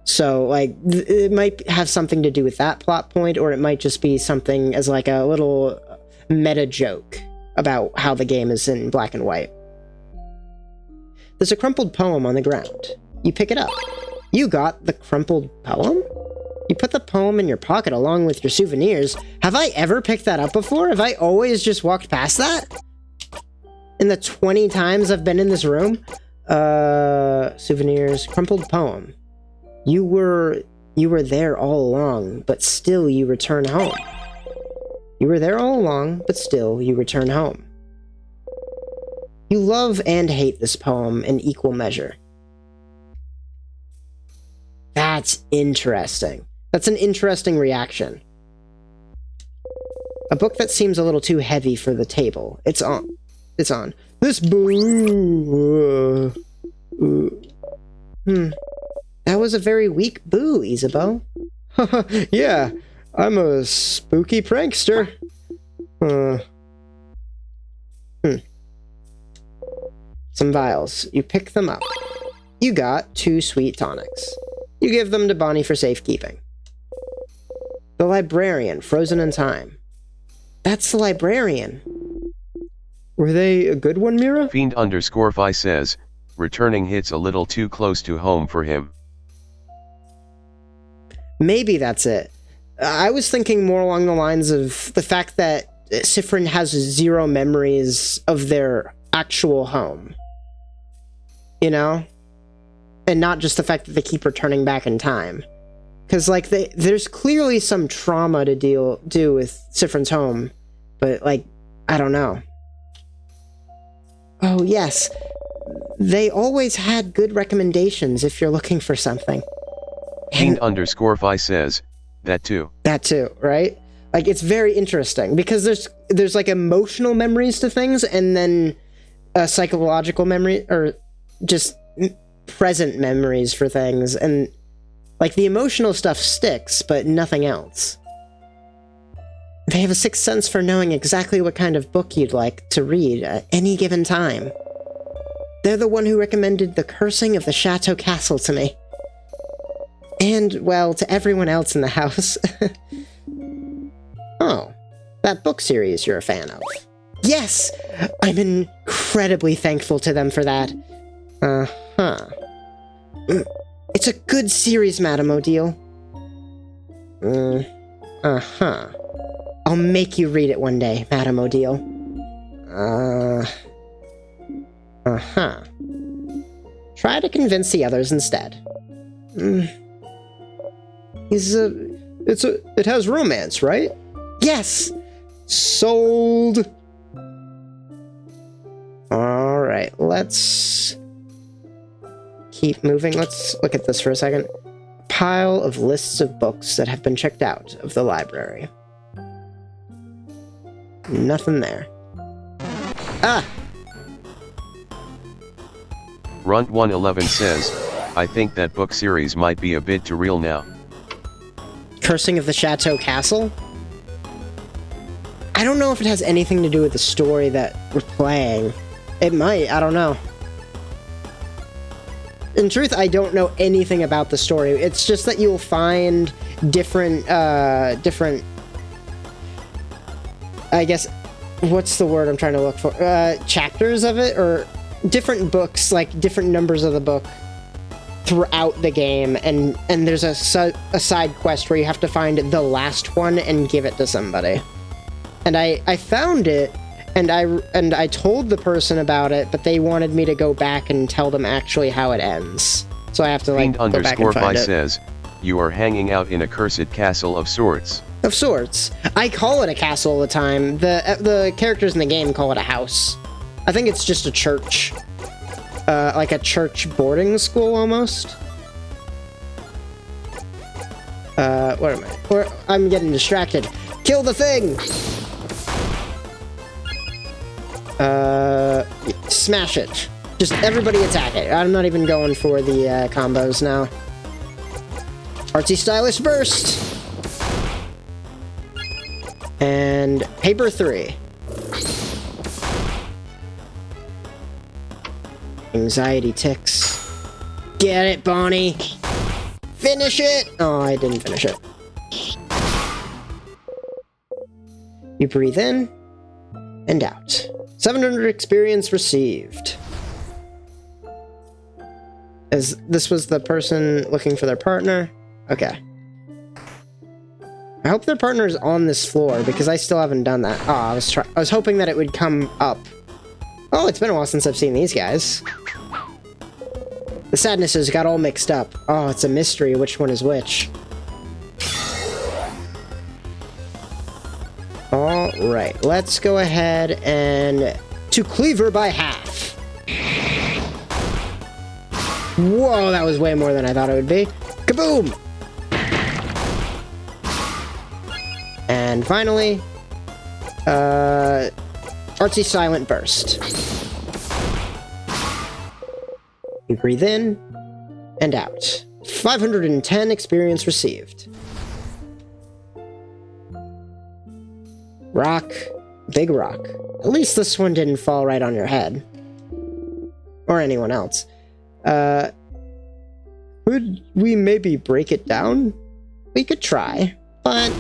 So, like, it might have something to do with that plot point, or it might just be something as, like, a little meta joke about how the game is in black and white. There's a crumpled poem on the ground. You pick it up. You got the crumpled poem? You put the poem in your pocket along with your souvenirs. Have I ever picked that up before? Have I always just walked past that? In the 20 times I've been in this room? Souvenirs, crumpled poem. You were there all along, but still you return home. You were there all along, but still you return home. You love and hate this poem in equal measure. That's interesting. That's an interesting reaction. A book that seems a little too heavy for the table. It's on. It's on. This boo. That was a very weak boo, Isabeau. Yeah, I'm a spooky prankster. Some vials. You pick them up. You got 2 sweet tonics. You give them to Bonnie for safekeeping. The librarian, frozen in time. That's the librarian. Were they a good one, Mira? Fiend_Fi says, returning hits a little too close to home for him. Maybe that's it. I was thinking more along the lines of the fact that Sifrin has 0 memories of their actual home. You know? And not just the fact that they keep returning back in time. Because, like, there's clearly some trauma to do with Sifrin's home. But, like, I don't know. Oh, yes. They always had good recommendations if you're looking for something. Fiend_Fi says, that too. That too, right? Like, it's very interesting, because there's like, emotional memories to things, and then psychological memory, or just present memories for things, and, like, the emotional stuff sticks, but nothing else. They have a sixth sense for knowing exactly what kind of book you'd like to read at any given time. They're the one who recommended The Cursing of the Chateau Castle to me. And, well, to everyone else in the house. Oh, that book series you're a fan of. Yes! I'm incredibly thankful to them for that. Uh-huh. It's a good series, Madame Odile. Uh-huh. I'll make you read it one day, Madame Odile. Uh-huh. Try to convince the others instead. It has romance, right? Yes! Sold! Alright, let's keep moving. Let's look at this for a second. Pile of lists of books that have been checked out of the library. Nothing there. Ah! Runt111 says, I think that book series might be a bit too real now. Cursing of the Chateau Castle? I don't know if it has anything to do with the story that we're playing. It might, I don't know. In truth, I don't know anything about the story. It's just that you'll find different, I guess, what's the word I'm trying to look for? Chapters of it, or different books, like different numbers of the book throughout the game, and there's a side quest where you have to find the last one and give it to somebody. And I found it, and I told the person about it, but they wanted me to go back and tell them actually how it ends. So I have to, like, go back and find it. says, you are hanging out in a cursed castle of sorts. Of sorts. I call it a castle all the time. The characters in the game call it a house. I think it's just a church. Like a church boarding school, almost. Where am I? I'm getting distracted. Kill the thing! Smash it. Just everybody attack it. I'm not even going for the combos now. Artsy stylish burst! And paper 3. Anxiety ticks. Get it, Bonnie! Finish it! Oh, I didn't finish it. You breathe in and out. 700 experience received. As this was the person looking for their partner. Okay. I hope their partner is on this floor because I still haven't done that. Oh, I was hoping that it would come up. Oh, it's been a while since I've seen these guys. The sadnesses got all mixed up. Oh, it's a mystery which one is which. Alright, let's go ahead and... to cleaver by half. Whoa, that was way more than I thought it would be. Kaboom! And finally... artsy silent burst. You breathe in and out. 510 experience received. Rock. Big rock. At least this one didn't fall right on your head. Or anyone else. Could we maybe break it down? We could try. But...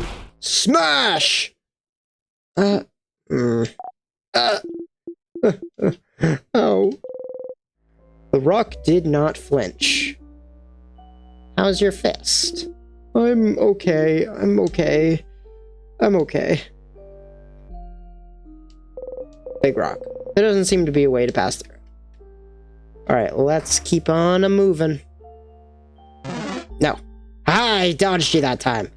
smash! Oh. The rock did not flinch. How's your fist? I'm okay. I'm okay. I'm okay. Big rock. There doesn't seem to be a way to pass through. Alright, let's keep on a-moving. No. Ah, I dodged you that time.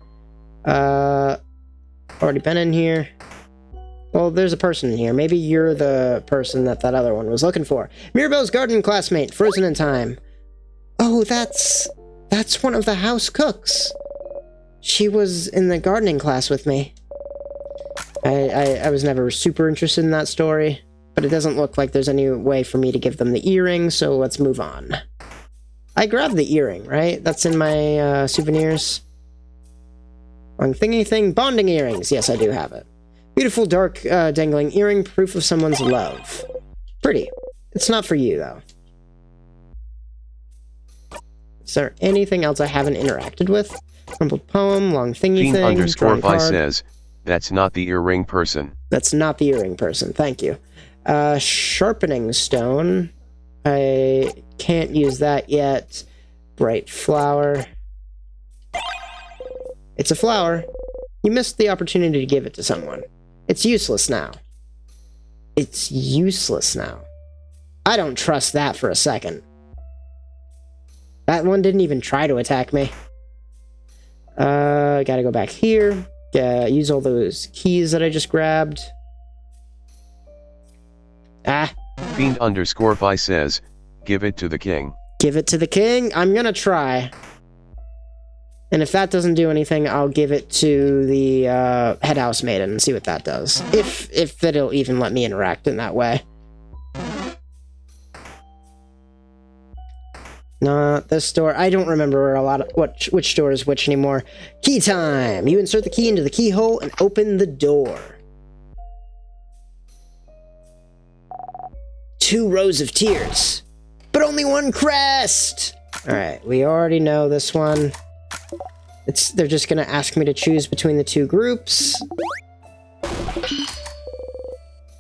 Already been in here. Well, there's a person in here. Maybe you're the person that other one was looking for. Mirabelle's garden classmate, frozen in time. Oh, that's one of the house cooks. She was in the gardening class with me. I was never super interested in that story, but it doesn't look like there's any way for me to give them the earring, so let's move on. I grabbed the earring, right? That's in my souvenirs. Wrong thingy thing. Bonding earrings. Yes, I do have it. Beautiful, dark, dangling earring, proof of someone's love. Pretty. It's not for you, though. Is there anything else I haven't interacted with? Crumpled poem, long thingy thing, _ Vi says, that's not the earring person. That's not the earring person, thank you. Sharpening stone. I can't use that yet. Bright flower. It's a flower. You missed the opportunity to give it to someone. It's useless now. It's useless now. I don't trust that for a second. That one didn't even try to attack me. Gotta go back here. Use all those keys that I just grabbed. Ah. Fiend _ Vi says, give it to the king. Give it to the king? I'm gonna try. And if that doesn't do anything, I'll give it to the head house maiden and see what that does. If it'll even let me interact in that way. Not this door. I don't remember which door is which anymore. Key time! You insert the key into the keyhole and open the door. 2 rows of tears. But only 1 crest! Alright, we already know this one. They're just gonna ask me to choose between the 2 groups.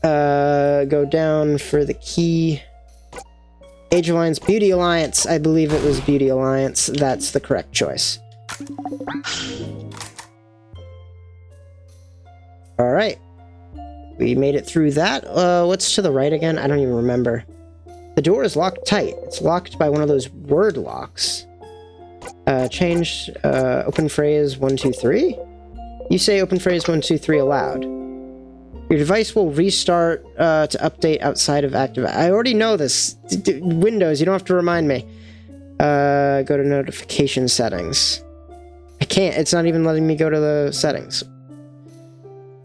Go down for the key. Age Alliance, Beauty Alliance. I believe it was Beauty Alliance. That's the correct choice. Alright. We made it through that. What's to the right again? I don't even remember. The door is locked tight. It's locked by one of those word locks. Change, open phrase 1, 2, 3? You say open phrase 1, 2, 3 aloud. Your device will restart to update outside of active. I already know this. Windows, you don't have to remind me. Go to notification settings. I can't. It's not even letting me go to the settings.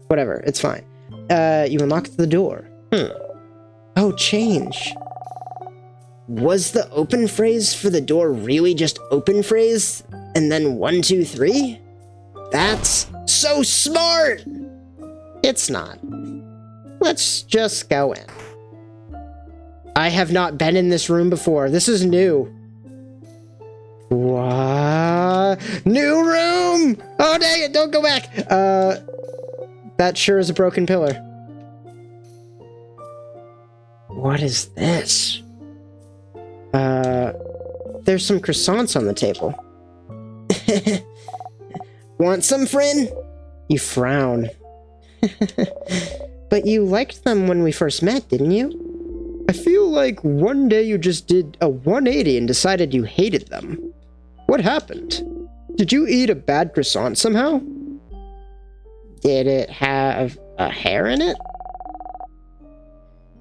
Whatever, it's fine. You unlocked the door. Oh, change. Was the open phrase for the door really just open phrase? And then 1, 2, 3? That's so smart! It's not. Let's just go in. I have not been in this room before. This is new. What? New room! Oh, dang it, don't go back! That sure is a broken pillar. What is this? There's some croissants on the table. Want some, friend? You frown. But you liked them when we first met, didn't you? I feel like one day you just did a 180 and decided you hated them. What happened? Did you eat a bad croissant somehow? Did it have a hair in it?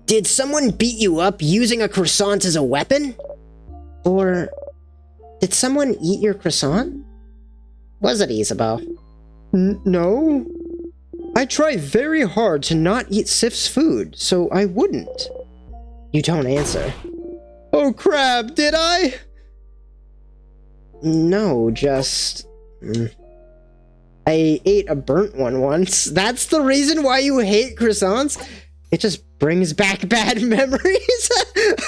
Did someone beat you up using a croissant as a weapon? Or did someone eat your croissant? Was it Isabel? No. I try very hard to not eat Sif's food, so I wouldn't. You don't answer. Oh crap, did I? No, just... I ate a burnt one once. That's the reason why you hate croissants? It just brings back bad memories?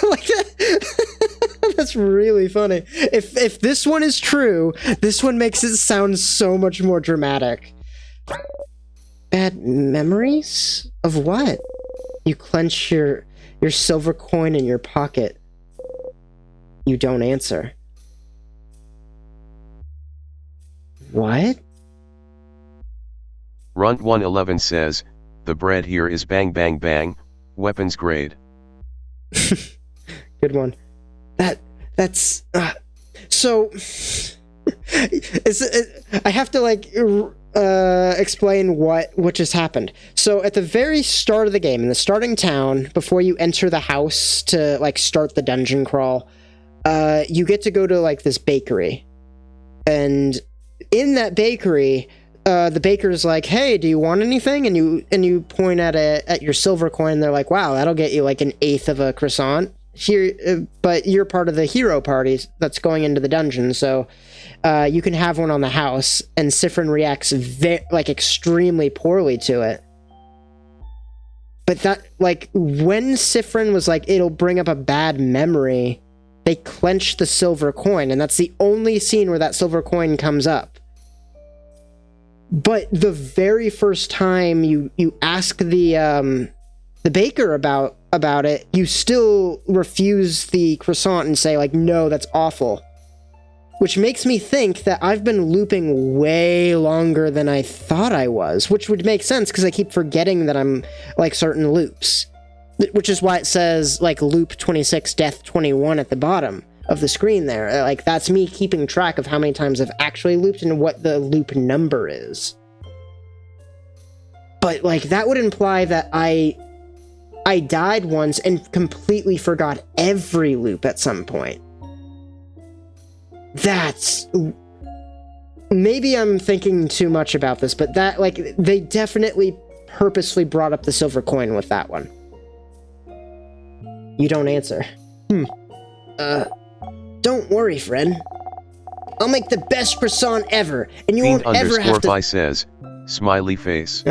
Like that. That's really funny. If this one is true, this one makes it sound so much more dramatic. Bad memories? Of what? You clench your silver coin in your pocket. You don't answer. What? Runt 111 says, the bread here is bang bang bang, weapons grade. Good one. That's so I have to like explain what just happened. So at the very start of the game, in the starting town, before you enter the house to like start the dungeon crawl, you get to go to like this bakery, and in that bakery, the baker's like, "Hey, do you want anything?" And you point at your silver coin. And they're like, "Wow, that'll get you like an eighth of a croissant here." But you're part of the hero party that's going into the dungeon, so you can have one on the house. And Sifrin reacts extremely poorly to it. But that like when Sifrin was like, "It'll bring up a bad memory," they clenched the silver coin, and that's the only scene where that silver coin comes up. But the very first time you ask the baker about it, you still refuse the croissant and say like, "No, that's awful." Which makes me think that I've been looping way longer than I thought I was, which would make sense because I keep forgetting that I'm like certain loops. Which is why it says like loop 26, death 21 at the bottom of the screen there. Like that's me keeping track of how many times I've actually looped and what the loop number is. But like that would imply that I died once and completely forgot every loop at some point. That's... Maybe I'm thinking too much about this, but that, like, they definitely purposely brought up the silver coin with that one. You don't answer. Don't worry, friend. I'll make the best croissant ever, and you won't ever have to... _fi says, smiley face.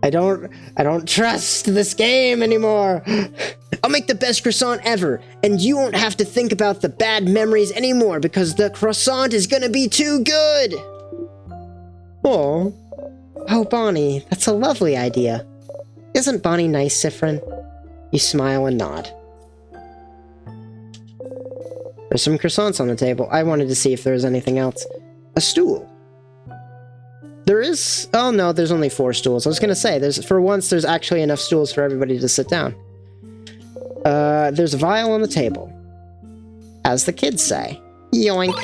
I don't trust this game anymore. I'll make the best croissant ever, and you won't have to think about the bad memories anymore because the croissant is gonna be too good. Oh, Bonnie, that's a lovely idea. Isn't Bonnie nice, Sifrin? You smile and nod. There's some croissants on the table. I wanted to see if there was anything else. A stool. There is... Oh, no, there's only 4 stools. I was going to say, for once, there's actually enough stools for everybody to sit down. There's a vial on the table. As the kids say. Yoink.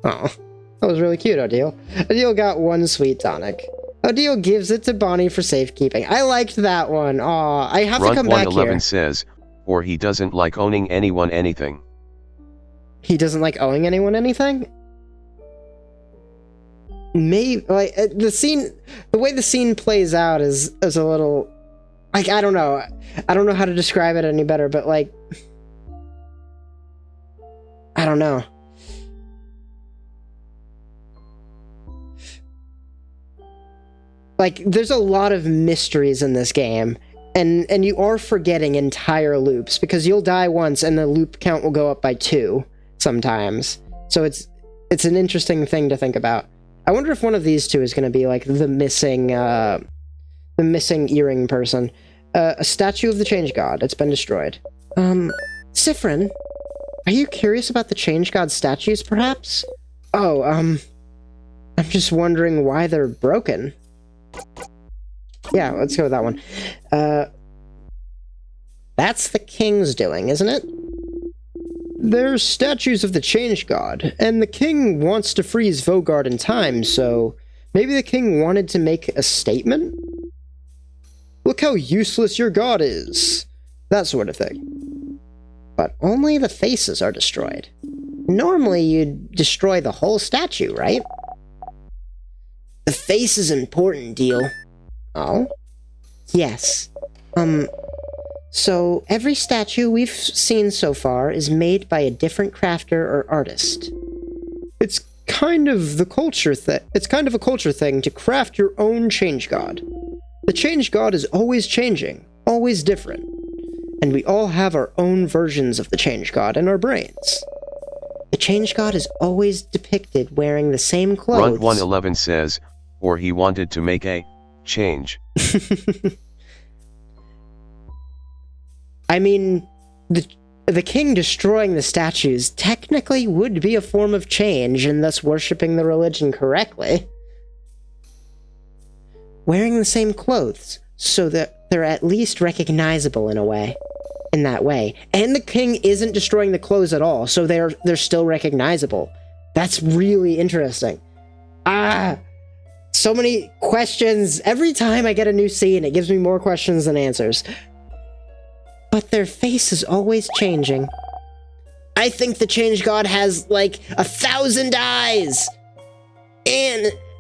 Oh, that was really cute, Odile. Odile got 1 sweet tonic. Odile gives it to Bonnie for safekeeping. I liked that one. Aw, I have to come back here. Runt 111 says, or he doesn't like owning anyone anything. He doesn't like owing anyone anything? maybe like the way the scene plays out is a little like I don't know how to describe it any better, but like I don't know. Like there's a lot of mysteries in this game, and you are forgetting entire loops because you'll die once and the loop count will go up by 2 sometimes. So it's an interesting thing to think about. I wonder if one of these two is going to be like the missing earring person. A statue of the Change God. It's been destroyed. Sifrin, are you curious about the Change God statues, perhaps? Oh, I'm just wondering why they're broken. Yeah, let's go with that one. That's the king's doing, isn't it? They're statues of the Change God, and the king wants to freeze Vogard in time, so maybe the king wanted to make a statement? Look how useless your god is! That sort of thing. But only the faces are destroyed. Normally you'd destroy the whole statue, right? The face is important, Deal. Oh? Yes. So every statue we've seen so far is made by a different crafter or artist. It's kind of a culture thing to craft your own Change God. The Change God is always changing, always different. And we all have our own versions of the Change God in our brains. The Change God is always depicted wearing the same clothes. Grunt 111 says, or he wanted to make a change. I mean, the king destroying the statues technically would be a form of change and thus worshipping the religion correctly. Wearing the same clothes, so that they're at least recognizable in that way. And the king isn't destroying the clothes at all, so they're still recognizable. That's really interesting. So many questions. Every time I get a new scene, it gives me more questions than answers. But their face is always changing. I think the Change God has, like, 1,000 eyes!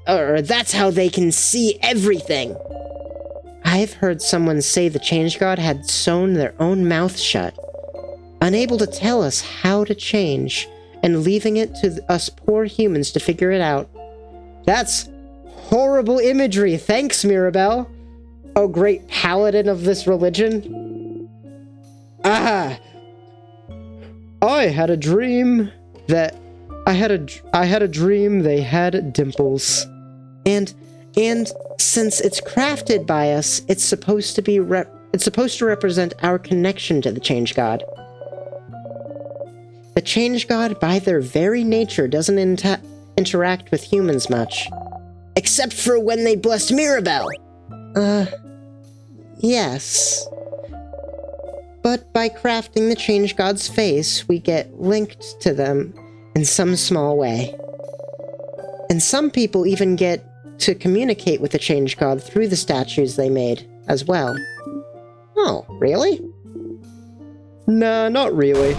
Or that's how they can see everything. I've heard someone say the Change God had sewn their own mouth shut, unable to tell us how to change, and leaving it to us poor humans to figure it out. That's horrible imagery. Thanks, Mirabelle. Oh, great paladin of this religion. I had a dream that I had a dream they had dimples. And since it's crafted by us, it's supposed to represent our connection to the Change God. The Change God, by their very nature, doesn't interact with humans much. Except for when they blessed Mirabelle. Yes. But by crafting the Change God's face, we get linked to them in some small way. And some people even get to communicate with the Change God through the statues they made as well. Oh, really? Nah, not really.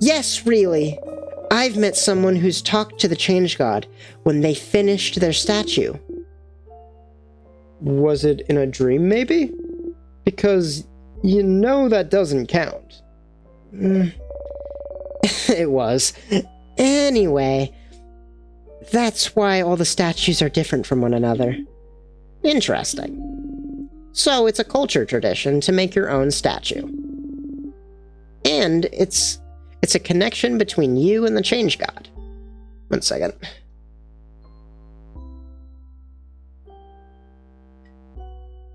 Yes, really. I've met someone who's talked to the Change God when they finished their statue. Was it in a dream, maybe? Because you know that doesn't count. It was. Anyway, that's why all the statues are different from one another. Interesting. So it's a culture tradition to make your own statue. And it's a connection between you and the Change God. 1 second.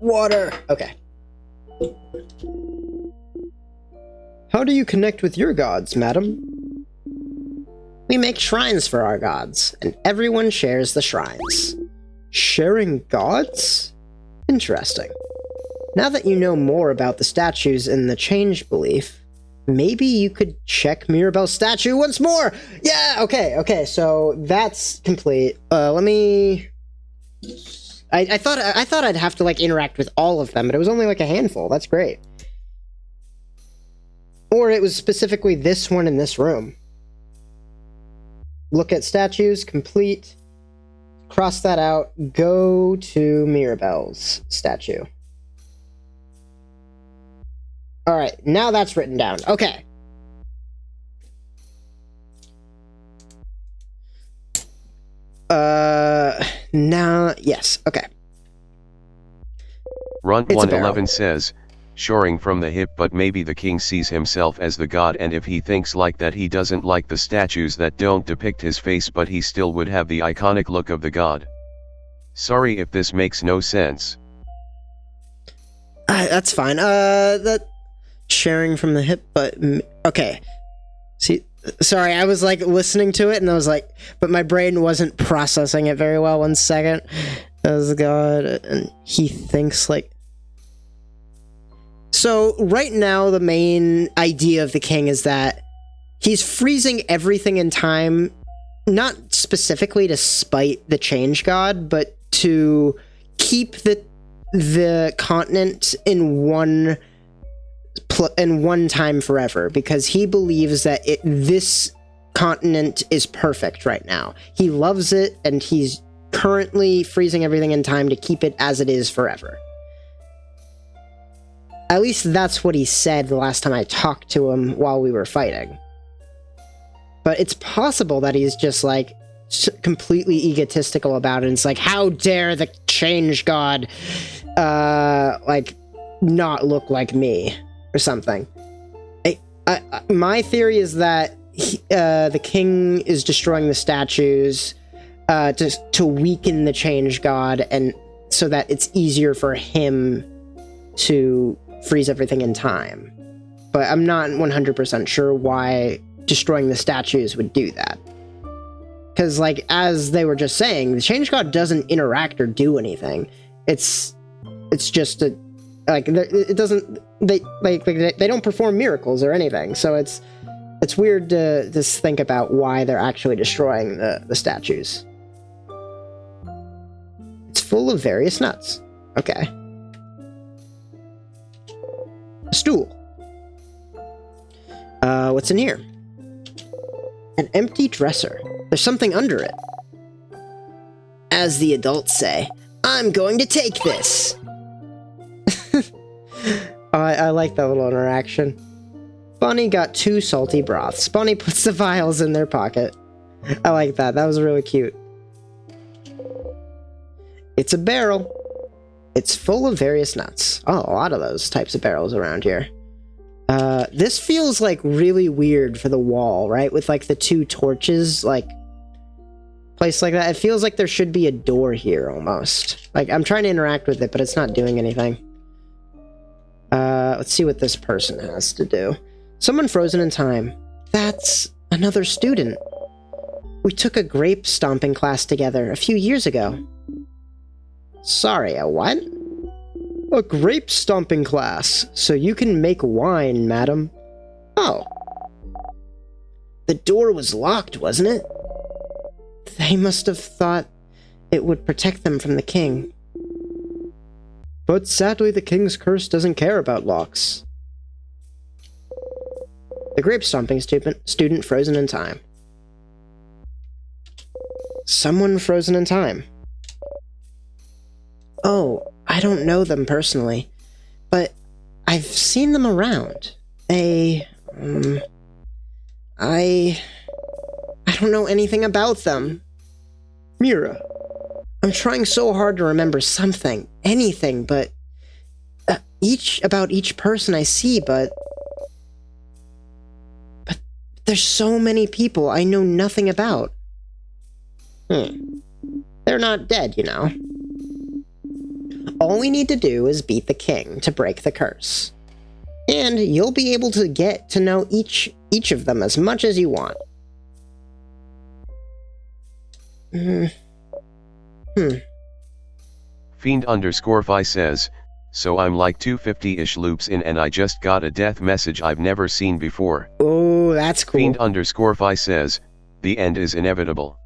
Water! Okay. How do you connect with your gods, madam? We make shrines for our gods, and everyone shares the shrines. Sharing gods? Interesting. Now that you know more about the statues and the change belief, maybe you could check Mirabelle's statue once more! Yeah, okay, so that's complete. Let me... I thought I'd have to, like, interact with all of them, but it was only, like, a handful. That's great. Or it was specifically this one in this room. Look at statues, complete. cross that out. Go to Mirabelle's statue. All right, now that's written down. Okay. Now, yes, okay. Runt It's a 111 says, shoring from the hip, but maybe the king sees himself as the god, and if he thinks like that, he doesn't like the statues that don't depict his face, but he still would have the iconic look of the god. Sorry if this makes no sense. That's fine. That sharing from the hip, but okay. See, sorry, I was like listening to it and I was like, but my brain wasn't processing it very well. 1 second. As God, and he thinks like. So right now, the main idea of the king is that he's freezing everything in time, not specifically to spite the change god, but to keep the continent in one time forever, because he believes that this continent is perfect right now. He loves it, and he's currently freezing everything in time to keep it as it is forever. At least that's what he said the last time I talked to him while we were fighting. But it's possible that he's just like completely egotistical about it. And it's like, how dare the change god like not look like me or something. My theory is that the king is destroying the statues to weaken the change god, and so that it's easier for him to freeze everything in time. But I'm not 100% sure why destroying the statues would do that. Because, like, as they were just saying, the change god doesn't interact or do anything. It's just a, like, it doesn't, they don't perform miracles or anything. So it's weird to just think about why they're actually destroying the statues. It's full of various nuts. Okay. A stool. What's in here? An empty dresser. There's something under it. As the adults say, I'm going to take this. I like that little interaction. Bonnie got 2 salty broths. Bonnie puts the vials in their pocket. I like that. That was really cute. It's a barrel. It's full of various nuts. Oh, a lot of those types of barrels around here. This feels like really weird for the wall, right? With like the 2 torches, like placed like that. It feels like there should be a door here almost. Like I'm trying to interact with it, but it's not doing anything. Let's see what this person has to do. Someone frozen in time. That's another student. We took a grape stomping class together a few years ago. Sorry, a what? A grape stomping class, so you can make wine, madam. Oh. The door was locked, wasn't it? They must have thought it would protect them from the king. But sadly, the king's curse doesn't care about locks. The grape stomping student frozen in time. Someone frozen in time. Oh, I don't know them personally, but I've seen them around. I don't know anything about them. Mira, I'm trying so hard to remember something, anything, but about each person I see, but there's so many people I know nothing about. They're not dead, you know. All we need to do is beat the king to break the curse. And you'll be able to get to know each of them as much as you want. Fiend_Fi says, so I'm like 250-ish loops in and I just got a death message I've never seen before. Oh, that's cool. Fiend_Fi says, the end is inevitable.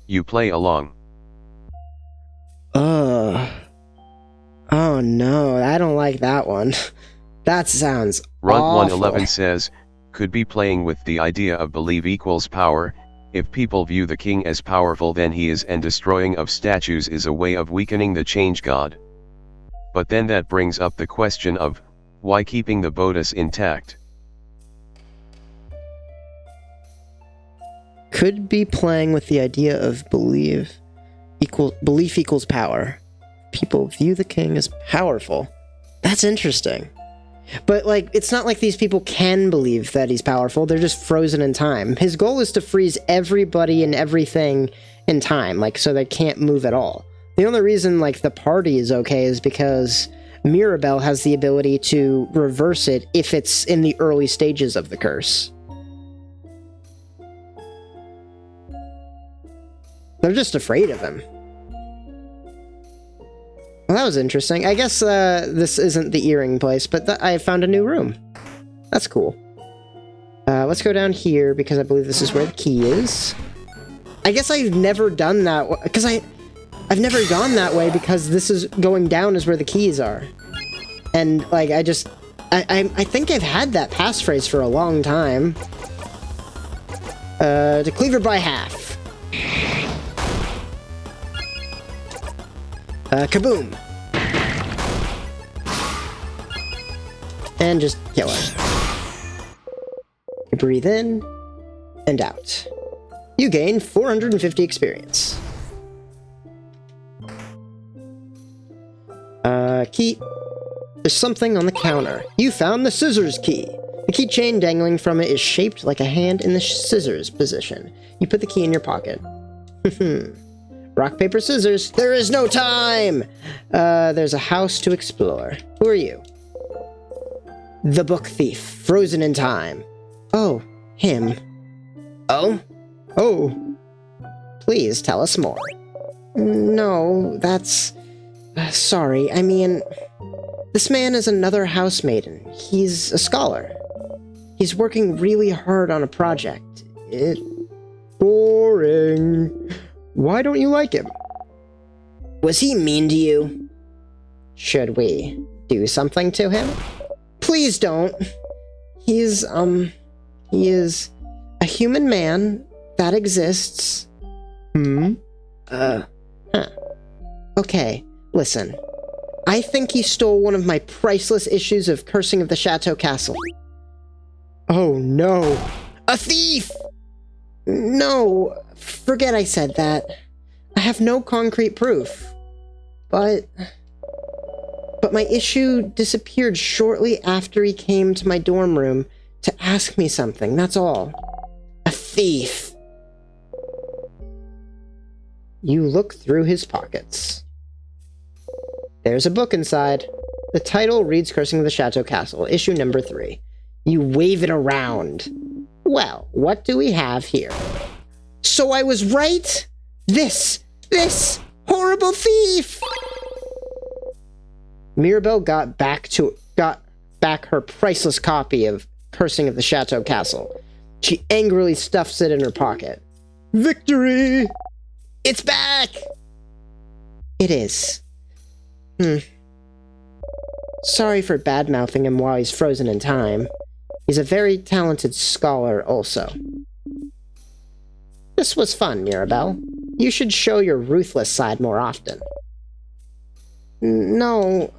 You play along. Oh no, I don't like that one. That sounds Runt awful. 111 says, could be playing with the idea of believe equals power. If people view the king as powerful then he is, and destroying of statues is a way of weakening the change god. But then that brings up the question of, why keeping the Bodhis intact? Could be playing with the idea of belief equals power. People view the king as powerful. That's interesting. But, like, it's not like these people can believe that he's powerful. They're just frozen in time. His goal is to freeze everybody and everything in time, like, so they can't move at all. The only reason, like, the party is okay is because Mirabelle has the ability to reverse it if it's in the early stages of the curse. They're just afraid of him. Well, that was interesting. I guess this isn't the earring place, but I found a new room. That's cool. Let's go down here, because I believe this is where the key is. I guess I've never done that, because I've never gone that way, because this is going down is where the keys are. And, like, I think I've had that passphrase for a long time. To cleaver by half. Kaboom! And just kill her. You breathe in and out. You gain 450 experience. Key. There's something on the counter. You found the scissors key. The keychain dangling from it is shaped like a hand in the scissors position. You put the key in your pocket. Rock, paper, scissors. There is no time! There's a house to explore. Who are you? The book thief, frozen in time. Oh, him. Oh? Oh. Please tell us more. No, that's... sorry, I mean... This man is another house maiden. He's a scholar. He's working really hard on a project. Boring. Why don't you like him? Was he mean to you? Should we do something to him? Please don't. He is a human man that exists. Okay, listen. I think he stole one of my priceless issues of Cursing of the Chateau Castle. Oh no. A thief! No, forget I said that. I have no concrete proof. But my issue disappeared shortly after he came to my dorm room to ask me something, that's all. A thief. You look through his pockets. There's a book inside. The title reads Cursing of the Chateau Castle, issue number 3. You wave it around. Well, what do we have here? So I was right? This horrible thief! Mirabelle got back her priceless copy of Cursing of the Chateau Castle. She angrily stuffs it in her pocket. Victory! It's back! It is. Sorry for bad-mouthing him while he's frozen in time. He's a very talented scholar also. This was fun, Mirabelle. You should show your ruthless side more often. No,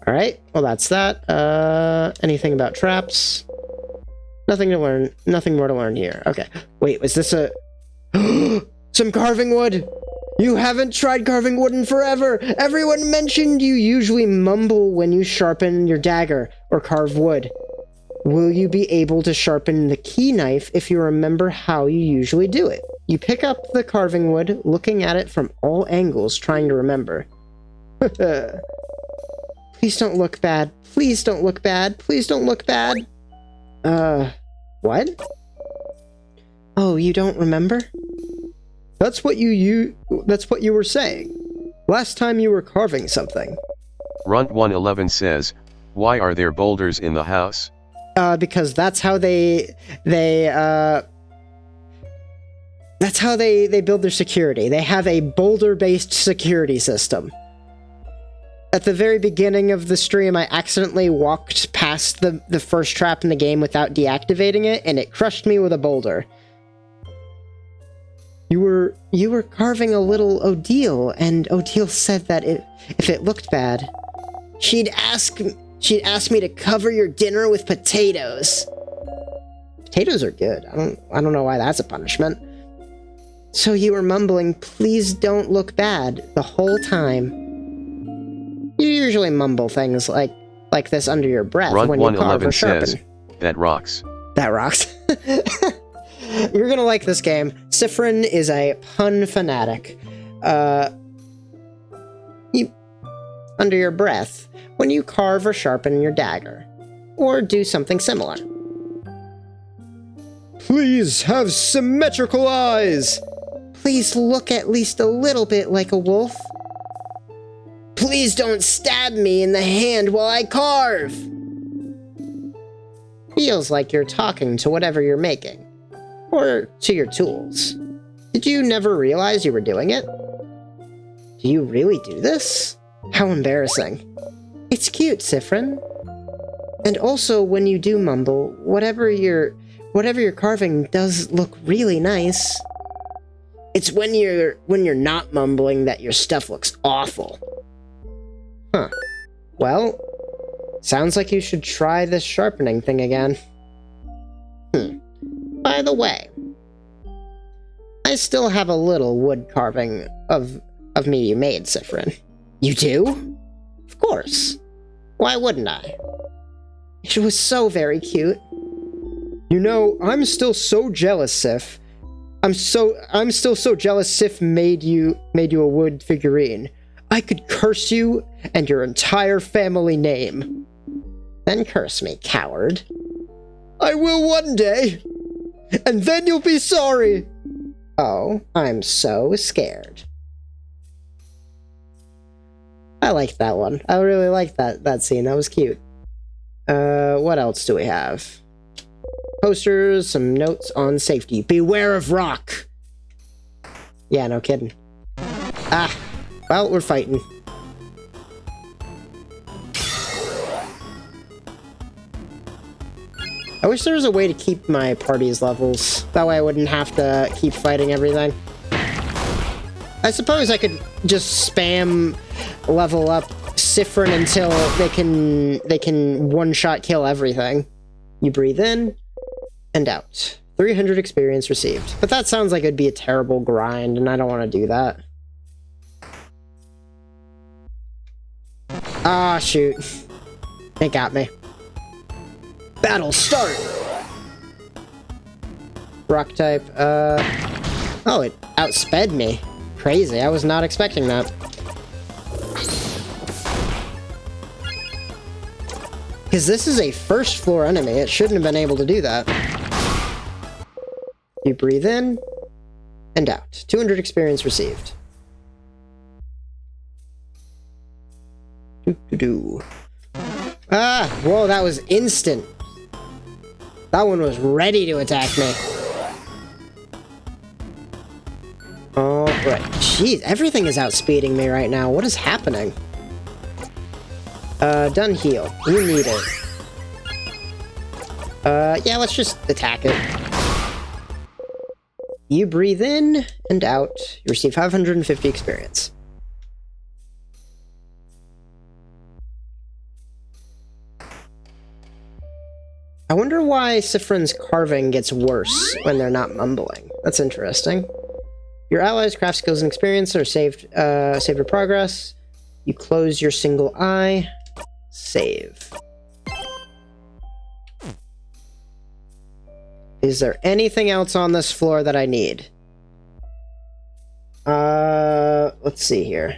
Alright, well that's that. Anything about traps? Nothing to learn. Nothing more to learn here. Okay. Wait, was this a... Some carving wood! You haven't tried carving wood in forever! Everyone mentioned you usually mumble when you sharpen your dagger or carve wood. Will you be able to sharpen the key knife if you remember how you usually do it? You pick up the carving wood, looking at it from all angles, trying to remember. Please don't look bad. Please don't look bad. Please don't look bad. What? Oh, you don't remember? That's what you were saying. Last time you were carving something. Runt 111 says, why are there boulders in the house? Because that's how they build their security. They have a boulder-based security system. At the very beginning of the stream, I accidentally walked past the first trap in the game without deactivating it, and it crushed me with a boulder. You were carving a little Odile, and Odile said that if it looked bad, she'd ask me to cover your dinner with potatoes. Potatoes are good. I don't know why that's a punishment. So you were mumbling, "Please don't look bad," the whole time. You usually mumble things like this under your breath Grunt when you carve or 111 sharpen. says, "That rocks." That rocks. You're gonna like this game. Sifrin is a pun fanatic. You under your breath when you carve or sharpen your dagger, or do something similar. Please have symmetrical eyes. Please look at least a little bit like a wolf. Please don't stab me in the hand while I carve. Feels like you're talking to whatever you're making, or to your tools. Did you never realize you were doing it? Do you really do this? How embarrassing. It's cute, Sifrin. And also, when you do mumble, whatever you're carving does look really nice. It's when you're not mumbling that your stuff looks awful. Huh. Well, sounds like you should try this sharpening thing again. By the way, I still have a little wood carving of me you made, Sifrin. You do? Of course. Why wouldn't I? It was so very cute. You know, I'm still so jealous, Sif. I'm still so jealous Sif made you a wood figurine. I could curse you and your entire family name. Then curse me, coward. I will one day. And then you'll be sorry. Oh, I'm so scared. I liked that one. I really liked that scene. That was cute. What else do we have? Posters, some notes on safety. Beware of rock. Yeah, no kidding. Ah, well, we're fighting. I wish there was a way to keep my party's levels. That way I wouldn't have to keep fighting everything. I suppose I could just spam level up Sifrin until they can one-shot kill everything. You breathe in and out. 300 experience received. But that sounds like it'd be a terrible grind, and I don't want to do that. Ah, shoot. It got me. Battle start! Rock type, oh, it outsped me. Crazy, I was not expecting that. Because this is a first floor enemy, it shouldn't have been able to do that. You breathe in and out. 200 experience received. Doo-doo-doo. Ah, whoa, that was instant. That one was ready to attack me. Alright. Jeez, everything is outspeeding me right now. What is happening? Done heal. You need it. Yeah, let's just attack it. You breathe in and out. You receive 550 experience. I wonder why Sifrin's carving gets worse when they're not mumbling. That's interesting. Your allies' craft skills and experience are saved your progress. You close your single eye. Save. Is there anything else on this floor that I need? Let's see here.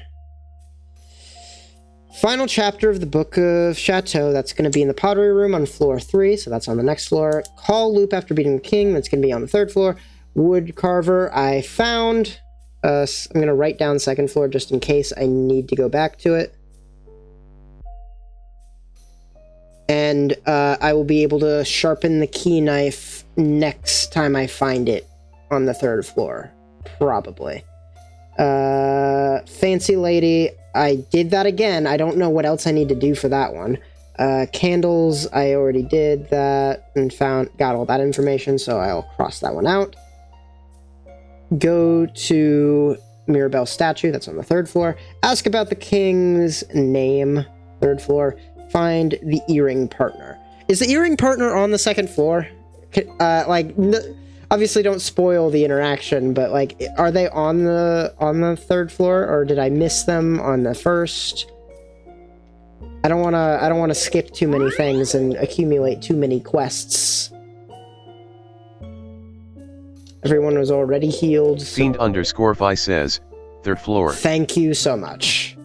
Final chapter of the Book of Chateau. That's going to be in the pottery room on floor 3, so that's on the next floor. Call loop after beating the king. That's going to be on the 3rd floor. Wood carver I found. I'm going to write down 2nd floor just in case I need to go back to it. And I will be able to sharpen the key knife next time I find it on the 3rd floor. Probably. Fancy lady, I did that again. I don't know what else I need to do for that one. Candles, I already did that and got all that information, so I'll cross that one out. Go to Mirabelle statue, that's on the 3rd floor. Ask about the king's name, 3rd floor. Find the earring partner. Is the earring partner on the 2nd floor? Obviously don't spoil the interaction, but like, are they on the 3rd floor, or did I miss them on the 1st? I don't wanna skip too many things and accumulate too many quests. Everyone was already healed. So... Fiend_Fi says, 3rd floor. Thank you so much.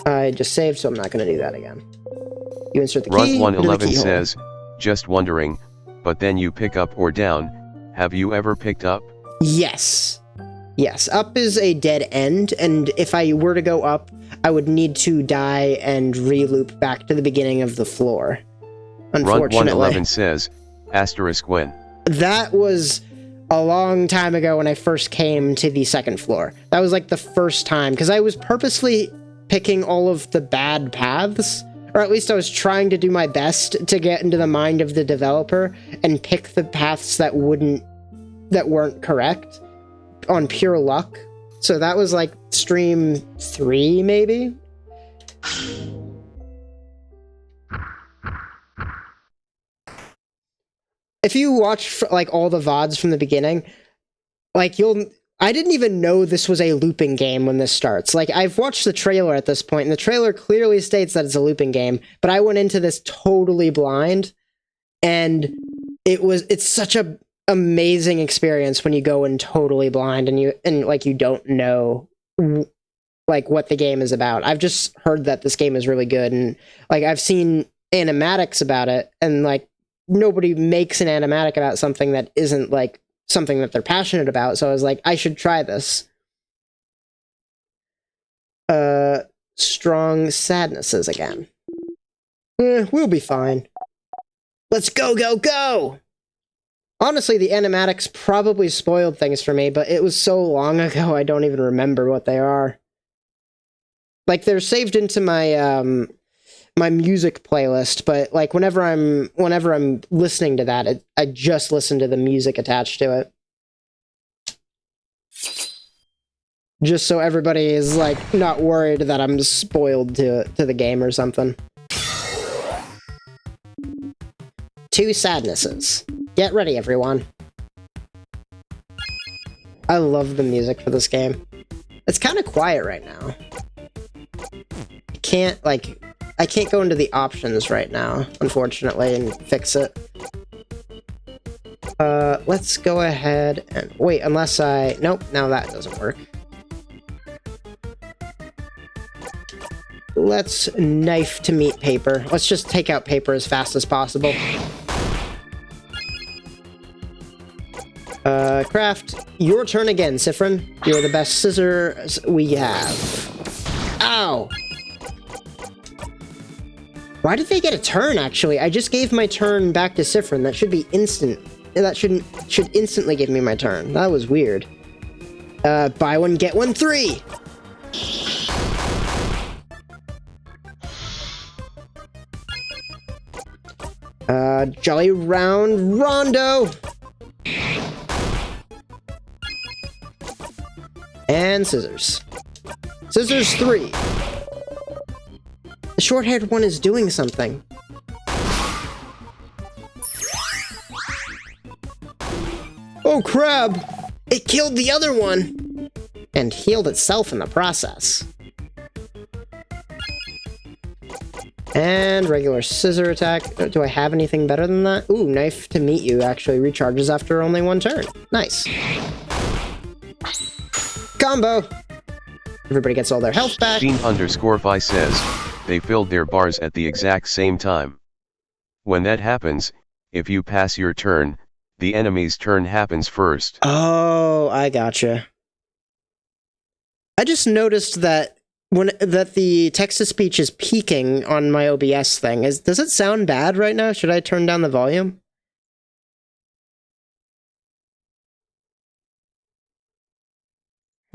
I just saved, so I'm not gonna do that again. You insert the key. Ruz111 says, just wondering, but then you pick up or down. Have you ever picked up? Yes. Yes, up is a dead end, and if I were to go up, I would need to die and re-loop back to the beginning of the floor. Unfortunately. Run111 says, *when. That was a long time ago when I first came to the 2nd floor. That was like the first time, because I was purposely picking all of the bad paths, or at least I was trying to do my best to get into the mind of the developer and pick the paths that weren't correct on pure luck. So that was like stream 3, maybe? If you watch like all the VODs from the beginning, like I didn't even know this was a looping game when this starts. Like, I've watched the trailer at this point, and the trailer clearly states that it's a looping game, but I went into this totally blind, and it's such a amazing experience when you go in totally blind and you don't know like what the game is about. I've just heard that this game is really good, and like I've seen animatics about it, and like nobody makes an animatic about something that isn't like something that they're passionate about, so I was like, I should try this. Strong sadnesses again. We'll be fine. Let's go! Honestly, the animatics probably spoiled things for me, but it was so long ago I don't even remember what they are. Like, they're saved into my my music playlist, but like whenever I'm listening to that, I just listen to the music attached to it. Just so everybody is like not worried that I'm spoiled to the game or something. 2 sadnesses. Get ready, everyone. I love the music for this game. It's kind of quiet right now. I can't go into the options right now, unfortunately, and fix it. Let's go ahead and wait, unless nope, now that doesn't work. Let's knife to meat paper. Let's just take out paper as fast as possible. Craft. Your turn again, Sifrin. You're the best scissors we have. Ow! Why did they get a turn, actually? I just gave my turn back to Sifrin. That should be instant. That should instantly give me my turn. That was weird. Buy one, get one, 3! Jolly round rondo! And scissors. Scissors 3. The short-haired one is doing something. Oh, crab! It killed the other one! And healed itself in the process. And regular scissor attack. Do I have anything better than that? Ooh, knife to meet you actually recharges after only 1 turn. Nice. Combo! Everybody gets all their health back. Fiend_Fi says, they filled their bars at the exact same time. When that happens, if you pass your turn, the enemy's turn happens first. Oh, I gotcha. I just noticed that that the text-to-speech is peaking on my OBS thing. Does it sound bad right now? Should I turn down the volume?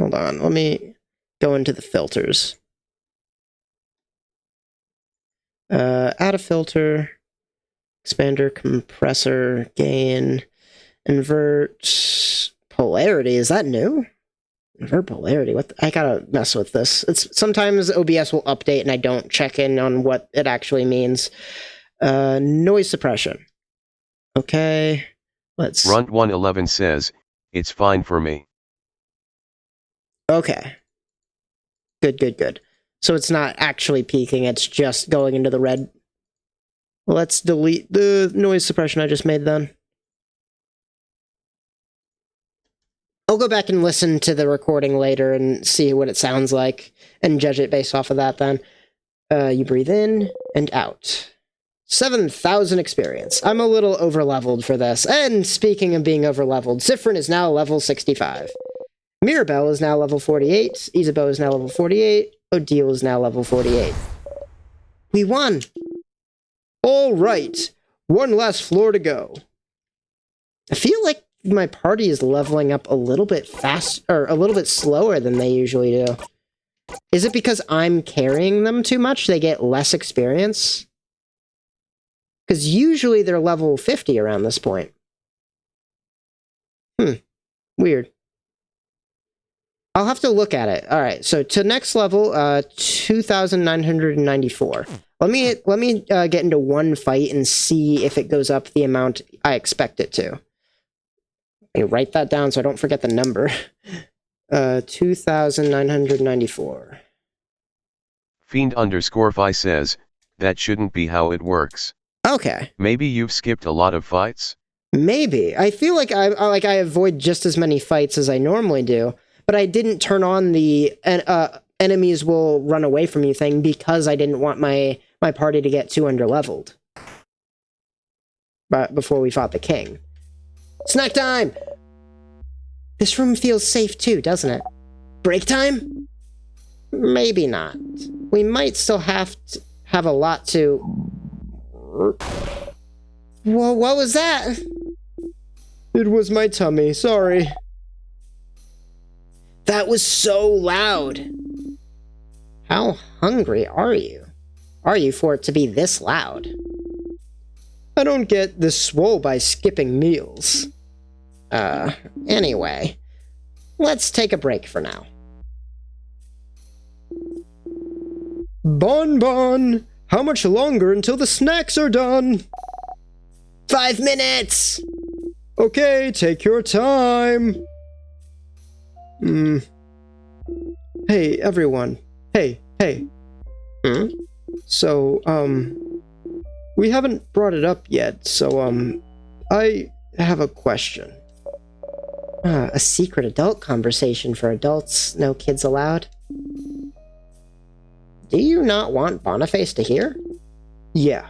Hold on, let me go into the filters. Add a filter, expander, compressor, gain, invert, polarity. Is that new? Invert polarity. I gotta mess with this. It's sometimes OBS will update and I don't check in on what it actually means. Noise suppression. Okay, let's. Runt111 says, it's fine for me. Okay. Good. So it's not actually peaking, it's just going into the red. Let's delete the noise suppression I just made then. I'll go back and listen to the recording later and see what it sounds like and judge it based off of that then. You breathe in and out. 7,000 experience. I'm a little over-leveled for this. And speaking of being over-leveled, Sifrin is now level 65. Mirabelle is now level 48. Isabeau is now level 48. Odile is now level 48. We won! Alright, one last floor to go. I feel like my party is leveling up a little bit fast, or a little bit slower than they usually do. Is it because I'm carrying them too much? They get less experience? Because usually they're level 50 around this point. Weird. I'll have to look at it. All right, so to next level, 2,994. Let me get into one fight and see if it goes up the amount I expect it to. Let me write that down so I don't forget the number. 2,994. Fiend_Fi says, that shouldn't be how it works. Okay. Maybe you've skipped a lot of fights? Maybe. I feel like I avoid just as many fights as I normally do, but I didn't turn on the enemies will run away from you thing because I didn't want my party to get too underleveled. But before we fought the king. Snack time! This room feels safe too, doesn't it? Break time? Maybe not. We might still have a lot to... Whoa, what was that? It was my tummy, sorry. That was so loud. How hungry are you? Are you for it to be this loud? I don't get this swole by skipping meals. Anyway. Let's take a break for now. Bon, how much longer until the snacks are done? 5 minutes! Okay, take your time. Hey, everyone. Hey. So, we haven't brought it up yet, so, I have a question. A secret adult conversation for adults, no kids allowed. Do you not want Boniface to hear? Yeah.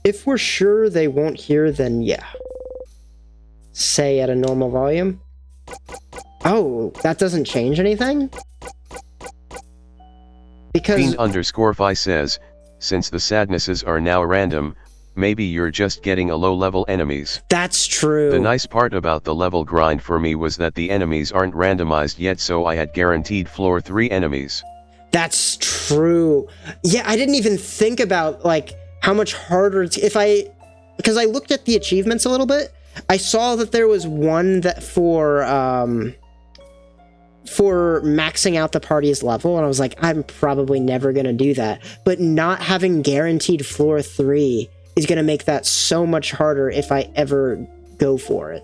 If we're sure they won't hear, then yeah. Say at a normal volume? Oh, that doesn't change anything? Because... Fiend_Fi says, since the sadnesses are now random, maybe you're just getting a low-level enemies. That's true. The nice part about the level grind for me was that the enemies aren't randomized yet, so I had guaranteed floor 3 enemies. That's true. Yeah, I didn't even think about, like, how much harder because I looked at the achievements a little bit. I saw that there was one that for maxing out the party's level, and I was like, I'm probably never gonna do that. But not having guaranteed floor 3 is gonna make that so much harder if I ever go for it.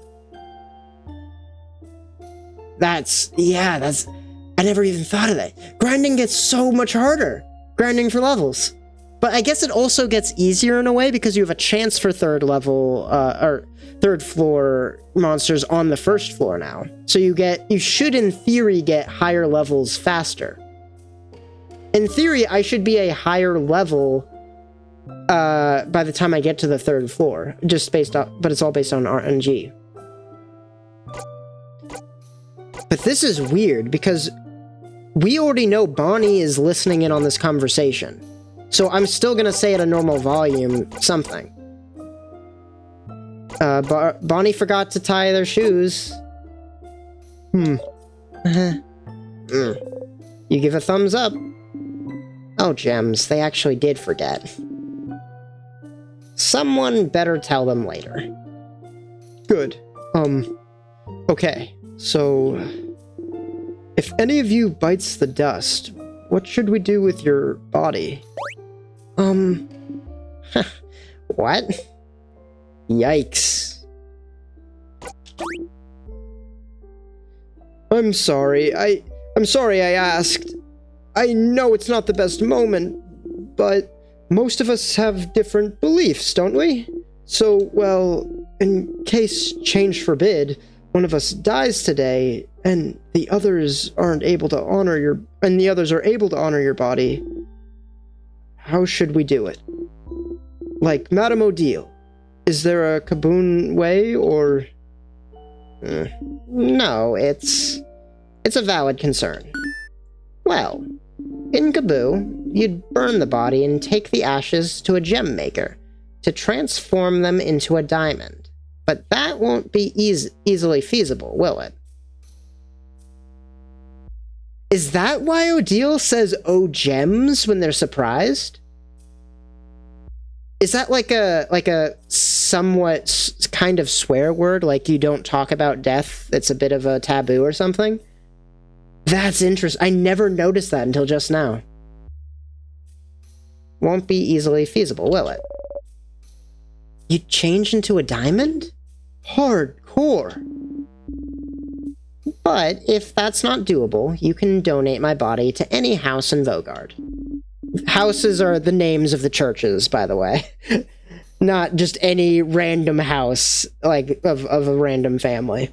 I never even thought of that. Grinding gets so much harder. Grinding for levels. But I guess it also gets easier in a way because you have a chance for third level, or third floor monsters on the first floor now. So you should in theory get higher levels faster. In theory, I should be a higher level by the time I get to the third floor, but it's all based on RNG. But this is weird because we already know Bonnie is listening in on this conversation. So I'm still gonna say at a normal volume something. Bonnie forgot to tie their shoes. You give a thumbs up. Oh, gems, they actually did forget. Someone better tell them later. Good. Okay, so... if any of you bites the dust, what should we do with your body? What? Yikes. I'm sorry, I'm sorry I asked. I know it's not the best moment, but most of us have different beliefs, don't we? So, well, in case change forbid, one of us dies today, and the others aren't able to honor your, and the others are able to honor your body, how should we do it? Like, Madame Odile, is there a Kaboon way, or... No, it's a valid concern. Well, in Kaboo, you'd burn the body and take the ashes to a gem maker to transform them into a diamond. But that won't be easily feasible, will it? Is that why Odile says, "Oh, gems," when they're surprised? Is that like a somewhat kind of swear word, like you don't talk about death, it's a bit of a taboo or something? That's interesting. I never noticed that until just now. Won't be easily feasible, will it? You change into a diamond? Hardcore. But if that's not doable, you can donate my body to any house in Vogard. Houses are the names of the churches, by the way. Not just any random house, like, of a random family.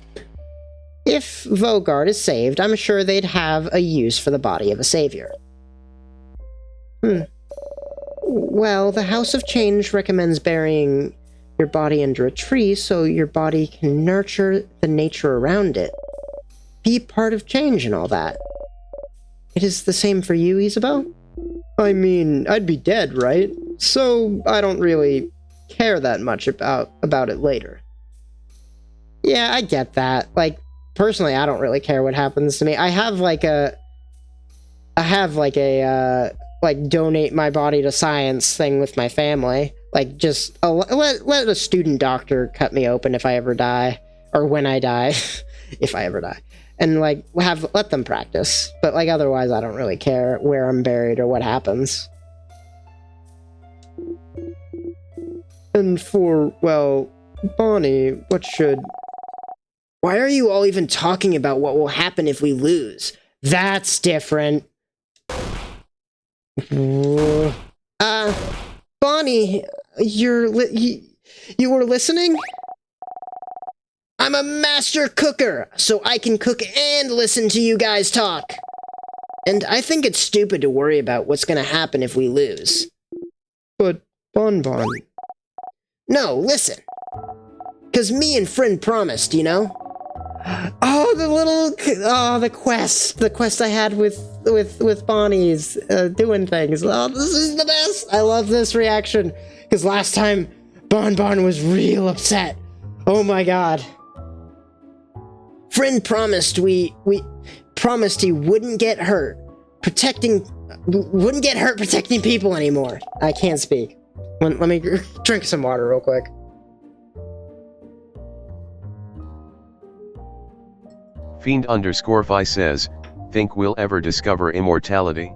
If Vogard is saved, I'm sure they'd have a use for the body of a savior. Well, the House of Change recommends burying your body under a tree so your body can nurture the nature around it. Be part of change and all that. It is the same for you, Isabeau? I mean, I'd be dead, right? So I don't really care that much about it later. Yeah, I get that. Like, personally, I don't really care what happens to me. I have like donate my body to science thing with my family. Like, just let a student doctor cut me open if I ever die, or when I die, if I ever die, and like let them practice. But like otherwise, I don't really care where I'm buried or what happens. And for, well, Bonnie, what should... Why are you all even talking about what will happen if we lose? That's different. Bonnie, you were listening? I'm a master cooker, so I can cook and listen to you guys talk. And I think it's stupid to worry about what's gonna happen if we lose. But, Bonbon... No, listen. 'Cause me and Friend promised, you know? Oh, the quest I had with Bonnie's doing things. Oh, this is the best. I love this reaction. 'Cause last time, Bonbon was real upset. Oh my god. Friend promised we promised he wouldn't get hurt protecting people anymore. I can't speak. Let me drink some water real quick. Fiend_Fi says, think we'll ever discover immortality?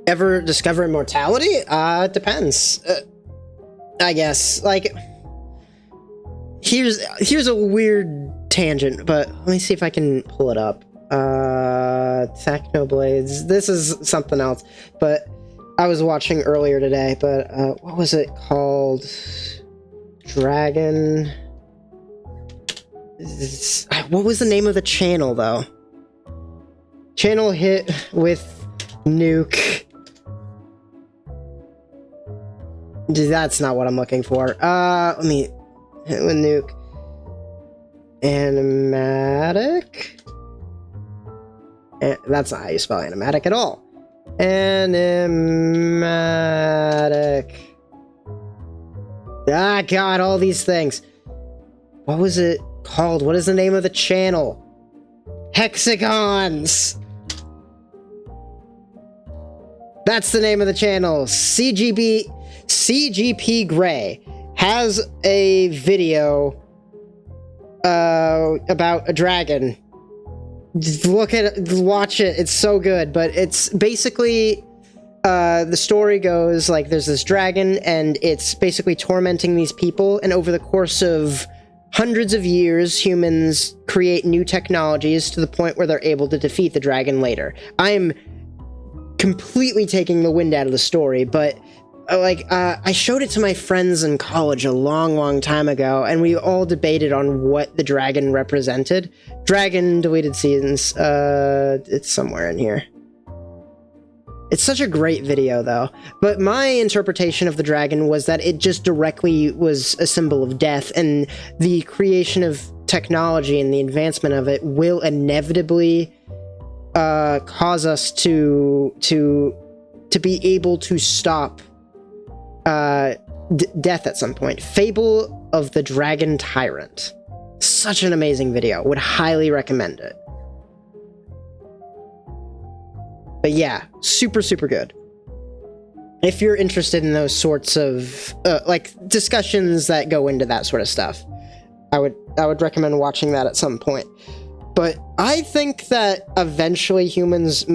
Ever discover immortality? It depends. I guess. Like, here's a weird tangent, but let me see if I can pull it up. Technoblades. This is something else, but I was watching earlier today, but what was it called? Dragon... What was the name of the channel, though? Channel hit with Nuke. That's not what I'm looking for. Let me hit with Nuke. Animatic? That's not how you spell animatic at all. Animatic. Ah, God, all these things. What was it called? What is the name of the channel? Hexagons! That's the name of the channel. CGP Gray has a video about a dragon. Look at it, watch it, it's so good. But it's basically, the story goes like there's this dragon and it's basically tormenting these people, and over the course of hundreds of years, humans create new technologies to the point where they're able to defeat the dragon later. I'm completely taking the wind out of the story, but I showed it to my friends in college a long time ago, and we all debated on what the dragon represented. Dragon deleted scenes, it's somewhere in here. It's such a great video, though. But my interpretation of the dragon was that it just directly was a symbol of death, and the creation of technology and the advancement of it will inevitably cause us to be able to stop death at some point. Fable of the Dragon Tyrant. Such an amazing video. Would highly recommend it. But yeah, super good. If you're interested in those sorts of discussions that go into that sort of stuff, I would recommend watching that at some point. But I think that eventually humans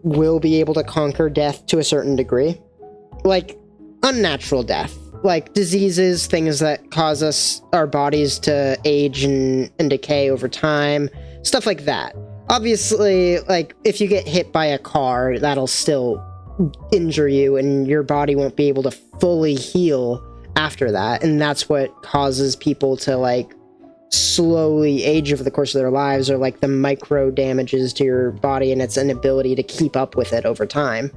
will be able to conquer death to a certain degree. Like, unnatural death. Like, diseases, things that cause our bodies to age and decay over time. Stuff like that. Obviously, like, if you get hit by a car, that'll still injure you, and your body won't be able to fully heal after that. And that's what causes people to, like, slowly age over the course of their lives, or like the micro damages to your body and its inability to keep up with it over time.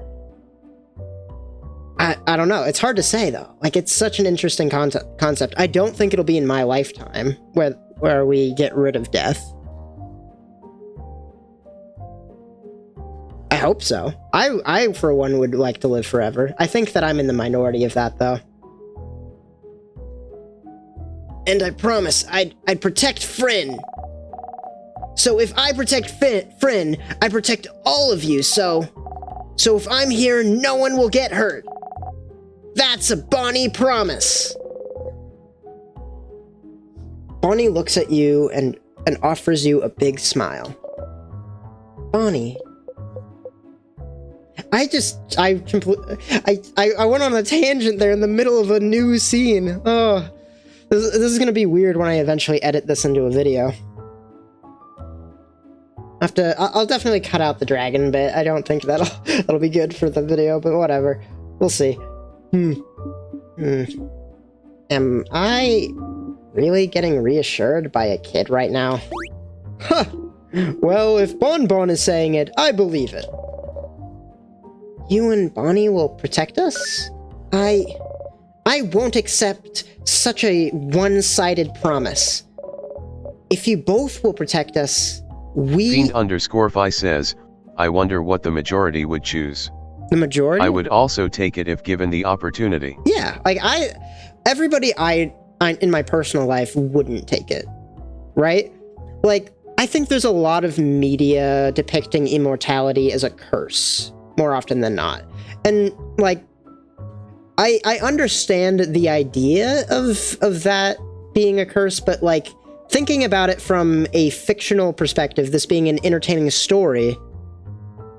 I don't know. It's hard to say, though. Like, it's such an interesting concept. I don't think it'll be in my lifetime where we get rid of death. I hope so. I for one would like to live forever. I think that I'm in the minority of that, though. And I promise I'd protect Fryn. So if I protect Fryn, I protect all of you, so if I'm here, no one will get hurt. That's a Bonnie promise. Bonnie looks at you and offers you a big smile. Bonnie. I went on a tangent there in the middle of a new scene. Oh, this is gonna be weird when I eventually edit this into a video. I'll definitely cut out the dragon bit. I don't think that'll be good for the video, but whatever. We'll see. Am I really getting reassured by a kid right now? Huh. Well, if Bonbon is saying it, I believe it. You and Bonnie will protect us? I won't accept such a one-sided promise. If you both will protect us, Fiend_Fi says, I wonder what the majority would choose. The majority? I would also take it if given the opportunity. Yeah, like everybody in my personal life wouldn't take it, right? Like, I think there's a lot of media depicting immortality as a curse, more often than not. And, like, I understand the idea of that being a curse, but, like, thinking about it from a fictional perspective, this being an entertaining story,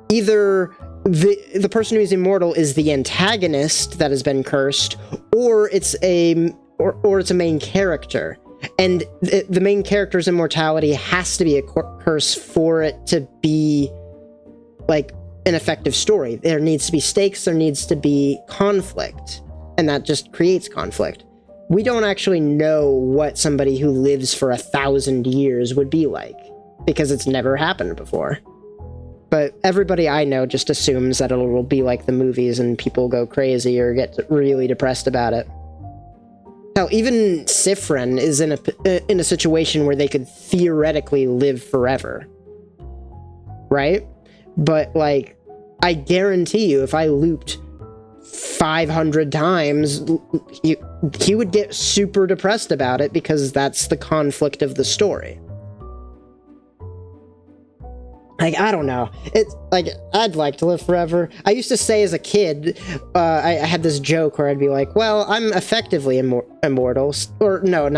either the person who's immortal is the antagonist that has been cursed, or it's a main character. And the main character's immortality has to be a curse for it to be, like, an effective story. There needs to be stakes, there needs to be conflict, and that just creates conflict. We don't actually know what somebody who lives for 1,000 years would be like, because it's never happened before. But everybody I know just assumes that it'll be like the movies and people go crazy or get really depressed about it. Hell, even Sifrin is in a situation where they could theoretically live forever. Right? But, like, I guarantee you, if I looped 500 times, he would get super depressed about it, because that's the conflict of the story. Like, I don't know. It's like, I'd like to live forever. I used to say as a kid, I had this joke where I'd be like, well, I'm effectively immortal. Or, no,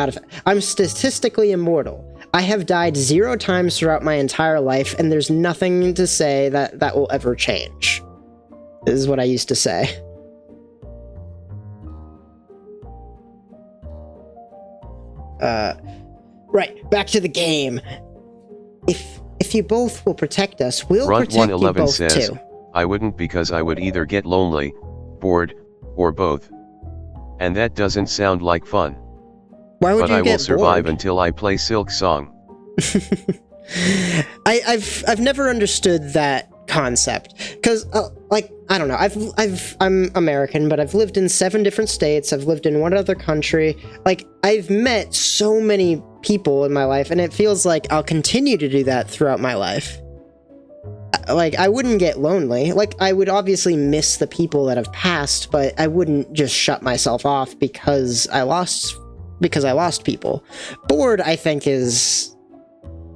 I'm statistically immortal. I have died 0 times throughout my entire life, and there's nothing to say that will ever change. This is what I used to say. Right, back to the game. If you both will protect us, we'll protect you both says, too. I wouldn't, because I would either get lonely, bored, or both. And that doesn't sound like fun. Why would but you I get will survive bored? until I play Silk Song. I've never understood that concept, because like, I don't know, I'm American, but I've lived in 7 different states. I've lived in 1 other country. Like, I've met so many people in my life, and it feels like I'll continue to do that throughout my life. Like, I wouldn't get lonely. Like, I would obviously miss the people that have passed, but I wouldn't just shut myself off because I lost people. Bored, I think, is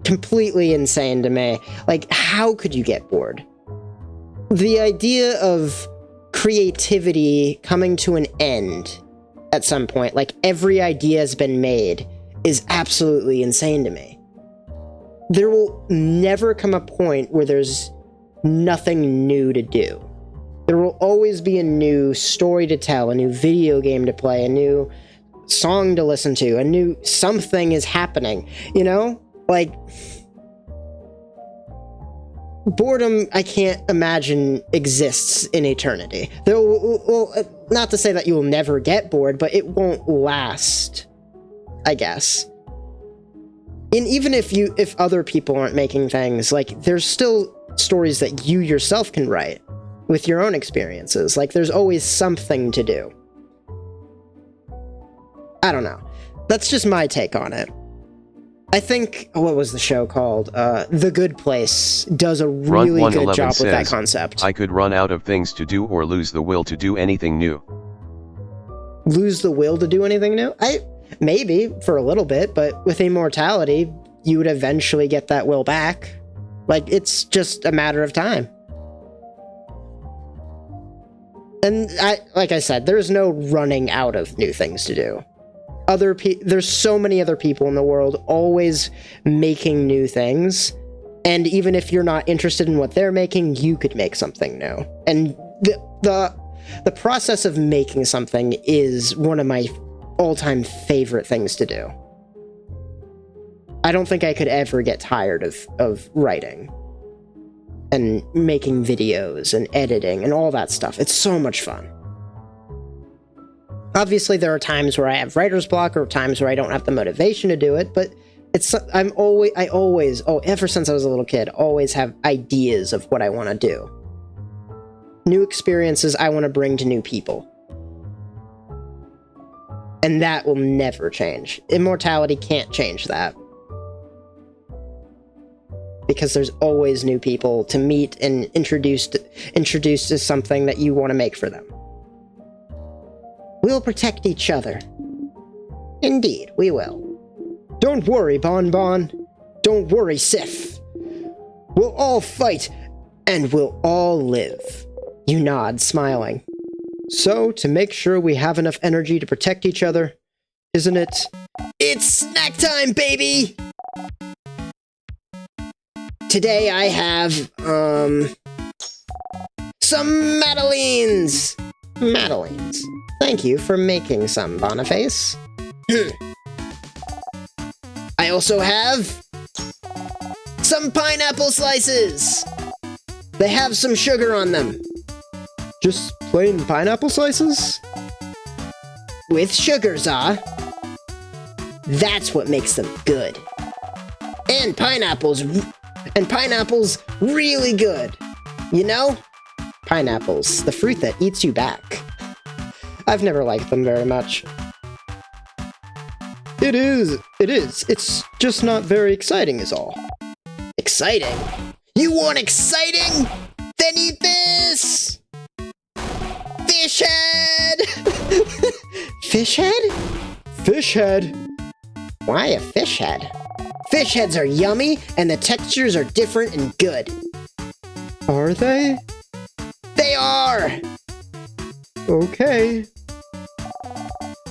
completely insane to me. Like, how could you get bored? The idea of creativity coming to an end at some point, like every idea has been made, is absolutely insane to me. There will never come a point where there's nothing new to do. There will always be a new story to tell, a new video game to play, a new song to listen to, a new something is happening, you know? Like, boredom, I can't imagine exists in eternity. There will, not to say that you will never get bored, but it won't last, I guess. And even if other people aren't making things, like, there's still stories that you yourself can write with your own experiences. Like, there's always something to do. I don't know. That's just my take on it. I think, what was the show called? The Good Place does a really good job with that concept. I could run out of things to do or lose the will to do anything new. Lose the will to do anything new? Maybe, for a little bit, but with immortality, you would eventually get that will back. Like, it's just a matter of time. And like I said, there's no running out of new things to do. There's so many other people in the world always making new things, and even if you're not interested in what they're making, you could make something new. And the process of making something is one of my all-time favorite things to do. I don't think I could ever get tired of writing and making videos and editing and all that stuff. It's so much fun. Obviously, there are times where I have writer's block or times where I don't have the motivation to do it, but I always, ever since I was a little kid, always have ideas of what I want to do. New experiences I want to bring to new people. And that will never change. Immortality can't change that. Because there's always new people to meet and introduce to something that you want to make for them. We'll protect each other. Indeed, we will. Don't worry, Bon Bon. Don't worry, Sif. We'll all fight, and we'll all live. You nod, smiling. So, to make sure we have enough energy to protect each other, isn't it? It's snack time, baby! Today I have, some Madeleines! Madeleines. Thank you for making some, Boniface. I also have some pineapple slices. They have some sugar on them. Just plain pineapple slices? With sugar, Za. That's what makes them good. And pineapples really good. You know? Pineapples, the fruit that eats you back. I've never liked them very much. It is. It's just not very exciting is all. Exciting? You want exciting? Then eat this! Fish head! Fish head? Fish head? Why a fish head? Fish heads are yummy, and the textures are different and good. Are they? They are! Okay.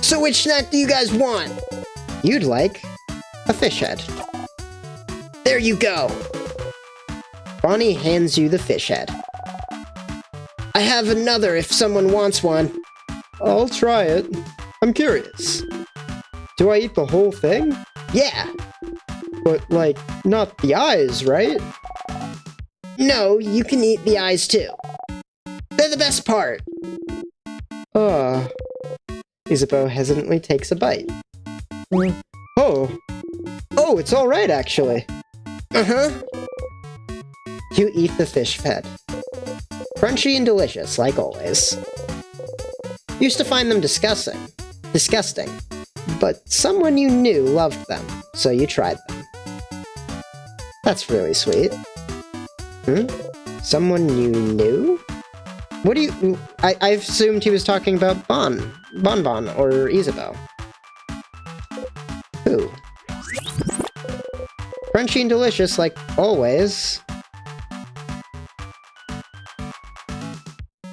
So which snack do you guys want? You'd like a fish head. There you go. Bonnie hands you the fish head. I have another if someone wants one. I'll try it. I'm curious. Do I eat the whole thing? Yeah. But, like, not the eyes, right? No, you can eat the eyes too. They're the best part. Isabeau hesitantly takes a bite. Oh, it's alright, actually. Uh-huh. You eat the fish head. Crunchy and delicious, like always. Used to find them disgusting, but someone you knew loved them, so you tried them. That's really sweet. Someone you knew? What do you... I assumed he was talking about Bonbon, or Isabeau. Who? Crunchy and delicious, like always.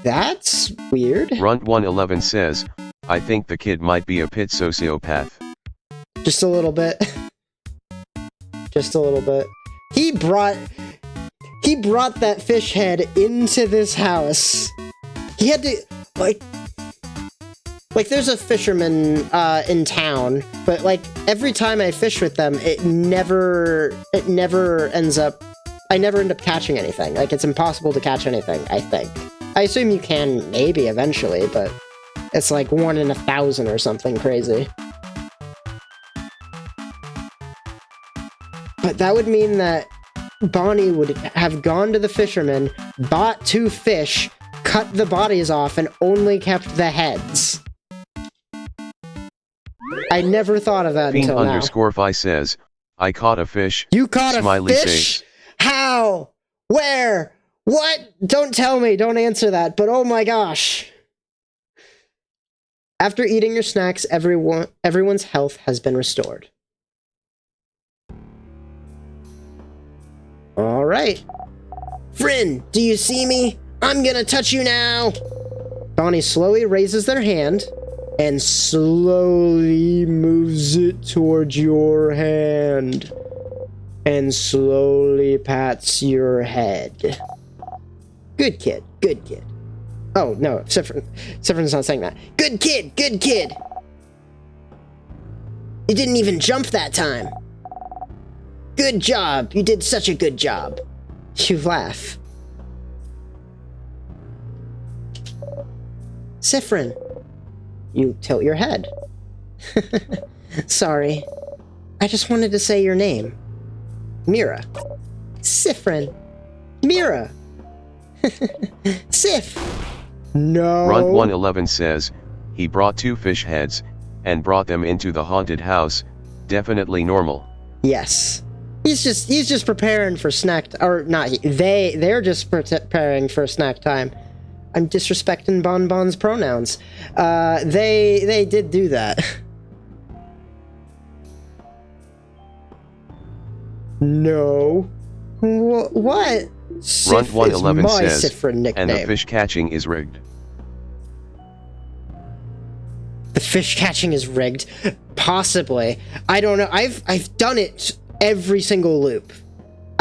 That's weird. Runt111 says, I think the kid might be a pit sociopath. Just a little bit. Just a little bit. He brought that fish head into this house. He had to, like there's a fisherman in town, but like every time I fish with them, I never end up catching anything. Like, it's impossible to catch anything, I think. I assume you can maybe eventually, but it's like 1 in 1,000 or something crazy. But that would mean that Bonnie would have gone to the fisherman, bought 2 fish, cut the bodies off, and only kept the heads. I never thought of that until now. _Fi says, I caught a fish. You caught Smiley a fish? face. How? Where? What? Don't tell me. Don't answer that. But oh my gosh. After eating your snacks, everyone's health has been restored. All right. Friend, do you see me? I'm gonna touch you now. Bonnie slowly raises their hand and slowly moves it towards your hand and slowly pats your head. Good kid, good kid. Oh, no, Sifrin's not saying that. Good kid, good kid. You didn't even jump that time. Good job. You did such a good job. You laugh. Sifrin. You tilt your head. Sorry. I just wanted to say your name. Mira. Sifrin. Mira. Sif. No. Runt111 says, he brought 2 fish heads, and brought them into the haunted house. Definitely normal. Yes. He's just preparing for snack, or not, they're just preparing for snack time. I'm disrespecting Bonbon's pronouns. They did do that. No. What? Runt111 says, nickname. And the fish catching is rigged. The fish catching is rigged? Possibly. I don't know. I've done it every single loop.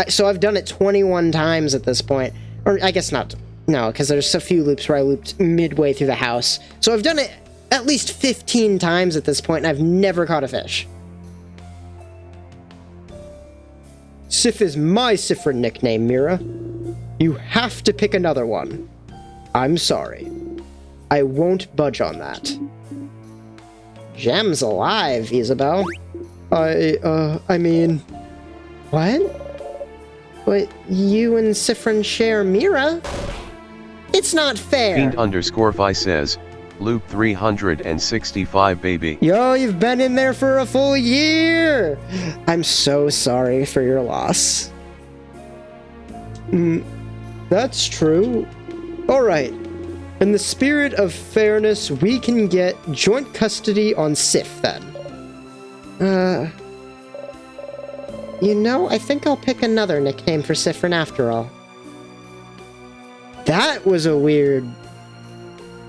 So I've done it 21 times at this point. Or I guess not. No, because there's a few loops where I looped midway through the house. So I've done it at least 15 times at this point, and I've never caught a fish. Sif is my Sifrin nickname, Mira. You have to pick another one. I'm sorry. I won't budge on that. Gem's alive, Isabel. I mean... What? But you and Sifrin share Mira? It's not fair. Fiend_Fi says, loop 365 baby. Yo, you've been in there for a full year! I'm so sorry for your loss. That's true. Alright. In the spirit of fairness, we can get joint custody on Sif, then. You know, I think I'll pick another nickname for Sifrin after all. That was a weird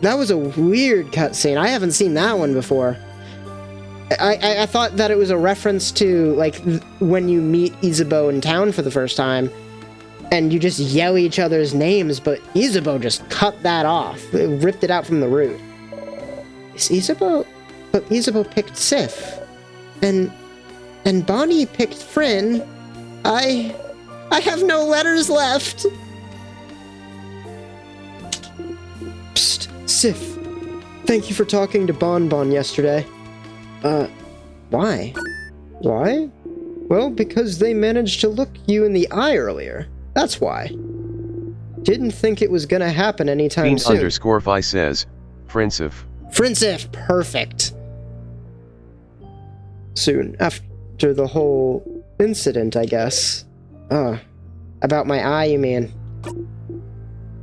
cutscene. I haven't seen that one before. I thought that it was a reference to, like, when you meet Isabeau in town for the first time, and you just yell each other's names, but Isabeau just cut that off. It ripped it out from the root. Is Isabeau... But Isabeau picked Sif. And Bonnie picked Fryn. I have no letters left! Psst, Sif. Thank you for talking to Bon yesterday. Why? Why? Well, because they managed to look you in the eye earlier. That's why. Didn't think it was gonna happen anytime soon. _Fi says, Frinsif. Frinsif, perfect. Soon, after the whole incident, I guess. About my eye, you mean?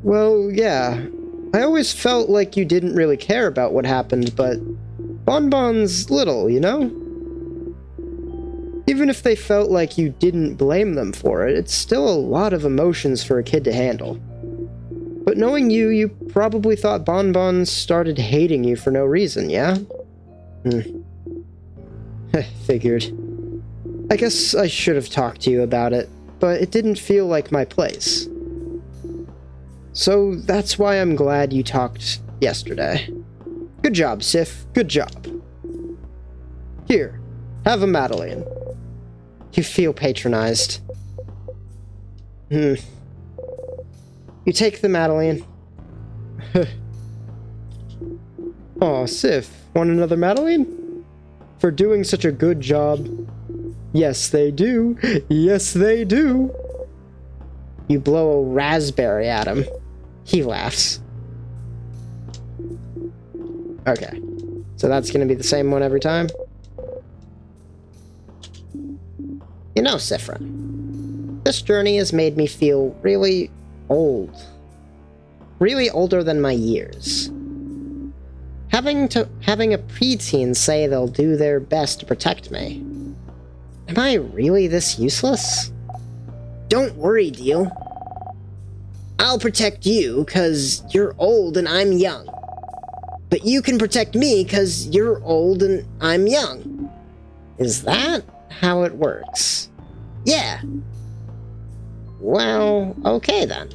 Well, yeah. I always felt like you didn't really care about what happened, but Bonbon's little, you know? Even if they felt like you didn't blame them for it, it's still a lot of emotions for a kid to handle. But knowing you, you probably thought Bonbon started hating you for no reason, yeah? Figured. I guess I should have talked to you about it, but it didn't feel like my place. So that's why I'm glad you talked yesterday. Good job, Sif. Good job. Here, have a Madeleine. You feel patronized. You take the Madeleine. Aw, Sif, want another Madeleine? For doing such a good job. Yes, they do. Yes, they do. You blow a raspberry at him. He laughs. Okay. So that's gonna be the same one every time? You know, Sifrin, this journey has made me feel really old. Really older than my years. Having a preteen say they'll do their best to protect me. Am I really this useless? Don't worry, Deal. I'll protect you, 'cause you're old and I'm young. But you can protect me, 'cause you're old and I'm young. Is that how it works? Yeah. Well, okay then.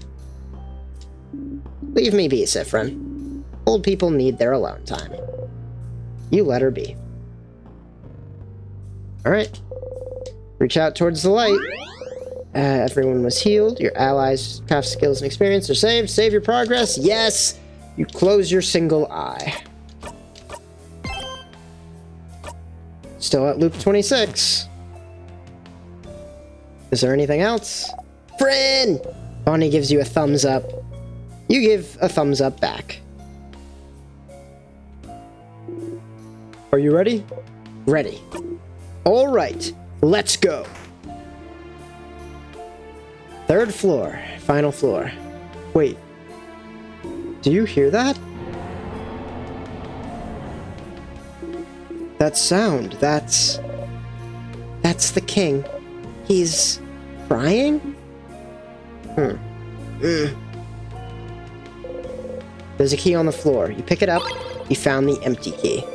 Leave me be, Sifrin. Old people need their alone time. You let her be. Alright. Reach out towards the light. Everyone was healed. Your allies' craft skills and experience are saved. Save your progress. Yes! You close your single eye. Still at loop 26. Is there anything else? Friend! Bonnie gives you a thumbs up. You give a thumbs up back. Are you ready? Ready. All right, let's go. Third floor, final floor. Wait, do you hear that? That sound, that's the king. He's crying? There's a key on the floor. You pick it up, you found the empty key.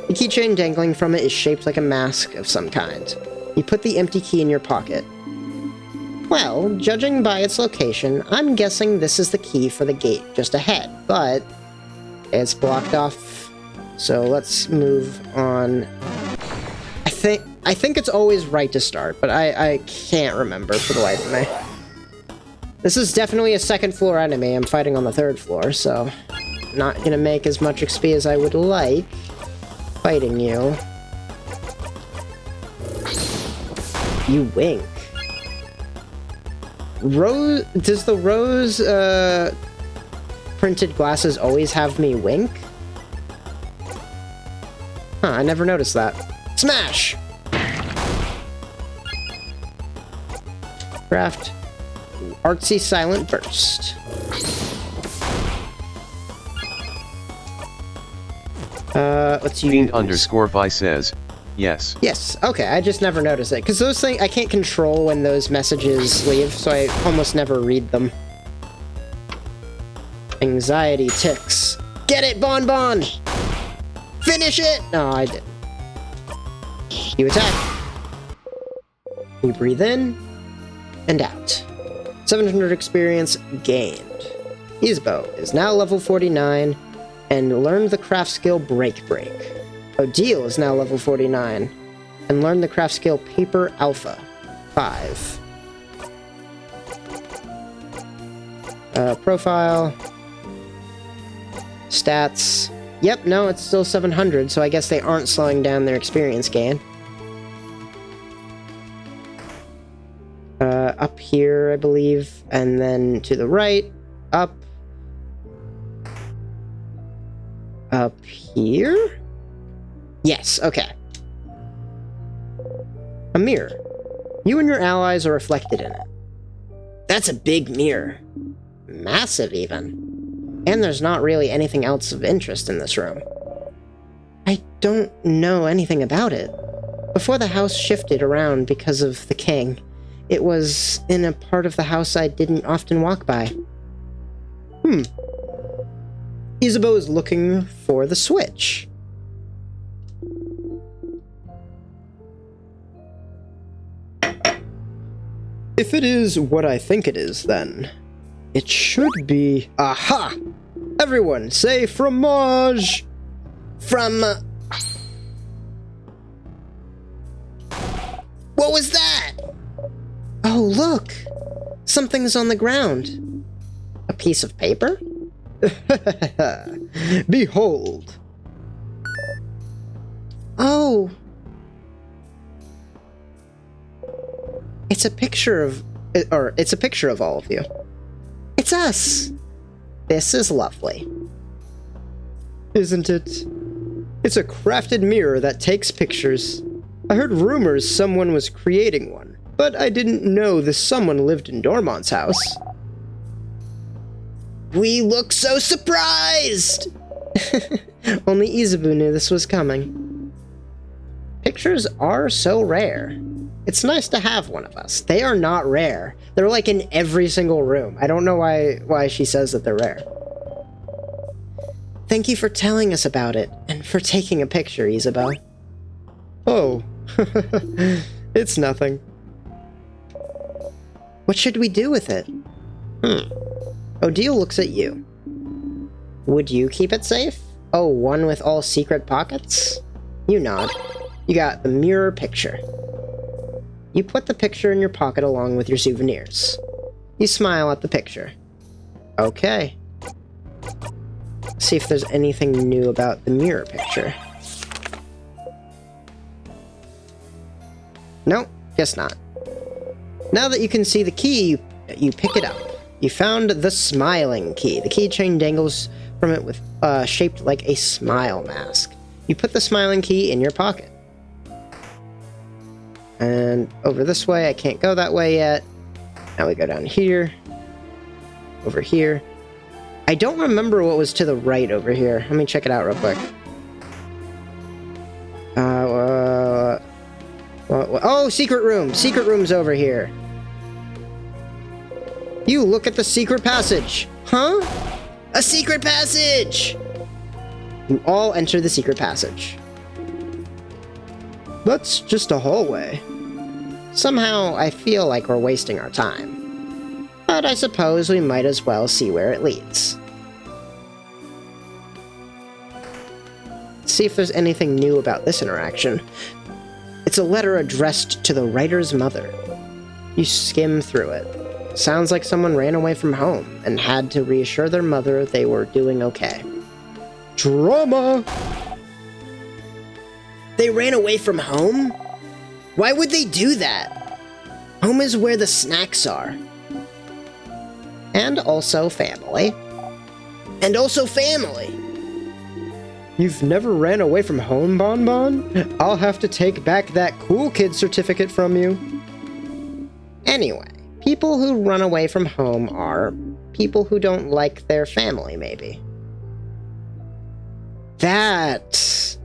The keychain dangling from it is shaped like a mask of some kind. You put the empty key in your pocket. Well, judging by its location, I'm guessing this is the key for the gate just ahead, but it's blocked off, so let's move on. I think it's always right to start, but I can't remember for the life of me. This is definitely a second floor enemy. I'm fighting on the third floor, so not gonna make as much XP as I would like fighting you. You wink. Rose, does the rose printed glasses always have me wink? Huh, I never noticed that. Smash! Craft artsy silent burst. Let's use Fiend _Fi says, Yes. Yes, okay, I just never noticed it. Because those things, I can't control when those messages leave, so I almost never read them. Anxiety ticks. Get it, Bon Bon! Finish it! No, I didn't. You attack. You breathe in and out. 700 experience gained. Isabeau is now level 49 and learned the craft skill Break. Odile is now level 49 and learned the craft skill Paper Alpha 5. Profile. Stats. Yep, no, it's still 700, so I guess they aren't slowing down their experience gain. Up here, I believe, and then to the right, up here? Yes, okay. A mirror. You and your allies are reflected in it. That's a big mirror. Massive, even. And there's not really anything else of interest in this room. I don't know anything about it. Before the house shifted around because of the king, it was in a part of the house I didn't often walk by. Isabeau is looking for the switch. If it is what I think it is, then it should be... Aha! Everyone, say fromage! What was that? Oh, look! Something's on the ground. A piece of paper? Behold. Oh. It's a picture of all of you. It's us. This is lovely. Isn't it? It's a crafted mirror that takes pictures. I heard rumors someone was creating one, but I didn't know this someone lived in Dormont's house. We look so surprised! Only Isabeau knew this was coming. Pictures are so rare. It's nice to have one of us. They are not rare. They're like in every single room. I don't know why she says that they're rare. Thank you for telling us about it, and for taking a picture, Isabeau. Oh, it's nothing. What should we do with it? Odile looks at you. Would you keep it safe? Oh, one with all secret pockets? You nod. You got the mirror picture. You put the picture in your pocket along with your souvenirs. You smile at the picture. Okay. See if there's anything new about the mirror picture. Nope, guess not. Now that you can see the key, you pick it up. You found the smiling key. The keychain dangles from it with shaped like a smile mask. You put the smiling key in your pocket. And over this way, I can't go that way yet. Now we go down here. Over here. I don't remember what was to the right over here. Let me check it out real quick. Oh, secret room! Secret room's over here. You look at the secret passage. Huh? A secret passage! You all enter the secret passage. That's just a hallway. Somehow, I feel like we're wasting our time. But I suppose we might as well see where it leads. See if there's anything new about this interaction. It's a letter addressed to the writer's mother. You skim through it. Sounds like someone ran away from home and had to reassure their mother they were doing okay. Drama! They ran away from home? Why would they do that? Home is where the snacks are. And also family. And also family! You've never ran away from home, Bon Bon? I'll have to take back that cool kid certificate from you. Anyway, people who run away from home are people who don't like their family, maybe. That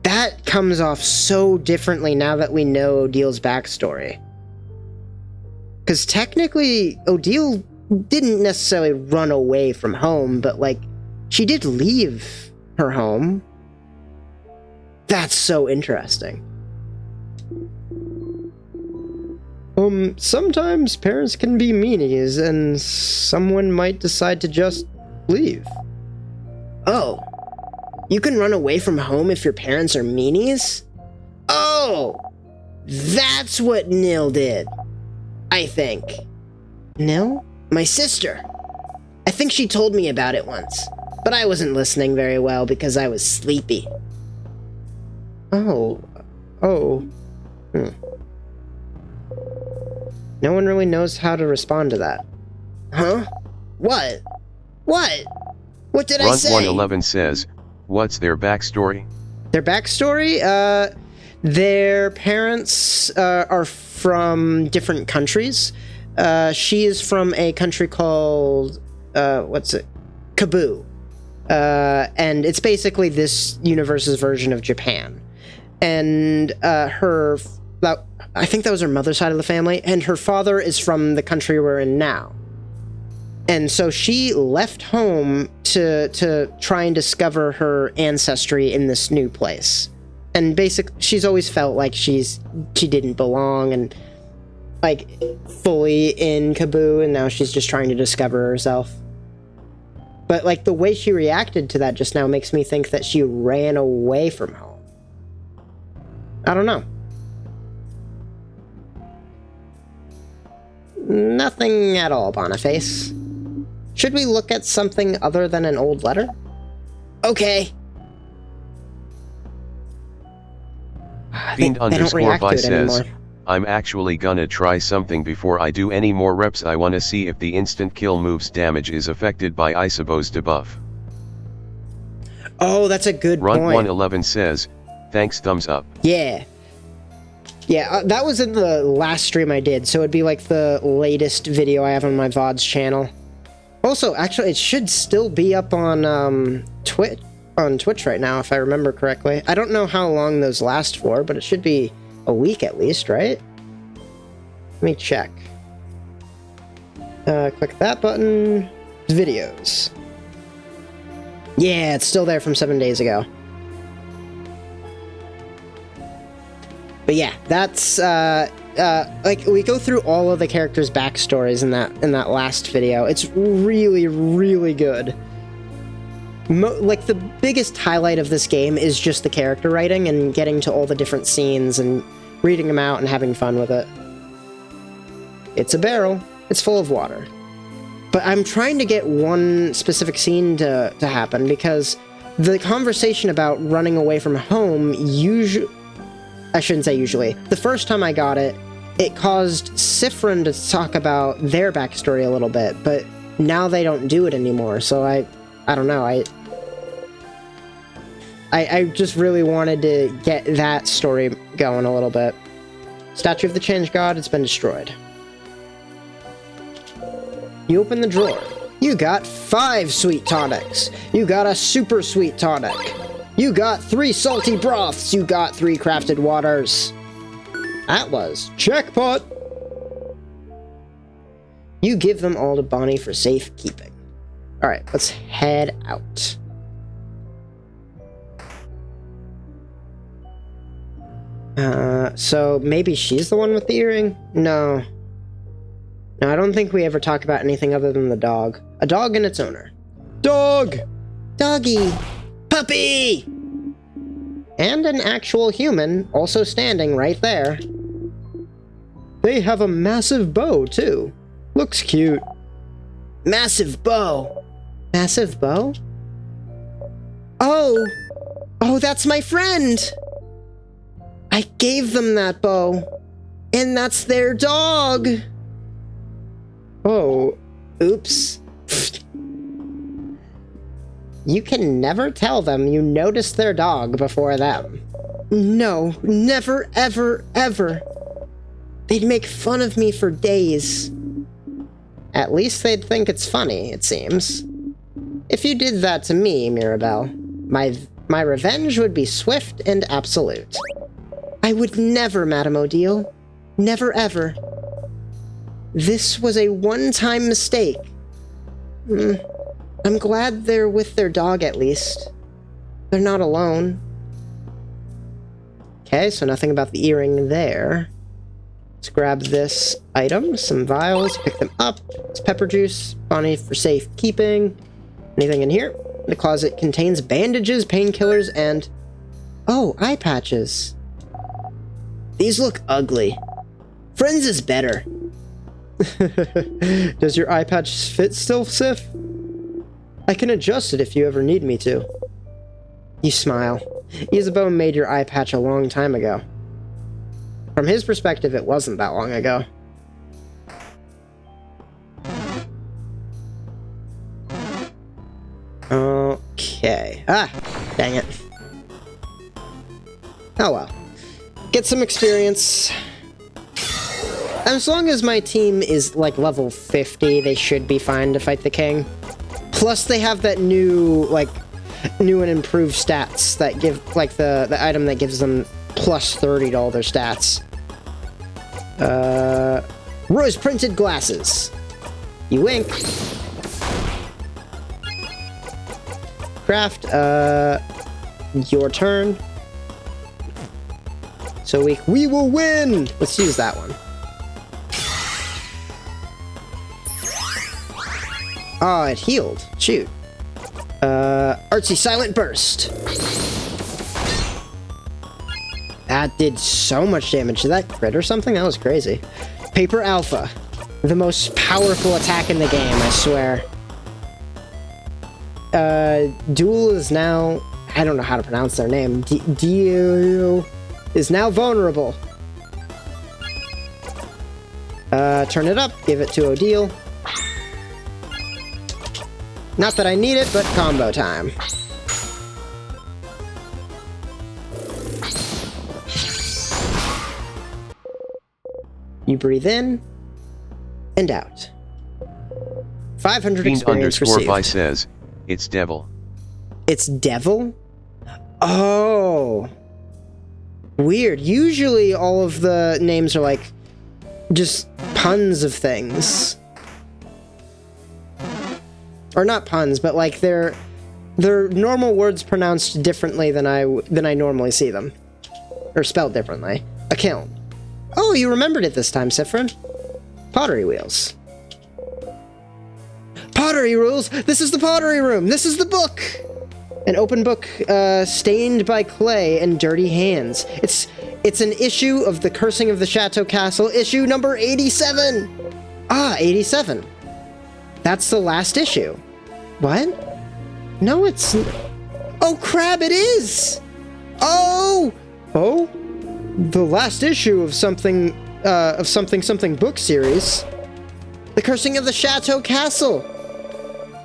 that comes off so differently now that we know Odil's backstory. Because technically, Odile didn't necessarily run away from home, but, like, she did leave her home. That's so interesting. Sometimes parents can be meanies, and someone might decide to just leave. Oh, you can run away from home if your parents are meanies? Oh, that's what Nil did, I think. Nil? My sister. I think she told me about it once, but I wasn't listening very well because I was sleepy. Oh. No one really knows how to respond to that. Huh? What? What did I say? Runt111 says, what's their backstory? Their backstory? Their parents are from different countries. She is from a country called, Kaboo. And it's basically this universe's version of Japan. And I think that was her mother's side of the family, and her father is from the country we're in now. And so she left home to try and discover her ancestry in this new place. And basically, she's always felt like she didn't belong and, like, fully in Kaboo, and now she's just trying to discover herself. But, like, the way she reacted to that just now makes me think that she ran away from home. I don't know. Nothing at all, Boniface. Should we look at something other than an old letter? Okay. Fiend_Vi says, I'm actually gonna try something before I do any more reps. I wanna see if the instant kill move's damage is affected by Isabo's debuff. Oh, that's a good point. Runt111 says, thanks, thumbs up. Yeah. Yeah, that was in the last stream I did, so it'd be like the latest video I have on my VODs channel. Also, actually, it should still be up on Twitch right now, if I remember correctly. I don't know how long those last for, but it should be a week at least, right? Let me check. Click that button. Videos. Yeah, it's still there from 7 days ago. But yeah, that's, like, we go through all of the characters' backstories in that last video. It's really, really good. Like, the biggest highlight of this game is just the character writing and getting to all the different scenes and reading them out and having fun with it. It's a barrel. It's full of water. But I'm trying to get one specific scene to happen, because the conversation about running away from home I shouldn't say usually. The first time I got it, it caused Sifrin to talk about their backstory a little bit, but now they don't do it anymore, so I don't know, I just really wanted to get that story going a little bit. Statue of the Change God, it's been destroyed. You open the drawer. You got 5 sweet tonics. You got a super sweet tonic. You got 3 salty broths. You got 3 crafted waters. That was jackpot. You give them all to Bonnie for safekeeping. Alright, let's head out. So maybe she's the one with the earring? No. No, I don't think we ever talk about anything other than the dog. A dog and its owner. Dog! Doggy! Puppy! And an actual human also standing right there. They have a massive bow, too. Looks cute. Massive bow. Massive bow? Oh! Oh, that's my friend! I gave them that bow. And that's their dog! Oh, oops. You can never tell them you noticed their dog before them. No, never, ever, ever. They'd make fun of me for days. At least they'd think it's funny, it seems. If you did that to me, Mirabelle, my My revenge would be swift and absolute. I would never, Madame Odile. Never ever. This was a one-time mistake. I'm glad they're with their dog, at least. They're not alone. Okay, so nothing about the earring there. Let's grab this item, some vials, pick them up. It's pepper juice, Bonnie for safekeeping. Anything in here? The closet contains bandages, painkillers, and... oh, eye patches. These look ugly. Friends is better. Does your eye patch fit still, Sif? I can adjust it if you ever need me to. You smile. Isabeau made your eye patch a long time ago. From his perspective, it wasn't that long ago. Okay. Ah, dang it. Oh well. Get some experience. As long as my team is like level 50, they should be fine to fight the king. Plus they have that new and improved stats that give, like, the item that gives them plus 30 to all their stats. Rose printed glasses. You wink. Craft, your turn. So we will win! Let's use that one. Oh, it healed. Shoot. Artsy Silent Burst. That did so much damage. Did that crit or something? That was crazy. Paper Alpha. The most powerful attack in the game, I swear. Duel is now... I don't know how to pronounce their name. Duel is now vulnerable. Turn it up. Give it to Odile. Not that I need it, but combo time. You breathe in and out. 500 Fiend experience received. _by says, it's devil. It's devil? Oh. Weird. Usually all of the names are like just puns of things. Or not puns, but like they're normal words pronounced differently than I normally see them. Or spelled differently. A kiln. Oh, you remembered it this time, Sifrin. Pottery wheels. Pottery rules! This is the pottery room! This is the book! An open book, stained by clay and dirty hands. It's an issue of The Cursing of the Chateau Castle, issue number 87! Ah, 87. That's the last issue. What? No, it's... Oh, crap, it is! Oh! Oh? The last issue of something book series. The Cursing of the Chateau Castle.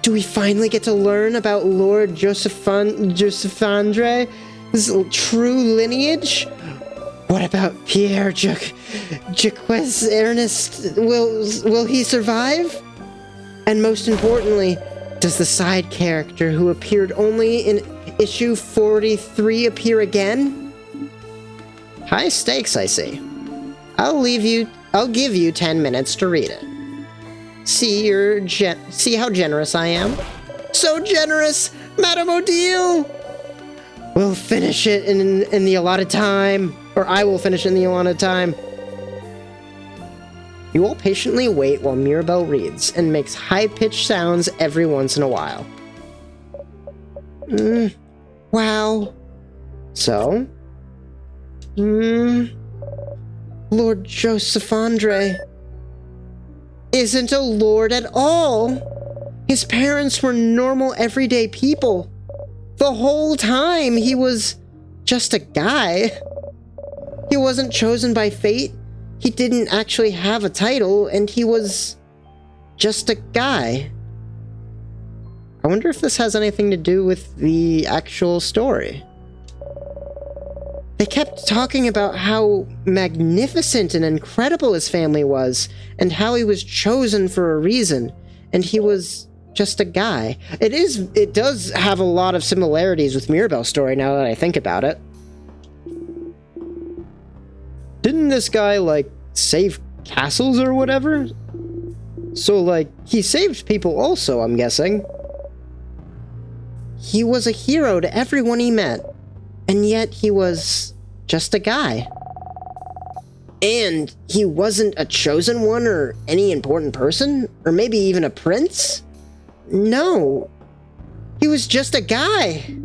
Do we finally get to learn about Lord Josephandre's true lineage? What about Pierre Jacques Ernest? Will he survive? And most importantly, does the side character who appeared only in issue 43 appear again? High stakes, I see. I'll give you 10 minutes to read it. See how generous I am? So generous, Madame Odile! We'll finish it in the allotted time. Or I will finish it in the allotted time. You all patiently wait while Mirabelle reads and makes high-pitched sounds every once in a while. Wow. So? Lord Josephandre isn't a lord at all. His parents were normal, everyday people. The whole time, he was just a guy. He wasn't chosen by fate. He didn't actually have a title, and he was just a guy. I wonder if this has anything to do with the actual story. They kept talking about how magnificent and incredible his family was, and how he was chosen for a reason, and he was just a guy. It does have a lot of similarities with Mirabelle's story now that I think about it. Didn't this guy, like, save castles or whatever? So, like, he saved people also, I'm guessing. He was a hero to everyone he met, and yet he was just a guy. And he wasn't a chosen one or any important person, or maybe even a prince? No. He was just a guy.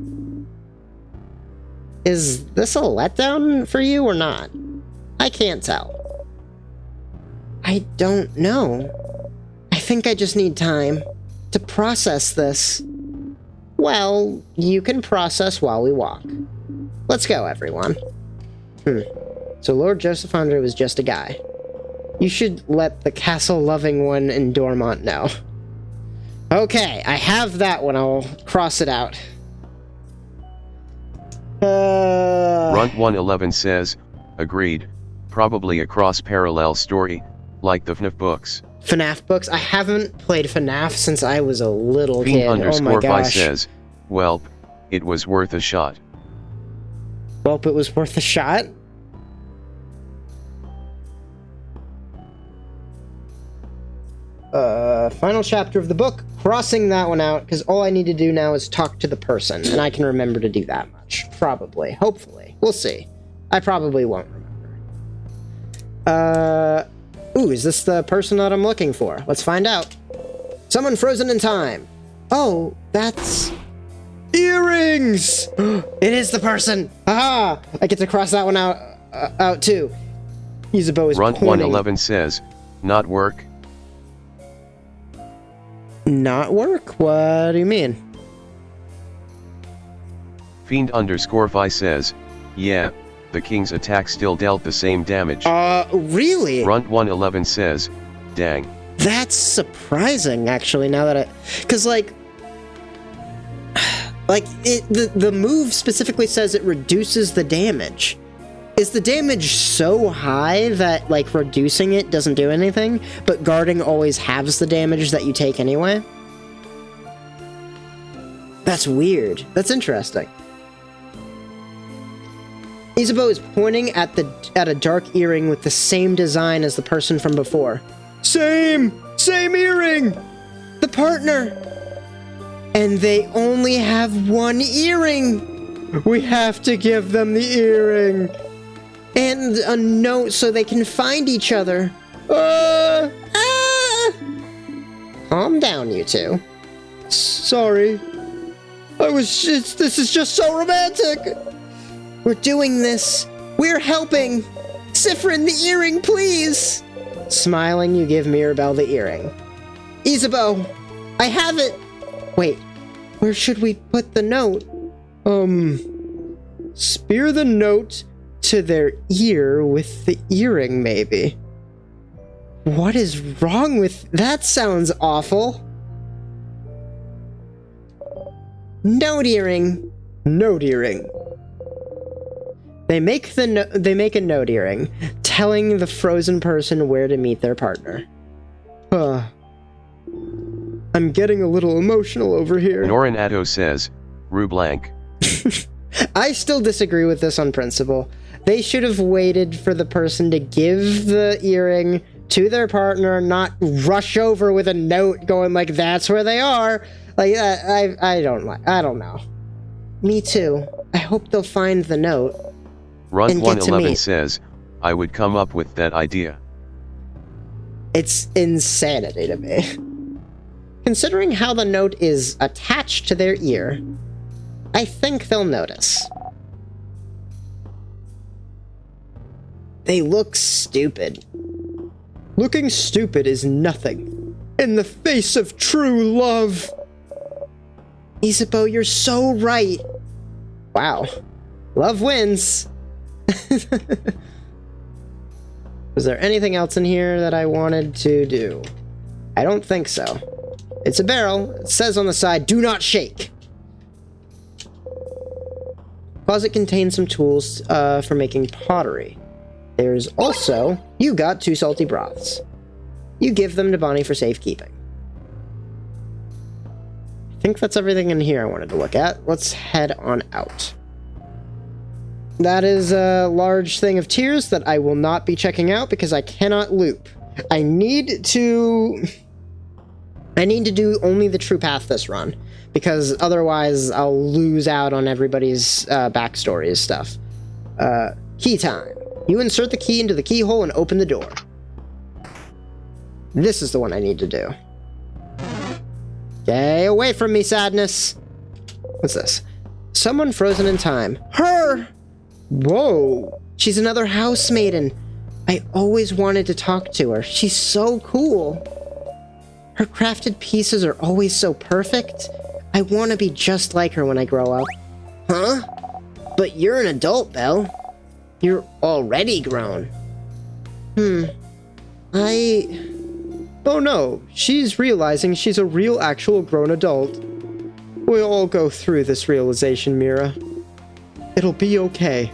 Is this a letdown for you or not? I can't tell. I don't know. I think I just need time to process this. Well, you can process while we walk. Let's go, everyone. So Lord Joseph Andre was just a guy. You should let the castle-loving one in Dormont know. Okay, I have that one. I'll cross it out. Runt111 says, agreed. Probably a cross-parallel story, like the FNAF books. FNAF books? I haven't played FNAF since I was a little kid. Oh my _Vi gosh. says, welp, it was worth a shot. Welp, it was worth a shot? Final chapter of the book. Crossing that one out, because all I need to do now is talk to the person, and I can remember to do that much. Probably. Hopefully. We'll see. I probably won't remember. Ooh, is this the person that I'm looking for? Let's find out. Someone frozen in time. Oh, that's... earrings! It is the person! Haha! I get to cross that one out too. Isabeau is pointing. Runt111 says, not work. Not work? What do you mean? Fiend_Vi says, yeah, the king's attack still dealt the same damage. Really? Runt111 says, dang. That's surprising, actually, now that because, like, the move specifically says it reduces the damage. Is the damage so high that, like, reducing it doesn't do anything, but guarding always halves the damage that you take anyway? That's weird. That's interesting. Isabeau is pointing at a dark earring with the same design as the person from before. Same earring! The partner! And they only have one earring! We have to give them the earring! And a note so they can find each other. Calm down, you two. Sorry. This is just so romantic! We're doing this. We're helping. Siffrin, the earring, please! Smiling, you give Mirabelle the earring. Isabeau, I have it! Wait, where should we put the note? Spear the note to their ear with the earring, maybe. What is wrong with... That sounds awful. Note earring. Note earring. They make a note earring, telling the frozen person where to meet their partner. I'm getting a little emotional over here. Norinato says, Rue Blanc. I still disagree with this on principle. They should have waited for the person to give the earring to their partner, not rush over with a note going like, that's where they are. Like, I don't know. Me too. I hope they'll find the note. Runt111 says, I would come up with that idea. It's insanity to me. Considering how the note is attached to their ear, I think they'll notice. They look stupid. Looking stupid is nothing in the face of true love. Isabeau, you're so right. Wow. Love wins. Was there anything else in here that I wanted to do? I don't think so. It's a barrel. It says on the side, do not shake. Closet contains some tools for making pottery. There's also, you got 2 salty broths. You give them to Bonnie for safekeeping. think that's everything in here I wanted to look at. Let's head on out. That is a large thing of tears that I will not be checking out because I cannot loop. I need to do only the true path this run, because otherwise I'll lose out on everybody's backstories stuff. Key time. You insert the key into the keyhole and open the door. This is the one I need to do. Stay away from me, sadness. What's this? Someone frozen in time. Her! Whoa! She's another house maiden. I always wanted to talk to her. She's so cool. Her crafted pieces are always so perfect. I want to be just like her when I grow up. Huh? But you're an adult, Belle. You're already grown. Oh no, she's realizing she's a real actual grown adult. We'll all go through this realization, Mira. It'll be okay.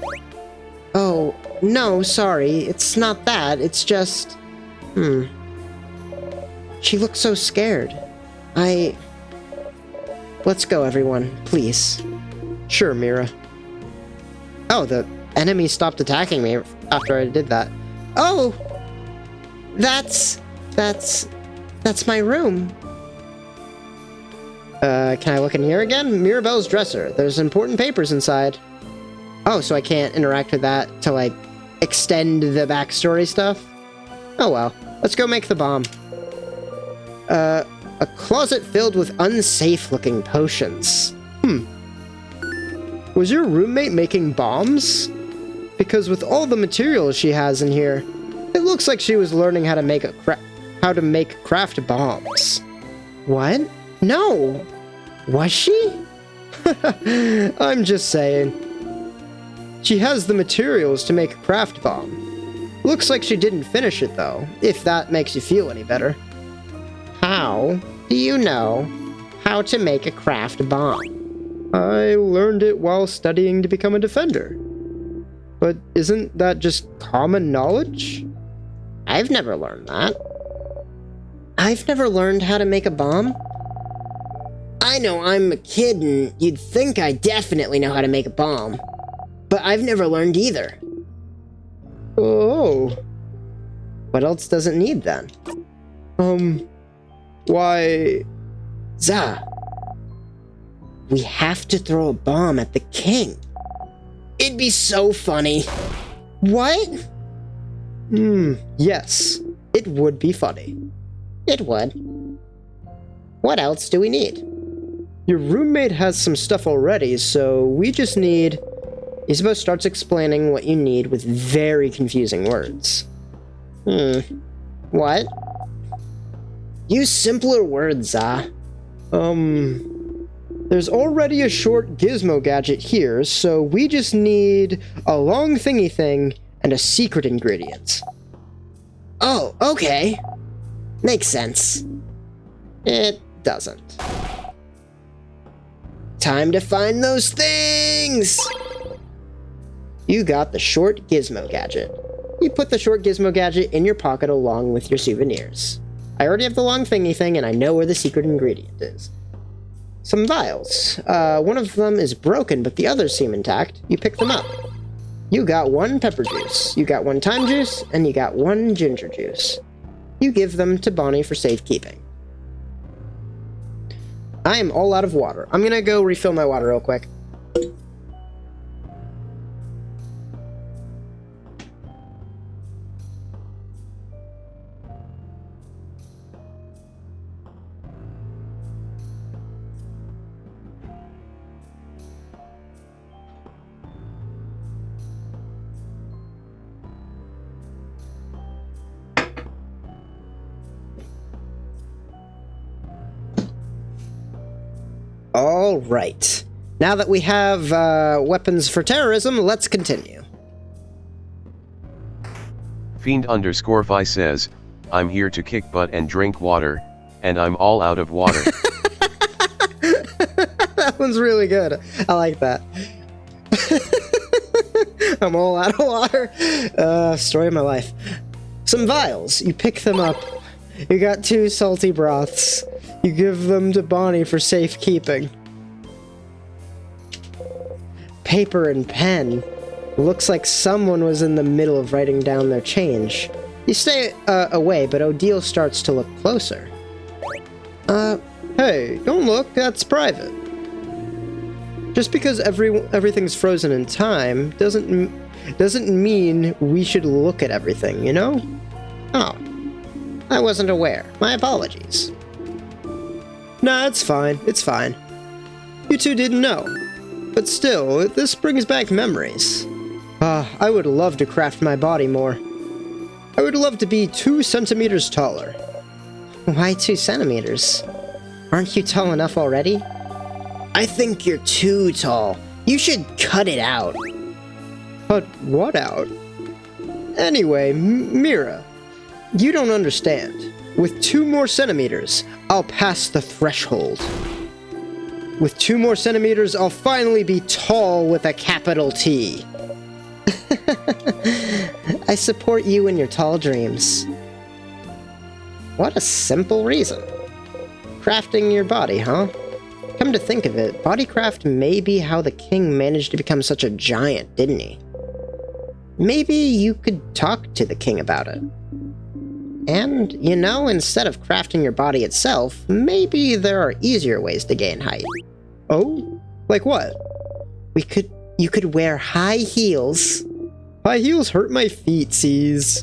Oh, no, sorry. It's not that. It's just... She looks so scared. Let's go, everyone. Please. Sure, Mira. Oh, the enemy stopped attacking me after I did that. Oh! That's my room. Can I look in here again? Mirabelle's dresser. There's important papers inside. Oh, so I can't interact with that to, like, extend the backstory stuff? Oh well. Let's go make the bomb. A closet filled with unsafe-looking potions. Was your roommate making bombs? Because with all the materials she has in here, it looks like she was learning how to make craft bombs. What? No! Was she? I'm just saying. She has the materials to make a craft bomb. Looks like she didn't finish it, though, if that makes you feel any better. How do you know how to make a craft bomb? I learned it while studying to become a defender. But isn't that just common knowledge? I've never learned that. I've never learned how to make a bomb? I know I'm a kid and you'd think I definitely know how to make a bomb. But I've never learned either. Oh. What else does it need then? Why... Za. We have to throw a bomb at the king. It'd be so funny. What? Yes. It would be funny. It would. What else do we need? Your roommate has some stuff already, so we just need... Isabeau starts explaining what you need with very confusing words. What? Use simpler words, Za. There's already a short gizmo gadget here, so we just need a long thingy thing and a secret ingredient. Oh, okay. Makes sense. It doesn't. Time to find those things! You got the short gizmo gadget. You put the short gizmo gadget in your pocket along with your souvenirs. I already have the long thingy thing and I know where the secret ingredient is. Some vials. One of them is broken, but the others seem intact. You pick them up. You got one pepper juice, you got one thyme juice, and you got one ginger juice. You give them to Bonnie for safekeeping. I am all out of water. I'm gonna go refill my water real quick. All right. Now that we have weapons for terrorism, let's continue. Fiend_Fi says, I'm here to kick butt and drink water, and I'm all out of water. That one's really good. I like that. I'm all out of water. Story of my life. Some vials. You pick them up. You got 2 salty broths. You give them to Bonnie for safekeeping. Paper and pen. Looks like someone was in the middle of writing down their change. You stay away, but Odile starts to look closer. Hey, don't look, that's private. Just because everything's frozen in time doesn't mean we should look at everything, you know? Oh, I wasn't aware. My apologies. Nah, it's fine. It's fine. You two didn't know. But still, this brings back memories. I would love to craft my body more. I would love to be 2 centimeters taller. Why 2 centimeters? Aren't you tall enough already? I think you're too tall. You should cut it out. Cut what out? Anyway, Mira, you don't understand. With 2 more centimeters, I'll pass the threshold. With 2 more centimeters, I'll finally be tall with a capital T. I support you in your tall dreams. What a simple reason. Crafting your body, huh? Come to think of it, bodycraft may be how the king managed to become such a giant, didn't he? Maybe you could talk to the king about it. And, you know, instead of crafting your body itself, maybe there are easier ways to gain height. Oh? Like what? You could wear high heels. High heels hurt my feetsies.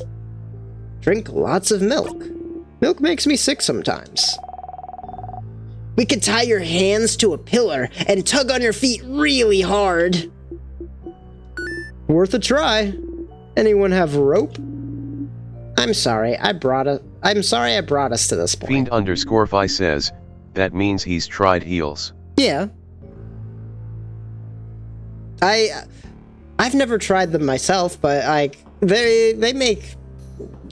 Drink lots of milk. Milk makes me sick sometimes. We could tie your hands to a pillar and tug on your feet really hard. Worth a try. Anyone have rope? I'm sorry I brought us to this point. Fiend_Fi says, that means he's tried heels. Yeah. I've never tried them myself, but they make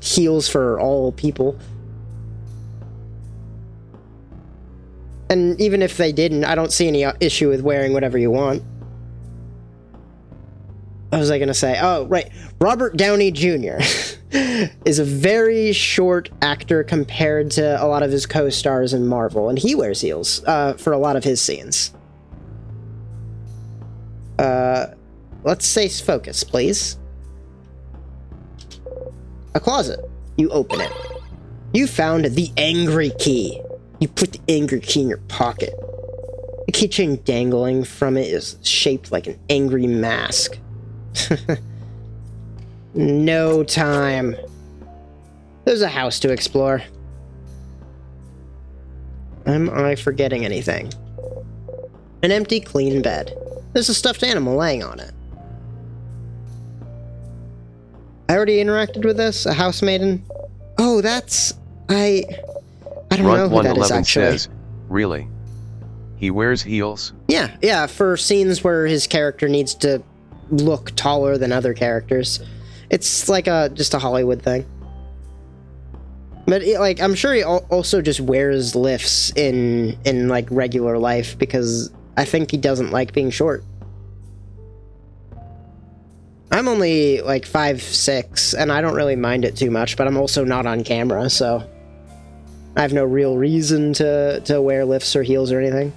heels for all people. And even if they didn't, I don't see any issue with wearing whatever you want. What was I gonna say? Oh, right. Robert Downey Jr. is a very short actor compared to a lot of his co-stars in Marvel, and he wears heels for a lot of his scenes. Let's say focus, please. A closet. You open it. You found the angry key. You put the angry key in your pocket. The keychain dangling from it is shaped like an angry mask. No time. There's a house to explore. Am I forgetting anything? An empty, clean bed. There's a stuffed animal laying on it. I already interacted with this? A housemaiden? Oh, that's... I don't know who that is, actually. Says, really? He wears heels? Yeah, for scenes where his character needs to look taller than other characters. It's like just a Hollywood thing. But like, I'm sure he also just wears lifts in like regular life because I think he doesn't like being short. I'm only like 5'6", and I don't really mind it too much, but I'm also not on camera, so I have no real reason to wear lifts or heels or anything.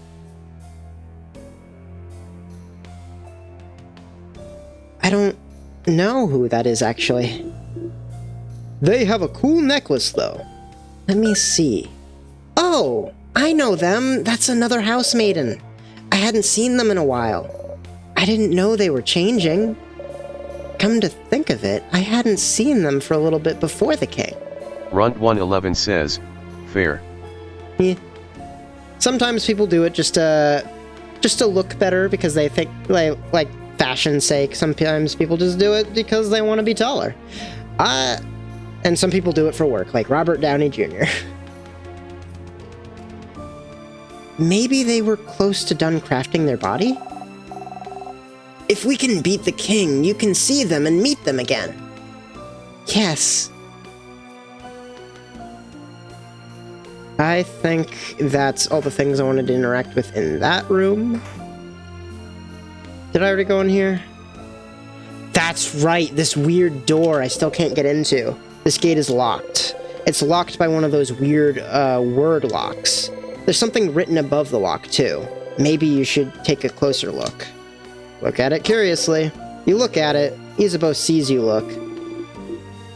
I don't know who that is, actually. They have a cool necklace, though. Let me see. Oh, I know them. That's another housemaiden. I hadn't seen them in a while. I didn't know they were changing. Come to think of it, I hadn't seen them for a little bit before the king. Runt111 says, fair. Yeah. Sometimes people do it just to look better because they think, like fashion's sake. Sometimes people just do it because they want to be taller. And some people do it for work, like Robert Downey Jr. Maybe they were close to done crafting their body? If we can beat the king, you can see them and meet them again. Yes. I think that's all the things I wanted to interact with in that room. Did I already go in here? That's right, this weird door I still can't get into. This gate is locked. It's locked by one of those weird word locks. There's something written above the lock, too. Maybe you should take a closer look. Look at it curiously. You look at it, Isabeau sees you look.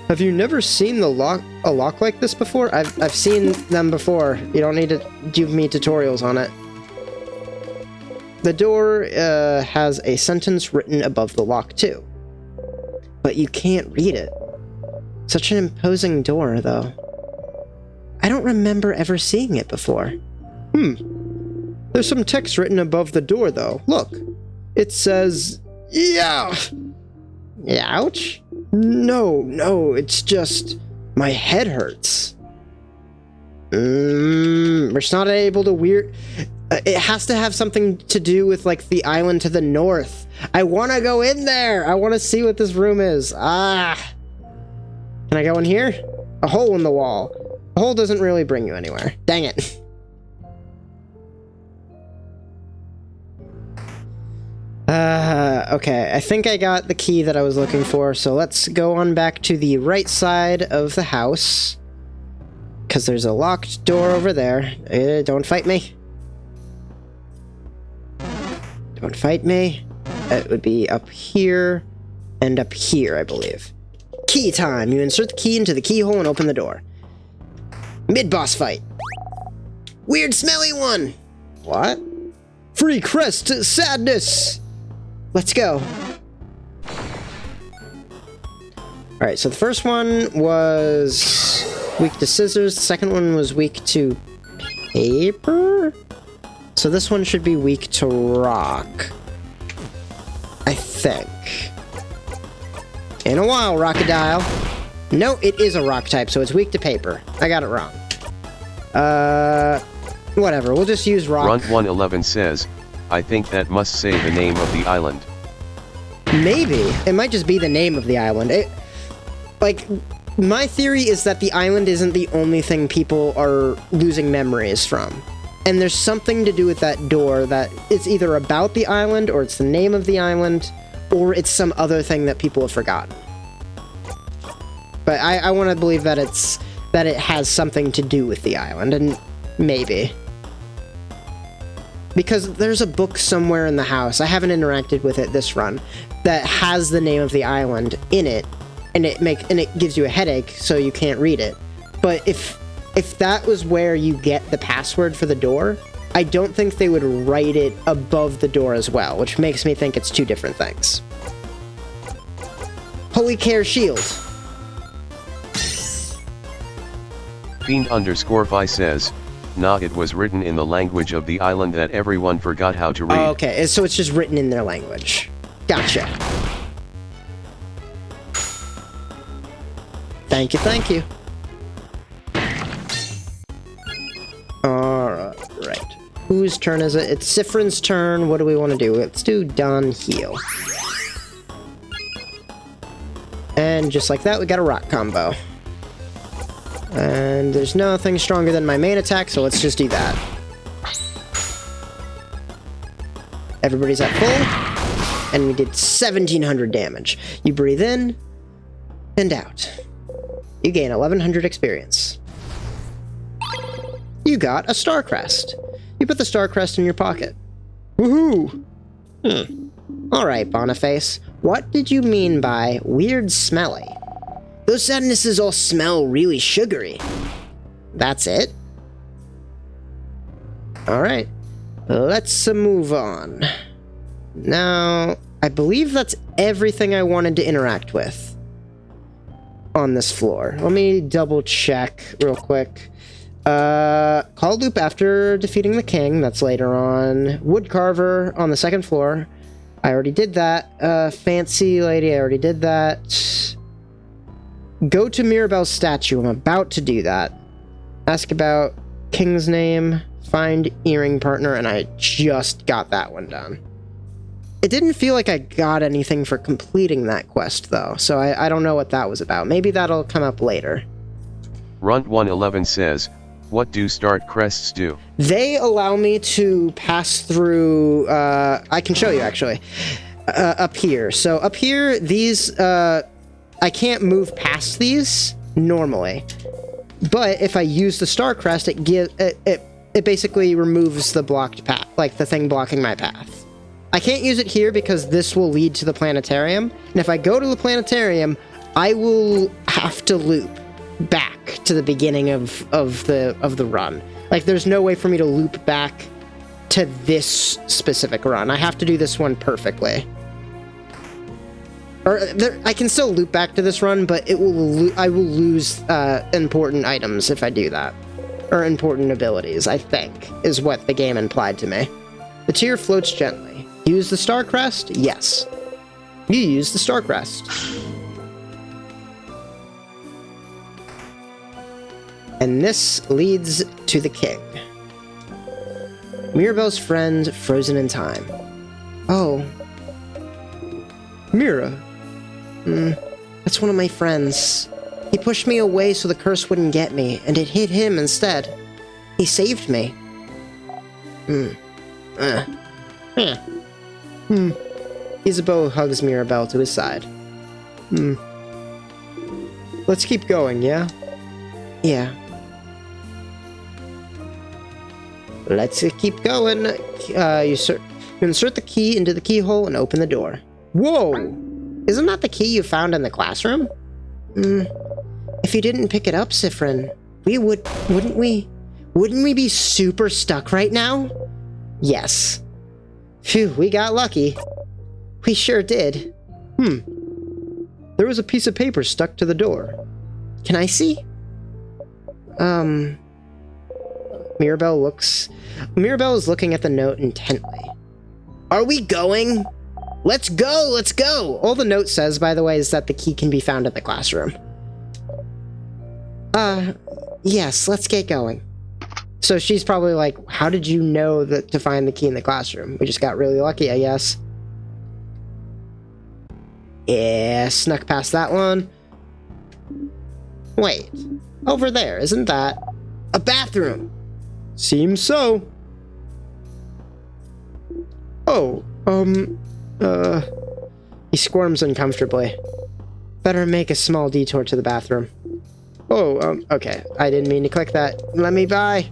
Have you never seen a lock like this before? I've seen them before. You don't need to give me tutorials on it. The door has a sentence written above the lock, too. But you can't read it. Such an imposing door, though. I don't remember ever seeing it before. There's some text written above the door, though. Look. It says... Yeah! Ouch? No, it's just... My head hurts. We're not able to weird... it has to have something to do with, like, the island to the north. I want to go in there! I want to see what this room is. Can I go in here? A hole in the wall. A hole doesn't really bring you anywhere. Dang it. Okay, I think I got the key that I was looking for, so let's go on back to the right side of the house. Because there's a locked door over there. Don't fight me. Don't fight me. It would be up here and up here, I believe. Key time! You insert the key into the keyhole and open the door. Mid-boss fight. Weird smelly one! What? Free crest sadness! Let's go. Alright, so the first one was weak to scissors, the second one was weak to paper? So this one should be weak to rock. I think. In a while, Rockadile. No, it is a rock type, so it's weak to paper. I got it wrong. Whatever, we'll just use rock. Runt111 says, I think that must say the name of the island. Maybe. It might just be the name of the island. My theory is that the island isn't the only thing people are losing memories from. And there's something to do with that door that it's either about the island, or it's the name of the island, or it's some other thing that people have forgotten. But I want to believe that it has something to do with the island, and maybe. Because there's a book somewhere in the house, I haven't interacted with it this run, that has the name of the island in it, and it gives you a headache, so you can't read it. But if that was where you get the password for the door, I don't think they would write it above the door as well, which makes me think it's two different things. Holy Care Shield. Fiend_Fi says, nah, it was written in the language of the island that everyone forgot how to read. Oh, okay, so it's just written in their language. Gotcha. Thank you. Alright. Whose turn is it? It's Sifrin's turn. What do we want to do? Let's do Don Heal. And just like that, we got a rock combo. And there's nothing stronger than my main attack, so let's just do that. Everybody's at full, and we did 1,700 damage. You breathe in, and out. You gain 1,100 experience. You got a Star Crest. You put the Star Crest in your pocket. Woohoo! Alright, Boniface. What did you mean by weird smelly? Those sadnesses all smell really sugary. That's it? Alright. Let's move on. Now, I believe that's everything I wanted to interact with on this floor. Let me double check real quick. Call loop after defeating the king. That's later on. Woodcarver on the second floor. I already did that. Fancy lady, I already did that. Go to Mirabelle's statue. I'm about to do that. Ask about king's name. Find earring partner. And I just got that one done. It didn't feel like I got anything for completing that quest, though. So I don't know what that was about. Maybe that'll come up later. Runt111 says, what do start crests do? They allow me to pass through... I can show you, actually. Up here. So up here, these... I can't move past these normally, but if I use the Star Crest, it it basically removes the blocked path, like the thing blocking my path. I can't use it here because this will lead to the planetarium, and if I go to the planetarium, I will have to loop back to the beginning of the run. Like, there's no way for me to loop back to this specific run. I have to do this one perfectly. Or I can still loop back to this run, but I will lose important items if I do that. Or important abilities, I think, is what the game implied to me. The tier floats gently. Use the star crest? Yes. You use the star crest. And this leads to the king. Mirabelle's friend, frozen in time. Oh. Mira. That's one of my friends. He pushed me away so the curse wouldn't get me, and it hit him instead. He saved me. Isabeau hugs Mirabelle to his side. Let's keep going, yeah? Yeah. Let's keep going. You insert the key into the keyhole and open the door. Whoa! Isn't that the key you found in the classroom? If you didn't pick it up, Sifrin, wouldn't we? Wouldn't we be super stuck right now? Yes. Phew, we got lucky. We sure did. There was a piece of paper stuck to the door. Can I see? Mirabelle is looking at the note intently. Are we going? Let's go, let's go! All the note says, by the way, is that the key can be found in the classroom. Yes, let's get going. So she's probably like, how did you know that to find the key in the classroom? We just got really lucky, I guess. Yeah, snuck past that one. Wait, over there, isn't that a bathroom? Seems so. Oh, he squirms uncomfortably. Better make a small detour to the bathroom. Oh, okay. I didn't mean to click that. Let me by.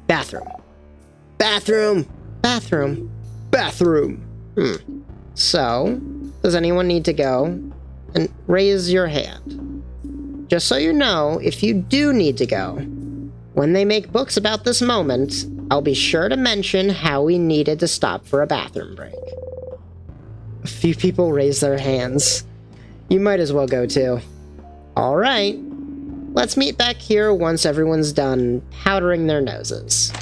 Bathroom. Bathroom! Bathroom. Bathroom! So, does anyone need to go? And raise your hand. Just so you know, if you do need to go, when they make books about this moment, I'll be sure to mention how we needed to stop for a bathroom break. A few people raise their hands. You might as well go too. Alright. Let's meet back here once everyone's done powdering their noses.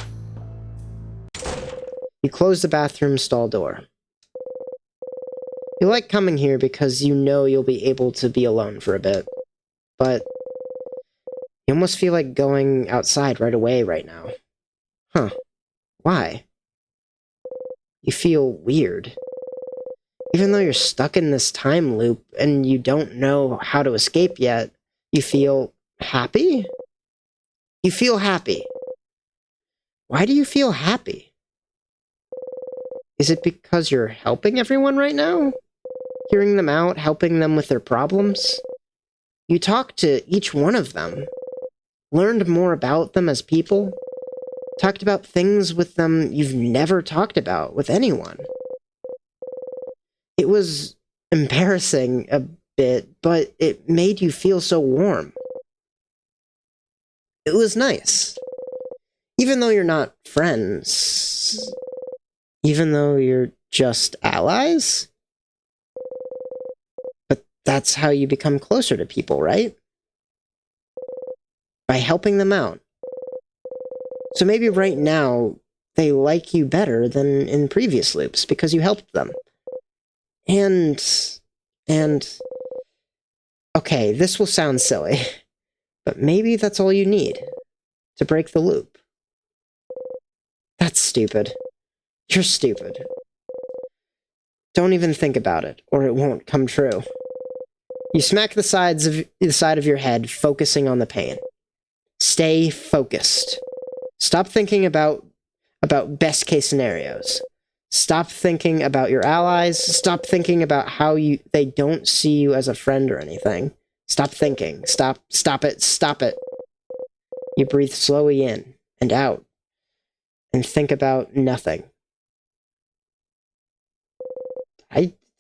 You close the bathroom stall door. You like coming here because you know you'll be able to be alone for a bit. But you almost feel like going outside right away right now. Huh. Why? You feel weird. Even though you're stuck in this time loop and you don't know how to escape yet, you feel happy? You feel happy. Why do you feel happy? Is it because you're helping everyone right now? Hearing them out, helping them with their problems? You talked to each one of them. Learned more about them as people. Talked about things with them you've never talked about with anyone. It was embarrassing a bit, but it made you feel so warm. It was nice. Even though you're not friends. Even though you're just allies. But that's how you become closer to people, right? By helping them out. So maybe right now, they like you better than in previous loops because you helped them. And, okay, this will sound silly, but maybe that's all you need to break the loop. That's stupid. You're stupid. Don't even think about it, or it won't come true. You smack the side of your head, focusing on the pain. Stay focused. Stop thinking about best case scenarios. Stop thinking about your allies. Stop thinking about how they don't see you as a friend or anything. Stop thinking. Stop it. Stop it. You breathe slowly in and out and think about nothing.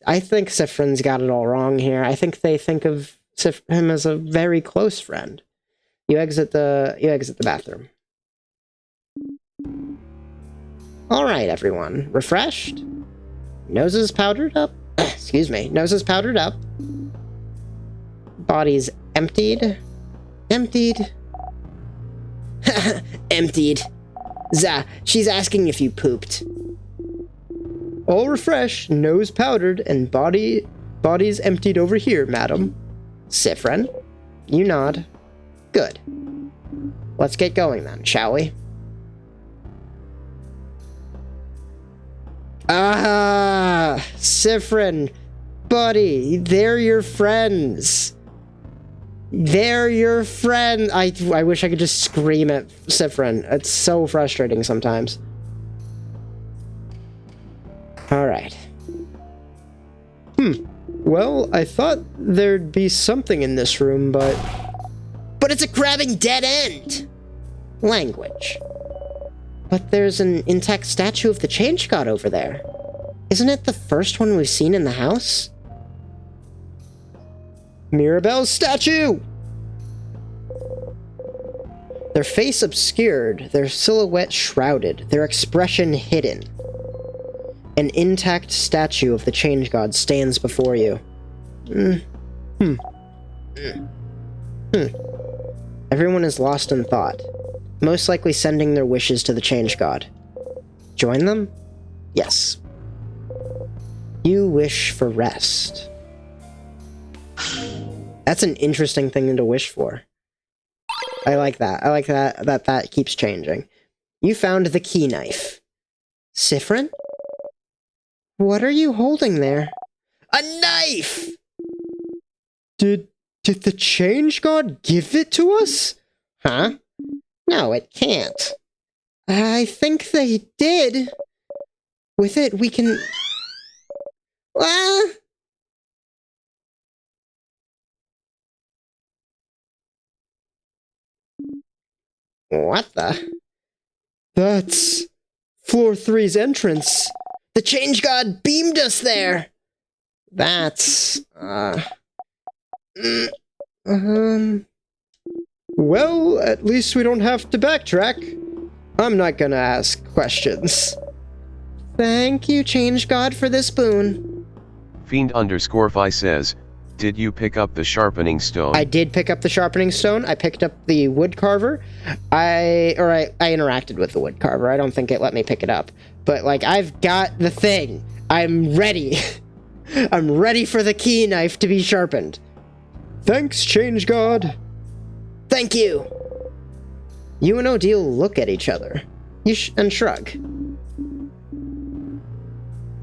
I think Sifrin's got it all wrong here. I think they think of him as a very close friend. You exit the bathroom. All right, everyone. Refreshed? Noses powdered up? Excuse me. Noses powdered up. Bodies emptied. Emptied. Emptied. She's asking if you pooped. All refreshed, nose powdered, and bodies emptied over here, madam. Sifren, you nod. Good. Let's get going then, shall we? Ah, Sifren, buddy, they're your friends. They're your friend. I wish I could just scream at Sifren. It's so frustrating sometimes. All right. Well, I thought there'd be something in this room, but it's a grabbing dead end. Language. But there's an intact statue of the Change God over there. Isn't it the first one we've seen in the house? Mirabelle's statue! Their face obscured, their silhouette shrouded, their expression hidden. An intact statue of the Change God stands before you. Everyone is lost in thought, most likely sending their wishes to the Change God. Join them? Yes. You wish for rest. That's an interesting thing to wish for. I like that. I like that keeps changing. You found the key knife. Sifren? What are you holding there? A knife! Did the Change God give it to us? Huh? No, it can't. I think they did. With it, we can... Ah! What the? That's floor 3's entrance. The Change God beamed us there. That's, Well, at least we don't have to backtrack. I'm not gonna ask questions. Thank you, Change God, for this boon. Fiend_Fi says, did you pick up the sharpening stone? I did pick up the sharpening stone. I picked up the wood carver. I interacted with the wood carver. I don't think it let me pick it up. But, like, I've got the thing. I'm ready. I'm ready for the key knife to be sharpened. Thanks, Change God. Thank you. You and Odile look at each other. And shrug.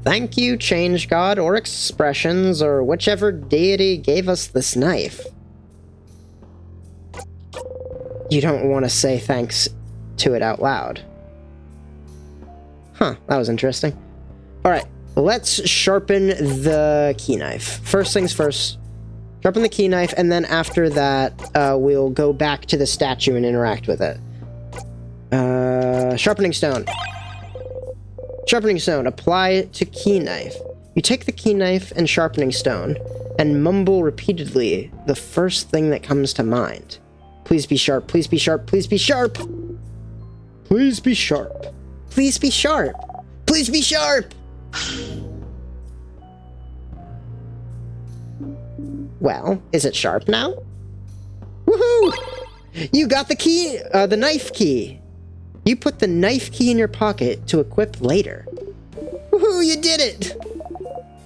Thank you, Change God, or Expressions, or whichever deity gave us this knife. You don't want to say thanks to it out loud. Huh, that was interesting. Alright, let's sharpen the key knife. First things first, sharpen the key knife, and then after that, we'll go back to the statue and interact with it. Sharpening stone. Sharpening stone, apply it to key knife. You take the key knife and sharpening stone, and mumble repeatedly the first thing that comes to mind. Please be sharp, please be sharp, please be sharp! Please be sharp. Please be sharp. Please be sharp! Well, is it sharp now? Woohoo! You got the key, the knife key. You put the knife key in your pocket to equip later. Woohoo, you did it!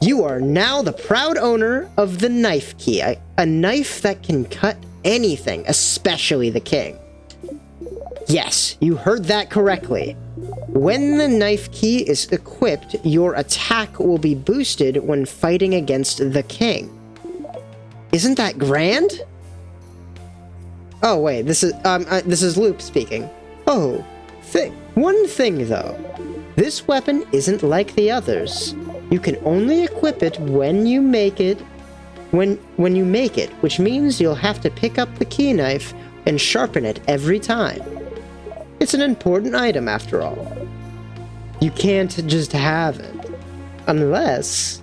You are now the proud owner of the knife key, a knife that can cut anything, especially the king. Yes, you heard that correctly. When the knife key is equipped, your attack will be boosted when fighting against the king. Isn't that grand? Oh wait, this is Loop speaking. Oh, one thing though. This weapon isn't like the others. You can only equip it when you make it, which means you'll have to pick up the key knife and sharpen it every time. It's an important item after all. You can't just have it. Unless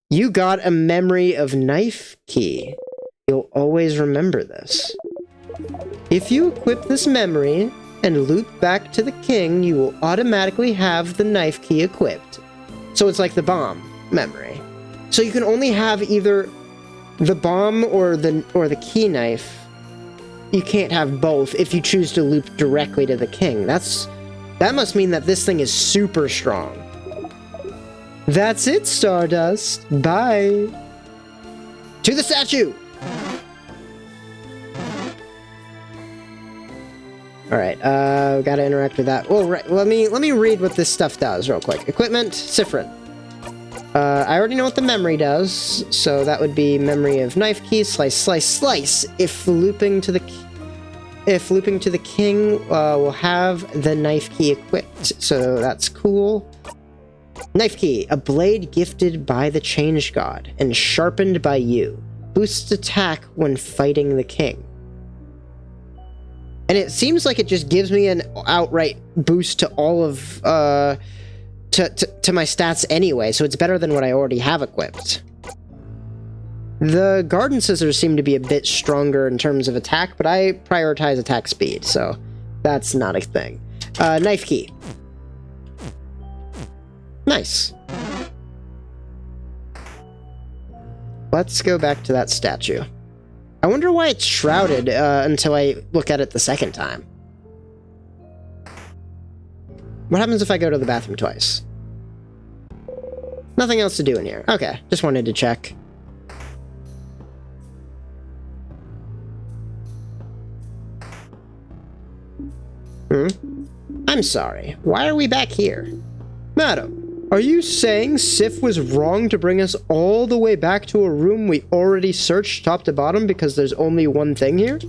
you got a memory of knife key. You'll always remember this. If you equip this memory and loop back to the king, you will automatically have the knife key equipped. So it's like the bomb memory. So you can only have either the bomb or the key knife. You can't have both if you choose to loop directly to the king. That must mean that this thing is super strong. That's it, Stardust. Bye. To the statue! Alright, gotta interact with that. Well, right, let me read what this stuff does real quick. Equipment, Sifrin. I already know what the memory does, so that would be memory of knife key, slice, slice, slice. If looping to the king, will have the knife key equipped, so that's cool. Knife key, a blade gifted by the Change God and sharpened by you. Boosts attack when fighting the king. And it seems like it just gives me an outright boost to all of, to my stats anyway, so it's better than what I already have equipped. The garden scissors seem to be a bit stronger in terms of attack, but I prioritize attack speed, so that's not a thing. Knife key. Nice. Let's go back to that statue. I wonder why it's shrouded until I look at it the second time. What happens if I go to the bathroom twice? Nothing else to do in here. Okay, just wanted to check. I'm sorry. Why are we back here? Madam, are you saying Sif was wrong to bring us all the way back to a room we already searched top to bottom because there's only one thing here?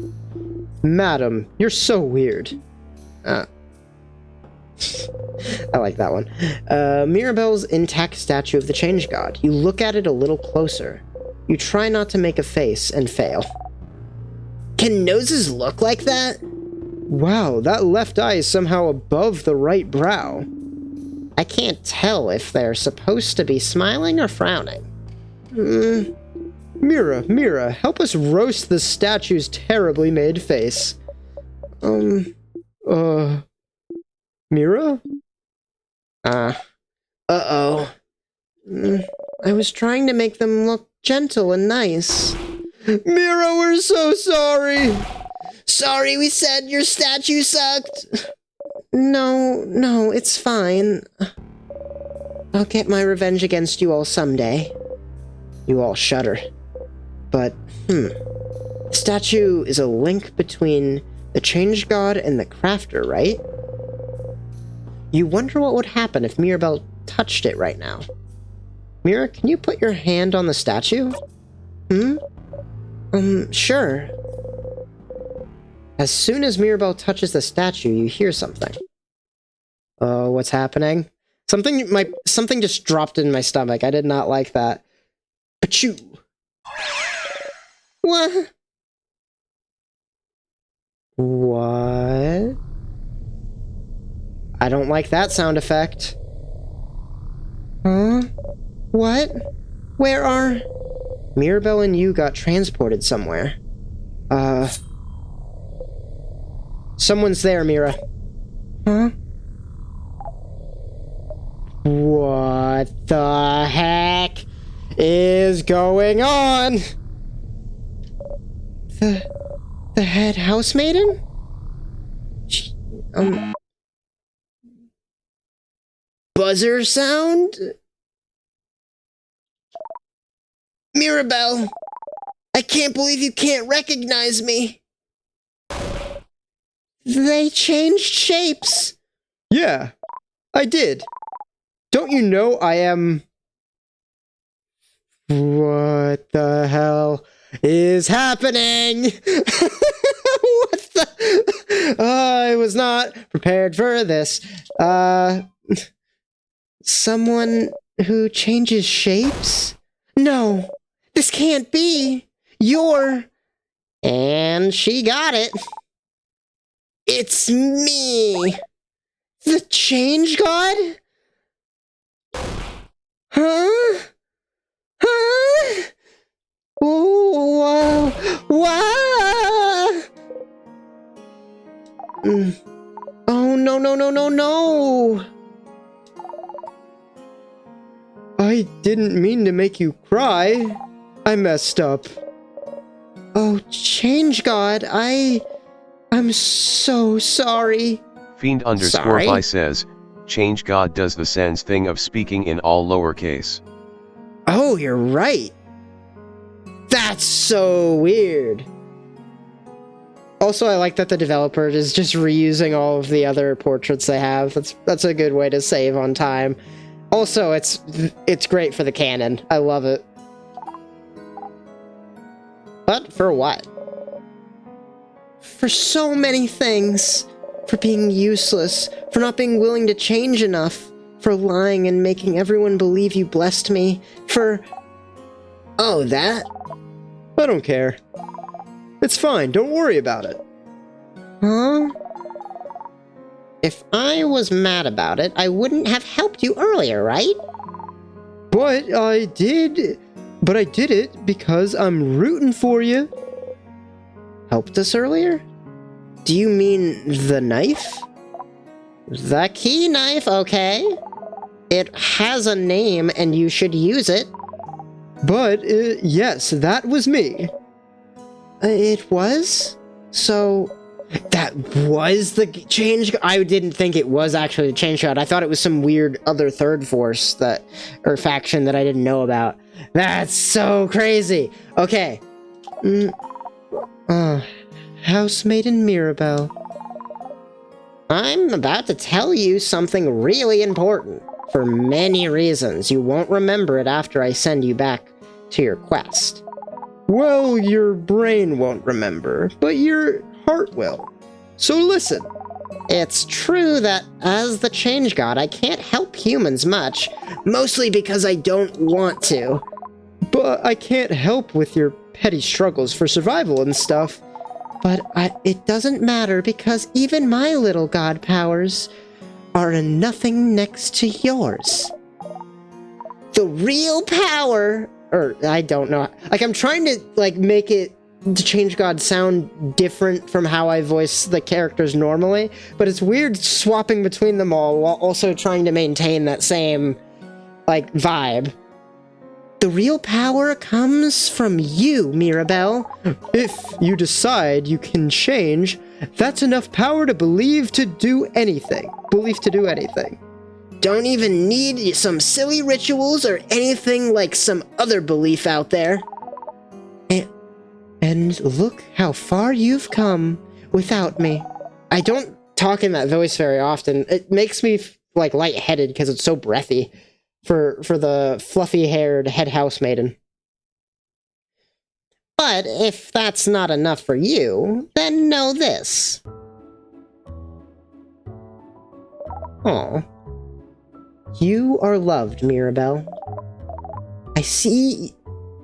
Madam, you're so weird. I like that one. Mirabelle's intact statue of the Change God. You look at it a little closer. You try not to make a face and fail. Can noses look like that? Wow, that left eye is somehow above the right brow. I can't tell if they're supposed to be smiling or frowning. Mira, help us roast the statue's terribly made face. Mira? Uh-oh. I was trying to make them look gentle and nice. Mira, we're so sorry! Sorry we said your statue sucked! No, it's fine. I'll get my revenge against you all someday. You all shudder. But, the statue is a link between the Change God and the Crafter, right? You wonder what would happen if Mirabelle touched it right now. Mira, can you put your hand on the statue? Sure. As soon as Mirabelle touches the statue, you hear something. Oh, what's happening? Something just dropped in my stomach. I did not like that. Achoo! What? What? I don't like that sound effect. Huh? What? Where are... Mirabelle and you got transported somewhere. Someone's there, Mira. Huh? What the heck is going on? The head housemaiden? Buzzer sound? Mirabelle, I can't believe you can't recognize me. They changed shapes. Yeah, I did. Don't you know I am... What the hell is happening? What the... I was not prepared for this. Someone who changes shapes? No, this can't be. You're And she got it. It's me! The Change God? Huh? Huh? Oh, wow! Oh, no, no, no, no, no! I didn't mean to make you cry. I messed up. Oh, Change God, I'm so sorry. Fiend underscore Phi says, Change God does the sans thing of speaking in all lowercase. Oh, you're right. That's so weird. Also, I like that the developer is just reusing all of the other portraits they have. That's a good way to save on time. Also, it's great for the canon. I love it. But for what? For so many things. For being useless. For not being willing to change enough. For lying and making everyone believe you blessed me. For... Oh, that? I don't care. It's fine, don't worry about it. Huh? If I was mad about it, I wouldn't have helped you earlier, right? But I did it because I'm rooting for you. Helped us earlier? Do you mean the knife? The key knife, okay. It has a name and you should use it. But, yes, that was me. It was? So, that was the change? I didn't think it was actually the change god. I thought it was some weird other third force or faction that I didn't know about. That's so crazy. Okay. Housemaiden Mirabelle. I'm about to tell you something really important. For many reasons. You won't remember it after I send you back to your quest. Well, your brain won't remember, but your heart will. So listen. It's true that as the Change God, I can't help humans much, mostly because I don't want to. But I can't help with your petty struggles for survival and stuff. But it doesn't matter because even my little god powers are nothing next to yours. The real power, or I don't know, like I'm trying to make it to Change God sound different from how I voice the characters normally, but it's weird swapping between them all while also trying to maintain that same vibe. The real power comes from you, Mirabelle. If you decide you can change, that's enough power to believe to do anything. Don't even need some silly rituals or anything like some other belief out there. And look how far you've come without me. I don't talk in that voice very often. It makes me lightheaded because it's so breathy for the fluffy-haired head housemaiden. But if that's not enough for you, then know this. Aw. You are loved, Mirabelle. I see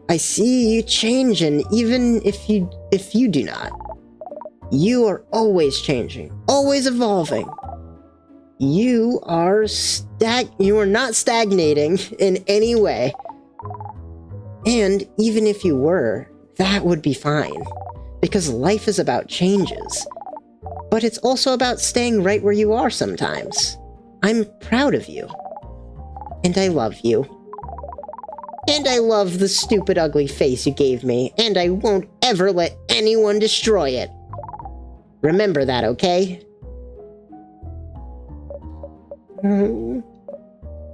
you changing even if you do not. You are always changing, always evolving. You are not stagnating in any way. And even if you were, that would be fine. Because life is about changes. But it's also about staying right where you are sometimes. I'm proud of you. And I love you. And I love the stupid ugly face you gave me, and I won't ever let anyone destroy it. Remember that, okay?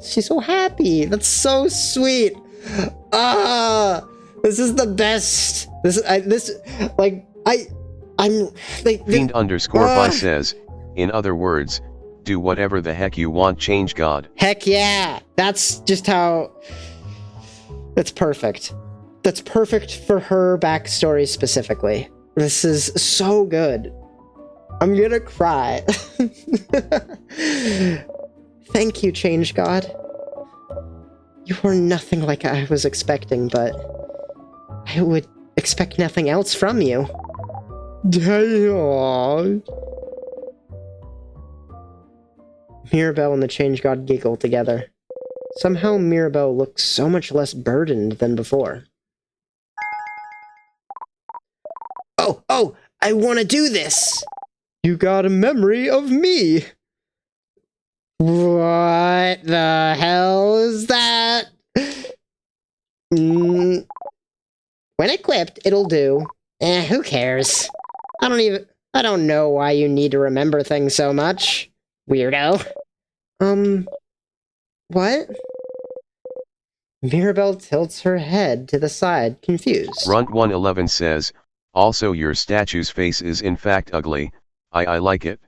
She's so happy. That's so sweet. This is the best. Fiend underscore Phi says, in other words, do whatever the heck you want, Change God. Heck yeah. That's just how... That's perfect. That's perfect for her backstory specifically. This is so good. I'm gonna cry. Thank you, Change God. You were nothing like I was expecting, but I would expect nothing else from you. Aw. Mirabelle and the Change God giggle together. Somehow Mirabelle looks so much less burdened than before. Oh, I want to do this! You got a memory of me! What the hell is that? When equipped, it'll do. Who cares? I don't know why you need to remember things so much. Weirdo. What? Mirabelle tilts her head to the side, confused. Runt111 says, also your statue's face is in fact ugly. I like it.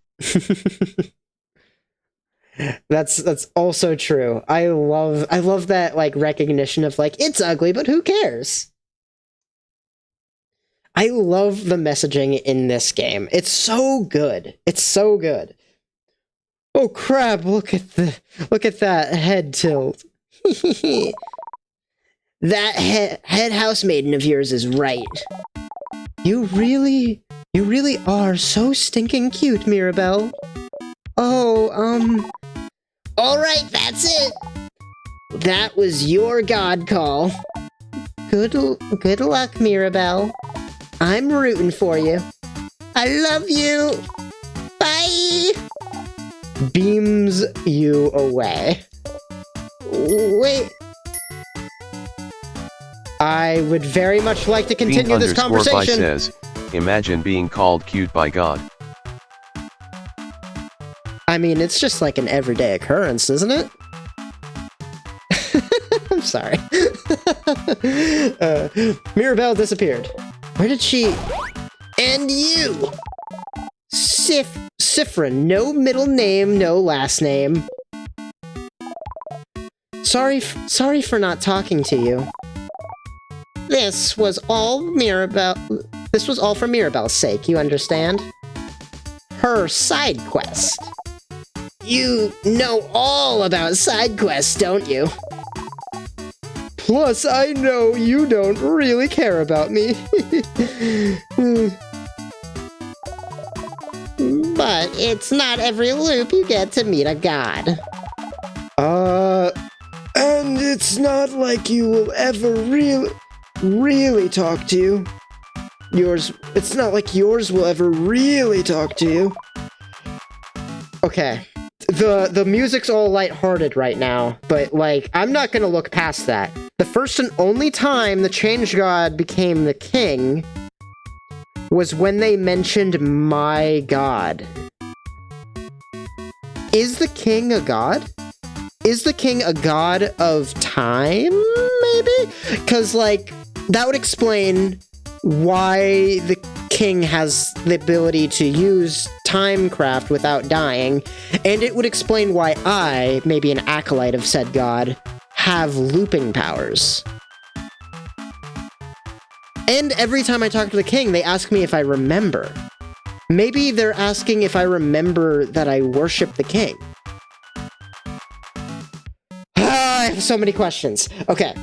That's also true. I love that like recognition of like it's ugly, but who cares? I love the messaging in this game. It's so good. It's so good. Oh crap, look at that head tilt. That head house maiden of yours is right. You really are so stinking cute, Mirabelle. Oh, alright, that's it. That was your god call. Good luck, Mirabelle. I'm rooting for you. I love you. Bye. Beams you away. Wait. I would very much like to continue this conversation. Says, imagine being called cute by God. I mean, it's just like an everyday occurrence, isn't it? I'm sorry. Mirabelle disappeared. Where did she... And you! Sifra, no middle name, no last name. Sorry for not talking to you. This was all for Mirabelle's sake, you understand? Her side quest. You know all about side quests, don't you? Plus, I know you don't really care about me. But it's not every loop you get to meet a god. And it's not like you will ever really talk to you. It's not like yours will ever really talk to you. Okay. The music's all lighthearted right now, but, like, I'm not gonna look past that. The first and only time the Change God became the king was when they mentioned my god. Is the king a god? Is the king a god of time, maybe? Because, like, that would explain why the king has the ability to use timecraft without dying, and it would explain why I, maybe an acolyte of said god, have looping powers. And every time I talk to the king, they ask me if I remember. Maybe they're asking if I remember that I worship the king. I have so many questions. Okay.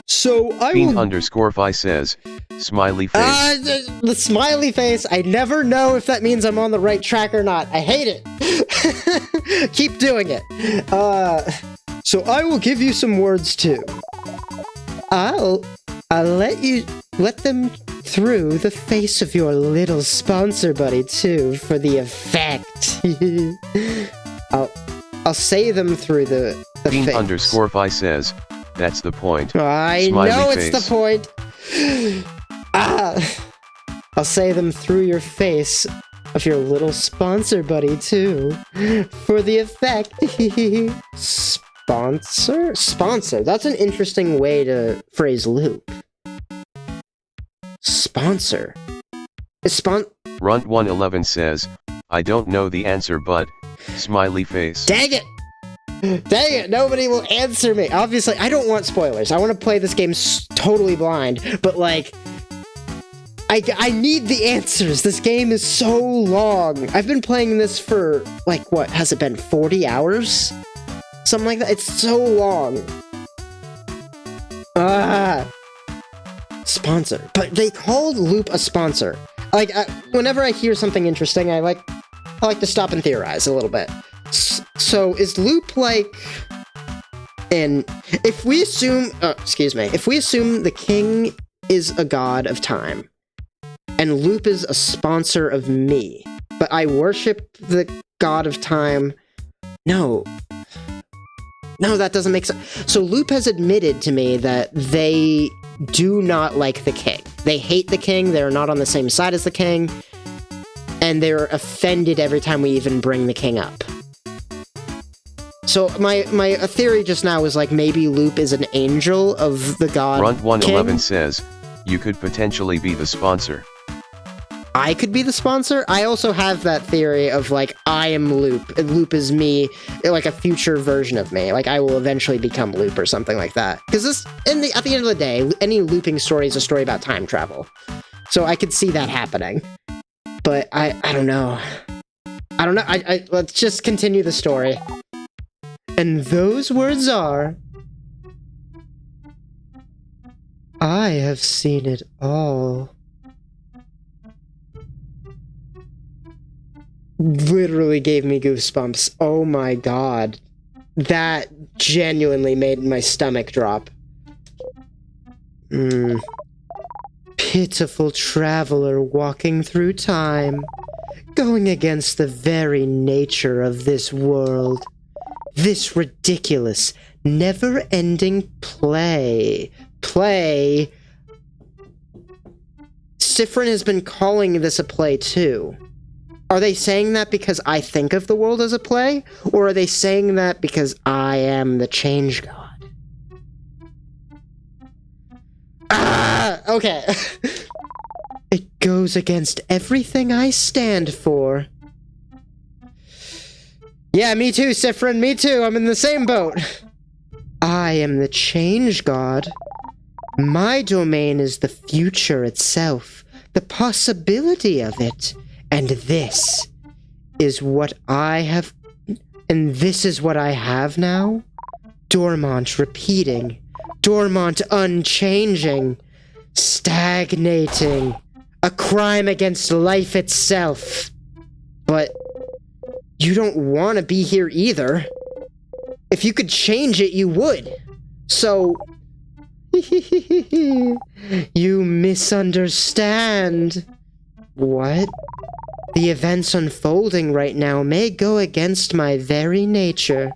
So I will... Fiend_Fi says, smiley face. The smiley face. I never know if that means I'm on the right track or not. I hate it. Keep doing it. So I will give you some words too. I'll let them through the face of your little sponsor buddy too for the effect. I'll say them through the face. Fiend_Fi says, that's the point. I smiley know face. It's the point. I'll say them through your face of your little sponsor buddy too for the effect. Sponsor. That's an interesting way to phrase loop. Sponsor. Runt111 says, I don't know the answer but, smiley face. Dang it, nobody will answer me. Obviously, I don't want spoilers. I want to play this game totally blind, but like, I need the answers. This game is so long. I've been playing this for, like, what, has it been 40 hours? Something like that. It's so long. sponsor. But they called Loop a sponsor. Like, whenever I hear something interesting, I like to stop and theorize a little bit. So is Loop like... And if we assume... if we assume the king is a god of time, and Loop is a sponsor of me, but I worship the god of time... No, that doesn't make sense. So Loop has admitted to me that they do not like the king. They hate the king, they're not on the same side as the king, and they're offended every time we even bring the king up. So my theory just now is like maybe Loop is an angel of the god Grunt 111 king. says, you could potentially be the sponsor. I could be the sponsor? I also have that theory of like, I am Loop, and Loop is me, like a future version of me. Like, I will eventually become Loop or something like that. Because at the end of the day, any looping story is a story about time travel. So I could see that happening. But I don't know. Let's just continue the story. And those words are... I have seen it all. Literally gave me goosebumps. Oh my god. That genuinely made my stomach drop. Pitiful traveler walking through time, going against the very nature of this world. This ridiculous, never-ending play. Sifrin has been calling this a play too. Are they saying that because I think of the world as a play? Or are they saying that because I am the change god? Okay. It goes against everything I stand for. Yeah, me too, Sifrin, me too. I'm in the same boat. I am the change god. My domain is the future itself, the possibility of it. And this is what I have... And this is what I have now? Dormant repeating. Dormant unchanging. Stagnating. A crime against life itself. But you don't want to be here either. If you could change it, you would. So... You misunderstand. What? The events unfolding right now may go against my very nature,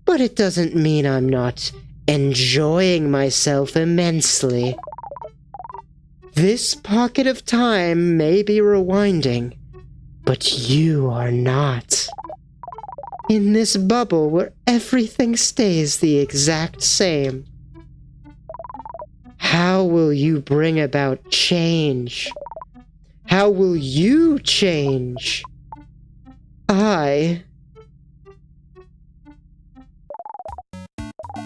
but it doesn't mean I'm not enjoying myself immensely. This pocket of time may be rewinding, but you are not. In this bubble where everything stays the exact same. How will you bring about change? How will you change? I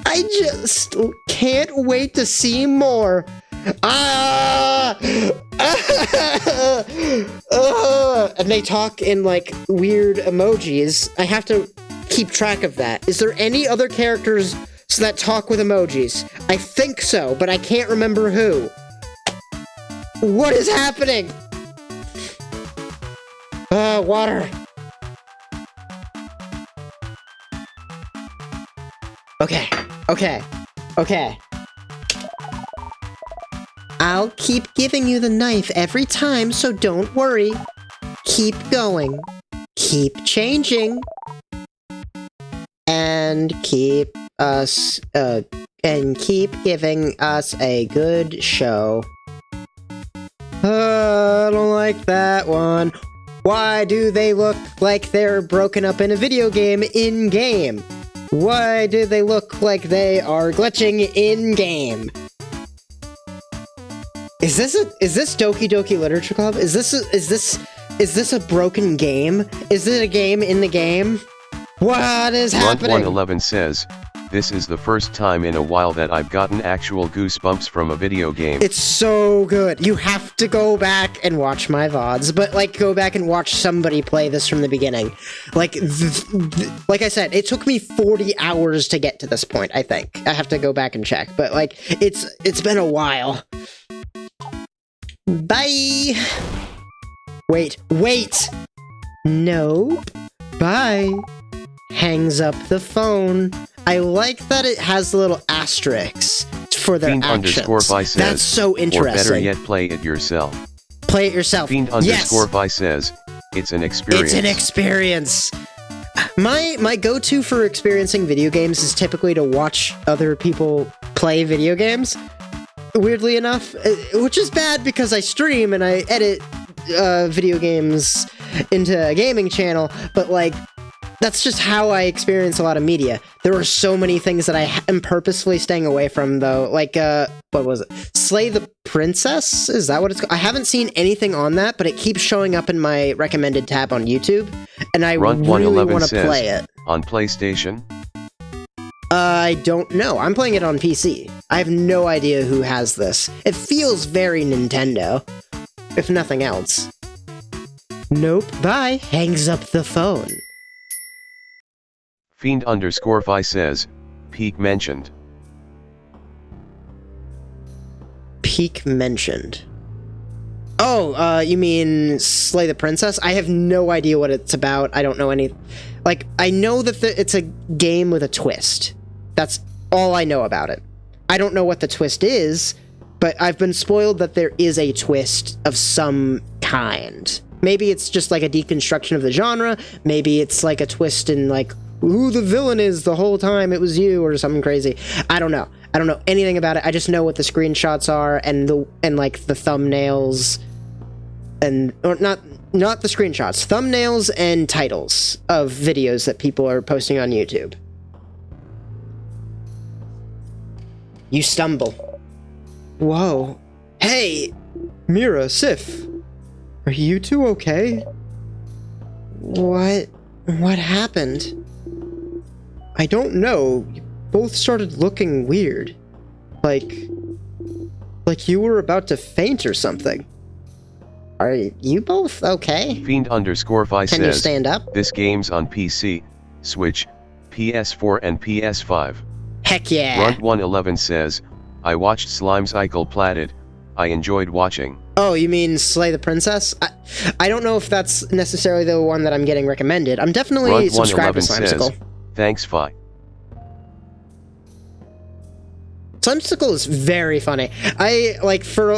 just can't wait to see more. And they talk in like weird emojis. I have to keep track of that. Is there any other characters that talk with emojis? I think so, but I can't remember who. What is happening? Water. Okay. I'll keep giving you the knife every time, so don't worry. Keep going. Keep changing. And keep giving us a good show. I don't like that one. Why do they look like they're broken up in a video game in-game? Why do they look like they are glitching in-game? Is this Doki Doki Literature Club? Is this a broken game? Is it a game in the game? What is happening? 111 says, this is the first time in a while that I've gotten actual goosebumps from a video game. It's so good. You have to go back and watch my VODs, but like go back and watch somebody play this from the beginning. Like I said, it took me 40 hours to get to this point, I think. I have to go back and check, but like it's been a while. Bye! Wait. Nope. Bye. Hangs up the phone. I like that it has little asterisks for their actions. Fiend_Fi says, that's so interesting. Or better yet, play it yourself. Play it yourself. Fiend_Fi says, it's an experience. It's an experience. My go-to for experiencing video games is typically to watch other people play video games. Weirdly enough, which is bad because I stream and I edit video games into a gaming channel, but like, that's just how I experience a lot of media. There are so many things that I am purposefully staying away from, though. Like, what was it? Slay the Princess? Is that what it's called? I haven't seen anything on that, but it keeps showing up in my recommended tab on YouTube, and I really want to play it. On PlayStation? I don't know. I'm playing it on PC. I have no idea who has this. It feels very Nintendo, if nothing else. Nope. Bye. Hangs up the phone. Fiend_Fi says, Peak mentioned. Peak mentioned. Oh, you mean Slay the Princess? I have no idea what it's about. I don't know any... Like, I know that it's a game with a twist. That's all I know about it. I don't know what the twist is, but I've been spoiled that there is a twist of some kind. Maybe it's just like a deconstruction of the genre. Maybe it's like a twist in like, who the villain is the whole time it was you or something crazy. I don't know. I don't know anything about it. I just know what the screenshots are and like the thumbnails or not the screenshots, thumbnails and titles of videos that people are posting on YouTube. You stumble. Whoa. Hey, Mira, Sif. Are you two okay? What happened? I don't know. You both started looking weird. Like you were about to faint or something. Are you both okay? Fiend_Fi says, Can you stand up? This game's on PC, Switch, PS4 and PS5. Heck yeah. Runt111 says, I watched Slime Cycle Platted. I enjoyed watching. Oh, you mean Slay the Princess? I don't know if that's necessarily the one that I'm getting recommended. I'm definitely subscribed to Slimecicle. Thanks, Fi. Slimecicle is very funny. I, like, for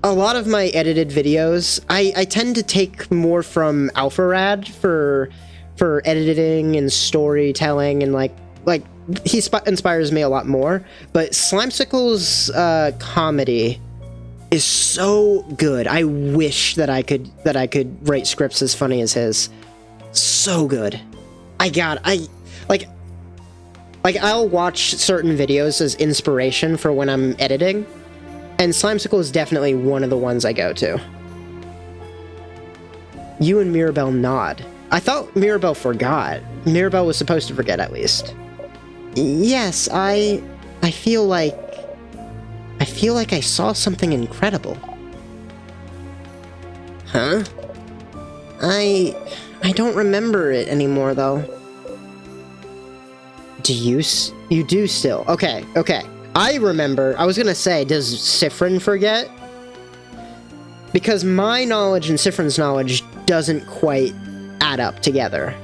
a lot of my edited videos, I tend to take more from Alpharad for editing and storytelling, and like he inspires me a lot more. But Slimecicle's comedy is so good. I wish that I could write scripts as funny as his. So good. I'll watch certain videos as inspiration for when I'm editing, and Slimecicle is definitely one of the ones I go to. You and Mirabelle nod. I thought Mirabelle forgot. Mirabelle was supposed to forget, at least. Yes, I feel like I saw something incredible. Huh? I don't remember it anymore, though. You do still. Okay. I remember. I was gonna say, does Sifrin forget? Because my knowledge and Sifrin's knowledge doesn't quite add up together.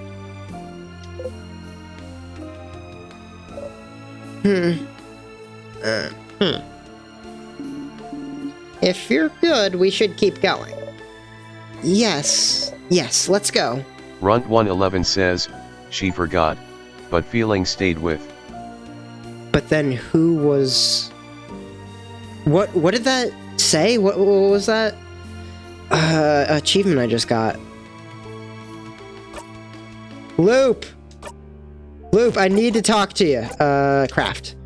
If you're good, we should keep going. Yes, let's go. Runt111 says, she forgot, but feeling stayed with. But then who was... What did that say? What was that? Achievement I just got. Loop, I need to talk to you. Craft.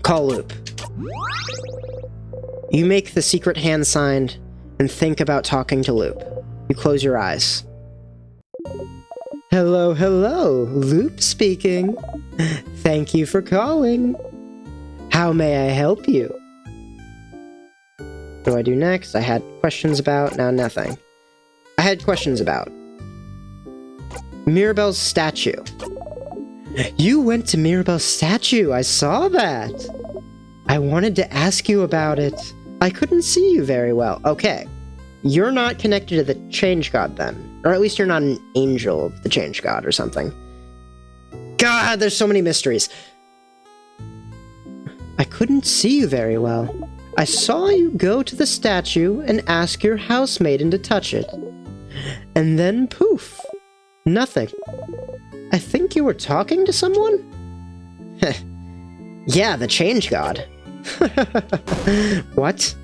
Call Loop. You make the secret hand sign and think about talking to Loop. You close your eyes. Hello, Loop speaking. Thank you for calling. How may I help you? What do I do next? I had questions about, now nothing. I had questions about Mirabelle's statue. You went to Mirabelle's statue, I saw that. I wanted to ask you about it. I couldn't see you very well. Okay. You're not connected to the Change God then. Or at least you're not an angel of the Change God or something. God, there's so many mysteries. I couldn't see you very well. I saw you go to the statue and ask your housemaiden to touch it. And then poof. Nothing. I think you were talking to someone? Yeah, the Change God. What?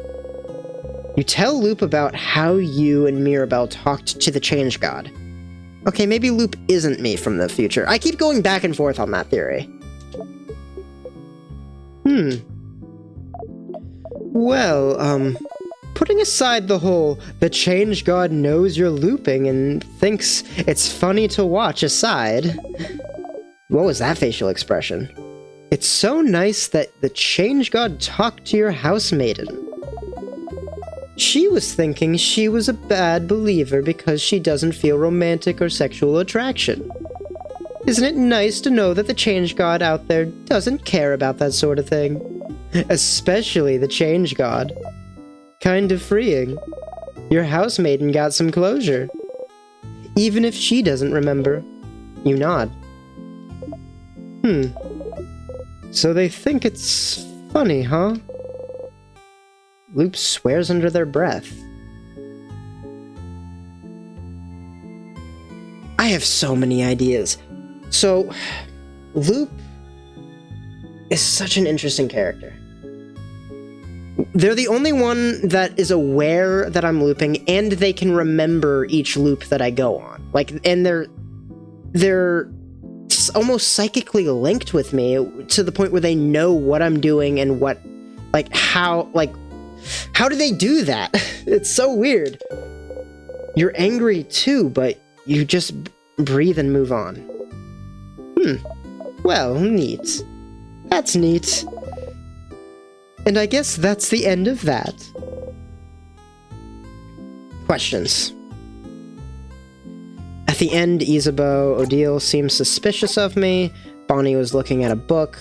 You tell Loop about how you and Mirabelle talked to the Change God. Okay, maybe Loop isn't me from the future. I keep going back and forth on that theory. Well, putting aside the whole the Change God knows you're looping and thinks it's funny to watch aside. What was that facial expression? It's so nice that the Change God talked to your housemaiden. She was thinking she was a bad believer because she doesn't feel romantic or sexual attraction. Isn't it nice to know that the Change God out there doesn't care about that sort of thing? Especially the Change God. Kind of freeing. Your housemaiden got some closure. Even if she doesn't remember. You nod. So they think it's funny, huh? Loop swears under their breath. I have so many ideas. So, Loop is such an interesting character. They're the only one that is aware that I'm looping, and they can remember each loop that I go on. Like, and they're almost psychically linked with me to the point where they know what I'm doing and what, like, how do they do that? It's so weird. You're angry too, but you just breathe and move on. Well, neat. That's neat. And I guess that's the end of that. Questions. At the end, Isabeau Odile seems suspicious of me. Bonnie was looking at a book.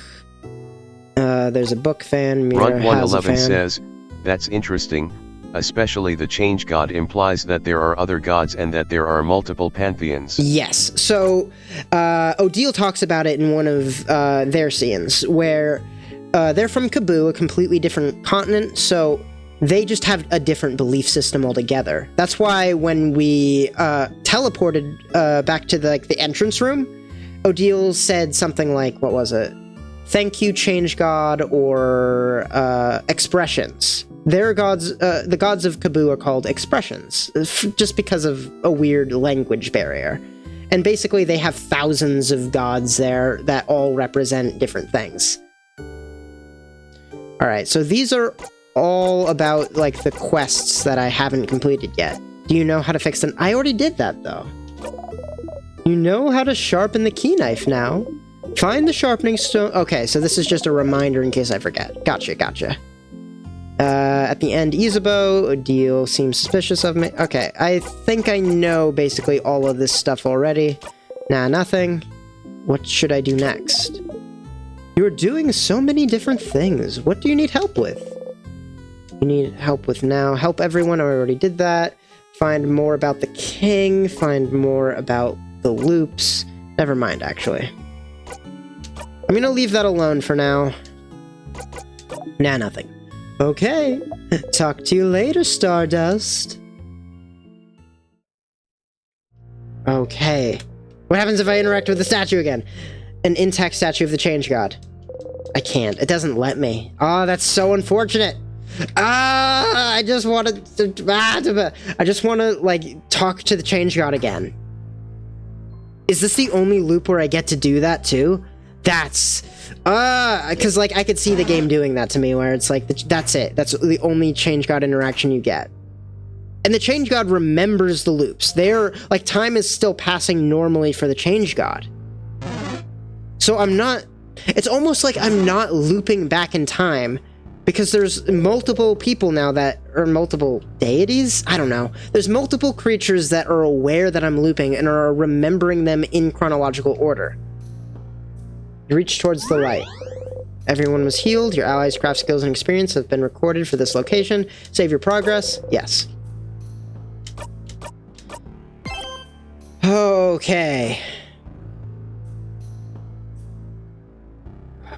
There's a book fan. Mira Run has a 111 fan. says, that's interesting, especially the Change God implies that there are other gods and that there are multiple pantheons. Yes. So, Odile talks about it in one of their scenes, where they're from Kaboo, a completely different continent, so they just have a different belief system altogether. That's why when we teleported back to the entrance room, Odile said something like, what was it? Thank you, Change God, or expressions. Their gods, the gods of Kaboo are called expressions, just because of a weird language barrier. And basically they have thousands of gods there that all represent different things. Alright, so these are all about, like, the quests that I haven't completed yet. Do you know how to fix them? I already did that, though. You know how to sharpen the key knife now. Find the sharpening stone. Okay, so this is just a reminder in case I forget. Gotcha. At the end, Isabeau, Odile seems suspicious of me. Okay, I think I know basically all of this stuff already. Nah, nothing. What should I do next? You're doing so many different things. What do you need help with? You need help with now. Help everyone. I already did that. Find more about the king. Find more about the loops. Never mind, actually. I'm gonna leave that alone for now. Nah, nothing. Okay. Talk to you later, Stardust. Okay. What happens if I interact with the statue again? An intact statue of the Change God. I can't. It doesn't let me. Oh, that's so unfortunate. I just want to... I just want to, like, talk to the Change God again. Is this the only loop where I get to do that, too? That's... because, like, I could see the game doing that to me, where it's like, that's it. That's the only Change God interaction you get. And the Change God remembers the loops. They're, like, time is still passing normally for the Change God. So I'm not... It's almost like I'm not looping back in time, because there's multiple people now that... Or multiple deities? I don't know. There's multiple creatures that are aware that I'm looping and are remembering them in chronological order. You reach towards the light. Everyone was healed. Your allies' craft skills and experience have been recorded for this location. Save your progress. Yes. Okay.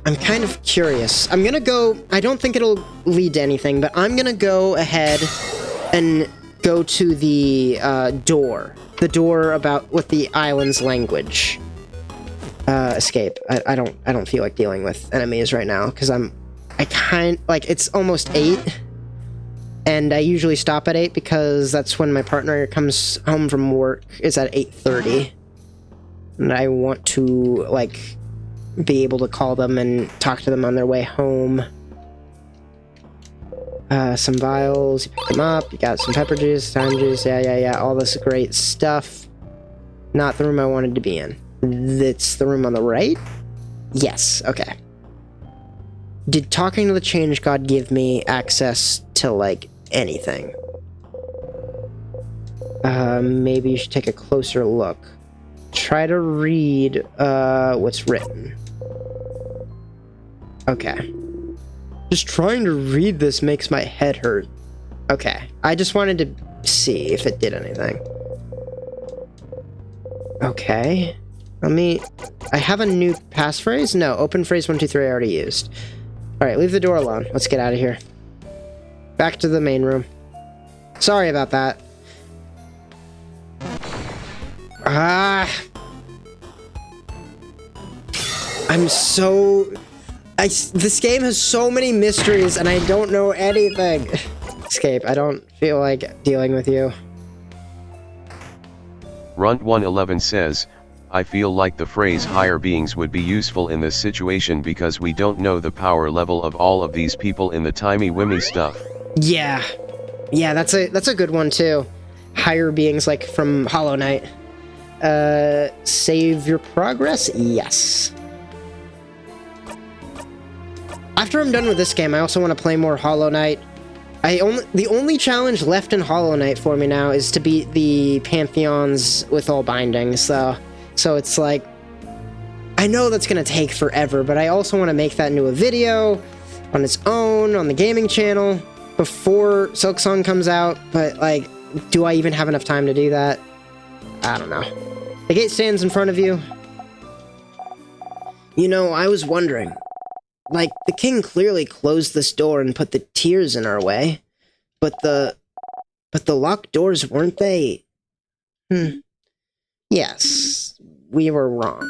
I'm kind of curious. I'm gonna go... I don't think it'll lead to anything, but I'm gonna go ahead and go to the door. The door with the island's language. Escape. I don't feel like dealing with enemies right now, because it's almost 8, and I usually stop at 8 because that's when my partner comes home from work, is at 8:30, and I want to, like, be able to call them and talk to them on their way home. Some vials, you pick them up, you got some pepper juice, thyme juice, yeah, all this great stuff. Not the room I wanted to be in. It's the room on the right? Yes, okay. Did talking to the Change God give me access to, like, anything? Maybe you should take a closer look. Try to read, what's written. Okay. Just trying to read this makes my head hurt. Okay. I just wanted to see if it did anything. Okay. I have a new passphrase? No, open phrase 1, 2, 3 I already used. Alright, leave the door alone. Let's get out of here. Back to the main room. Sorry about that. This game has so many mysteries and I don't know anything. Escape, I don't feel like dealing with you. Runt111 says, I feel like the phrase higher beings would be useful in this situation because we don't know the power level of all of these people in the timey-wimey stuff. Yeah. Yeah, that's a good one too. Higher beings like from Hollow Knight. Save your progress? Yes. After I'm done with this game, I also want to play more Hollow Knight. The only challenge left in Hollow Knight for me now is to beat the Pantheons with all bindings, though. So it's like, I know that's going to take forever, but I also want to make that into a video on its own, on the gaming channel, before Silksong comes out, but, like, do I even have enough time to do that? I don't know. The gate stands in front of you. You know, I was wondering, like, the king clearly closed this door and put the tears in our way, but the locked doors, weren't they? Yes, we were wrong.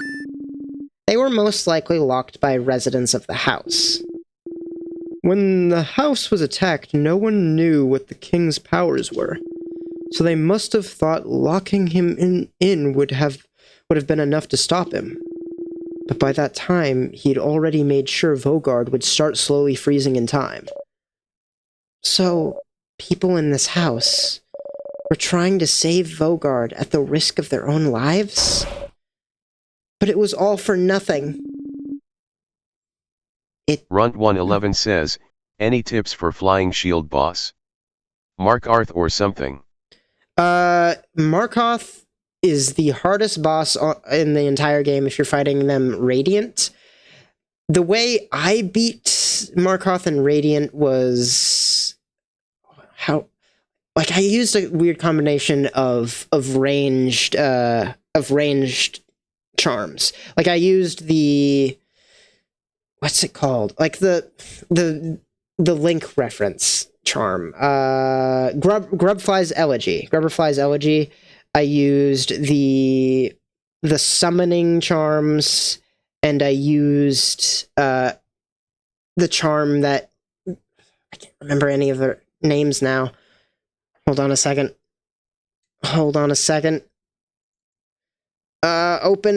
They were most likely locked by residents of the house. When the house was attacked, no one knew what the king's powers were, so they must have thought locking him in would have been enough to stop him. But by that time, he'd already made sure Vogard would start slowly freezing in time. So, people in this house were trying to save Vogard at the risk of their own lives? But it was all for nothing. Runt111 says, any tips for flying shield boss? Markarth or something? Markarth is the hardest boss in the entire game if you're fighting them Radiant. The way I beat Markarth and Radiant was... I used a weird combination of ranged charms. Like, I used the... What's it called? Like, the Link reference charm. Grubfly's Elegy. Grubberfly's Elegy. I used the summoning charms, and I used the charm that... I can't remember any of their names now. Hold on a second. Open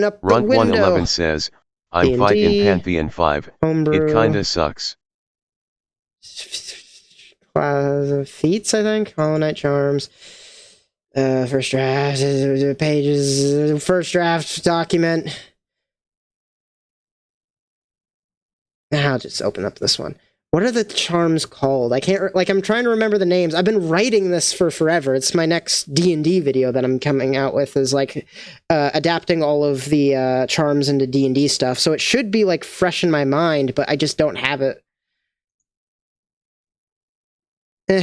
up the window. Runt111 says, I'm fighting Pantheon 5. Homebrew. It kinda sucks. Feats, I think. Hollow Knight charms. First draft pages. First draft document. I'll just open up this one. What are the charms called? I can't, like, I'm trying to remember the names. I've been writing this for forever. It's my next D&D video that I'm coming out with, is like adapting all of the charms into D&D stuff. So it should be like fresh in my mind, but I just don't have it.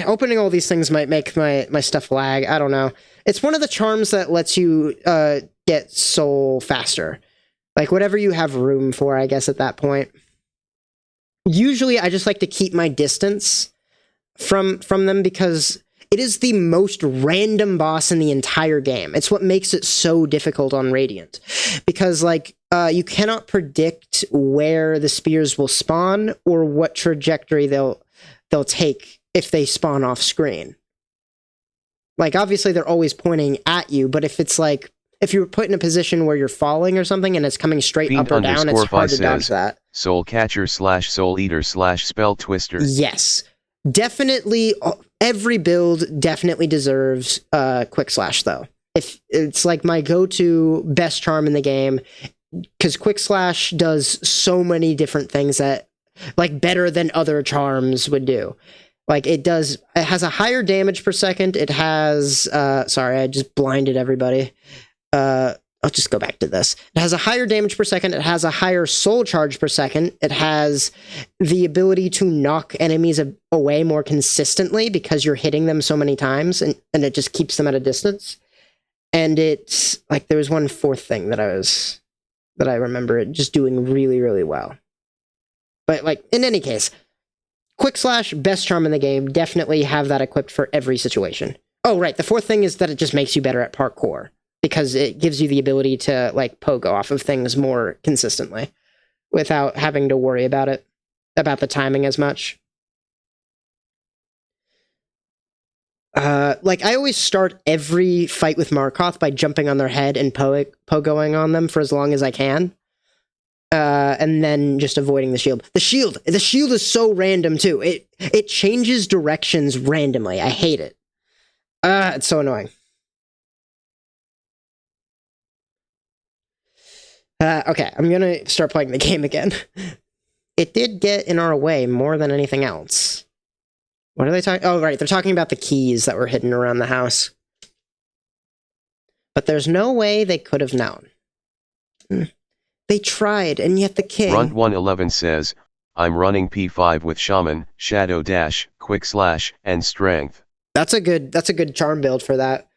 Opening all these things might make my stuff lag. I don't know. It's one of the charms that lets you get soul faster. Like whatever you have room for, I guess, at that point. Usually I just like to keep my distance from them because it is the most random boss in the entire game. It's what makes it so difficult on Radiant. Because like you cannot predict where the spears will spawn or what trajectory they'll take if they spawn off screen. Like obviously they're always pointing at you, but if it's like if you're put in a position where you're falling or something and it's coming straight Fiend up or down, it's hard to dodge says, that. Soul Catcher / Soul Eater / Spell Twister. Yes. Definitely, every build definitely deserves Quick Slash, though. If it's like my go-to best charm in the game, because Quick Slash does so many different things that, like, better than other charms would do. Like, it has a higher damage per second. It has, sorry, I just blinded everybody. I'll just go back to this. It has a higher damage per second. It has a higher soul charge per second. It has the ability to knock enemies away more consistently because you're hitting them so many times, and it just keeps them at a distance. And it's like there was one fourth thing that I remember it just doing really, really well. But like in any case, Quick Slash, best charm in the game. Definitely have that equipped for every situation. Oh, right. The fourth thing is that it just makes you better at parkour, because it gives you the ability to like poke off of things more consistently without having to worry about the timing as much. Like I always start every fight with Markoth by jumping on their head and pogoing on them for as long as I can. And then just avoiding the shield. The shield is so random too. It changes directions randomly. I hate it. It's so annoying. Okay, I'm gonna start playing the game again. It did get in our way more than anything else. What are they talking? Oh, right, they're talking about the keys that were hidden around the house. But there's no way they could have known. They tried, and yet the king... Runt111 says, I'm running P5 with Shaman, Shadow Dash, Quick Slash, and Strength. That's a good charm build for that.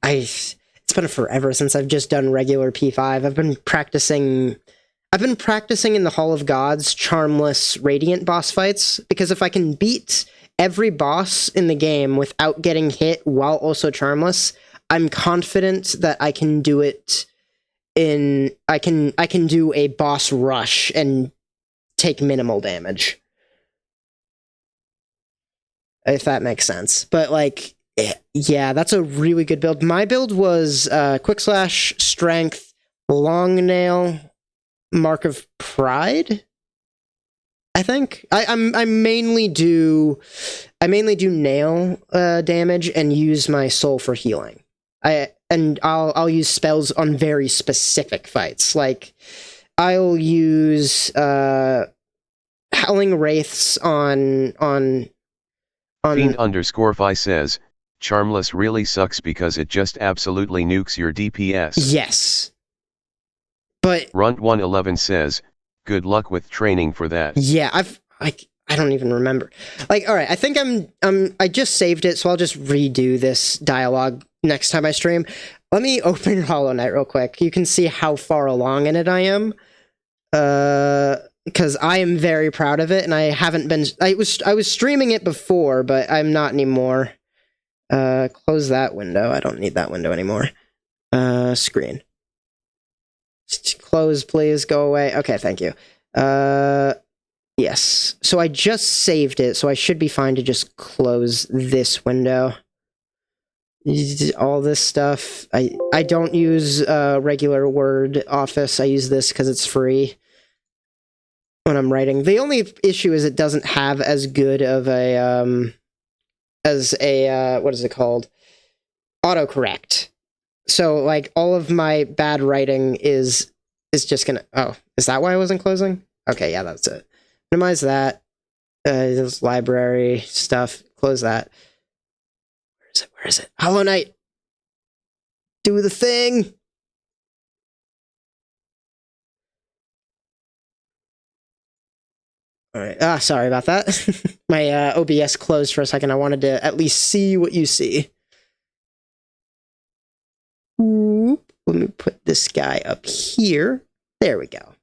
It's been forever since I've just done regular P5. I've been practicing in the Hall of Gods charmless Radiant boss fights, because if I can beat every boss in the game without getting hit while also charmless, I'm confident that I can do it I can do a boss rush and take minimal damage. If that makes sense. But like, yeah, that's a really good build. My build was Quick Slash, Strength, Long Nail, Mark of Pride. I think I mainly do nail damage and use my soul for healing. I'll use spells on very specific fights. Like I'll use Howling Wraiths on Fiend_Fi says, Charmless really sucks because it just absolutely nukes your DPS. Yes. But Runt111 says, good luck with training for that. Yeah, I don't even remember. Like, all right, I think I just saved it, so I'll just redo this dialogue next time I stream. Let me open Hollow Knight real quick. You can see how far along in it I am. Because I am very proud of it, and I haven't been... I was streaming it before, but I'm not anymore. Close that window. I don't need that window anymore. Screen. Close, please. Go away. Okay, thank you. Yes. So I just saved it, so I should be fine to just close this window. All this stuff. I don't use regular Word Office. I use this because it's free when I'm writing. The only issue is it doesn't have as good of a what is it called? Autocorrect. So like all of my bad writing is just gonna... Oh, is that why I wasn't closing? Okay, yeah, that's it. Minimize that. This library stuff. Close that. Where is it? Hollow Knight! Do the thing! Alright, sorry about that. My OBS closed for a second. I wanted to at least see what you see. Oop. Let me put this guy up here. There we go.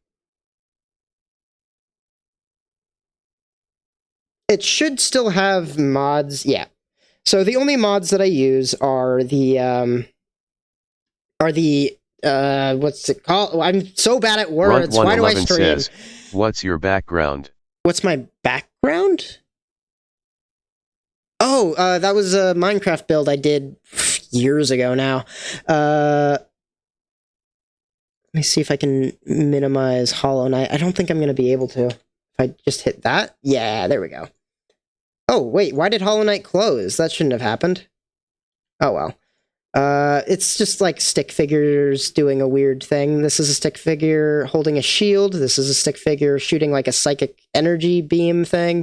It should still have mods. Yeah. So the only mods that I use are the what's it called? I'm so bad at words. Why do I stream? Says, what's your background? What's my background? Oh, that was a Minecraft build I did years ago now. Let me see if I can minimize Hollow Knight. I don't think I'm going to be able to. If I just hit that? Yeah, there we go. Oh, wait, why did Hollow Knight close? That shouldn't have happened. Oh, well. It's just like stick figures doing a weird thing. This is a stick figure holding a shield. This is a stick figure shooting like a psychic energy beam thing.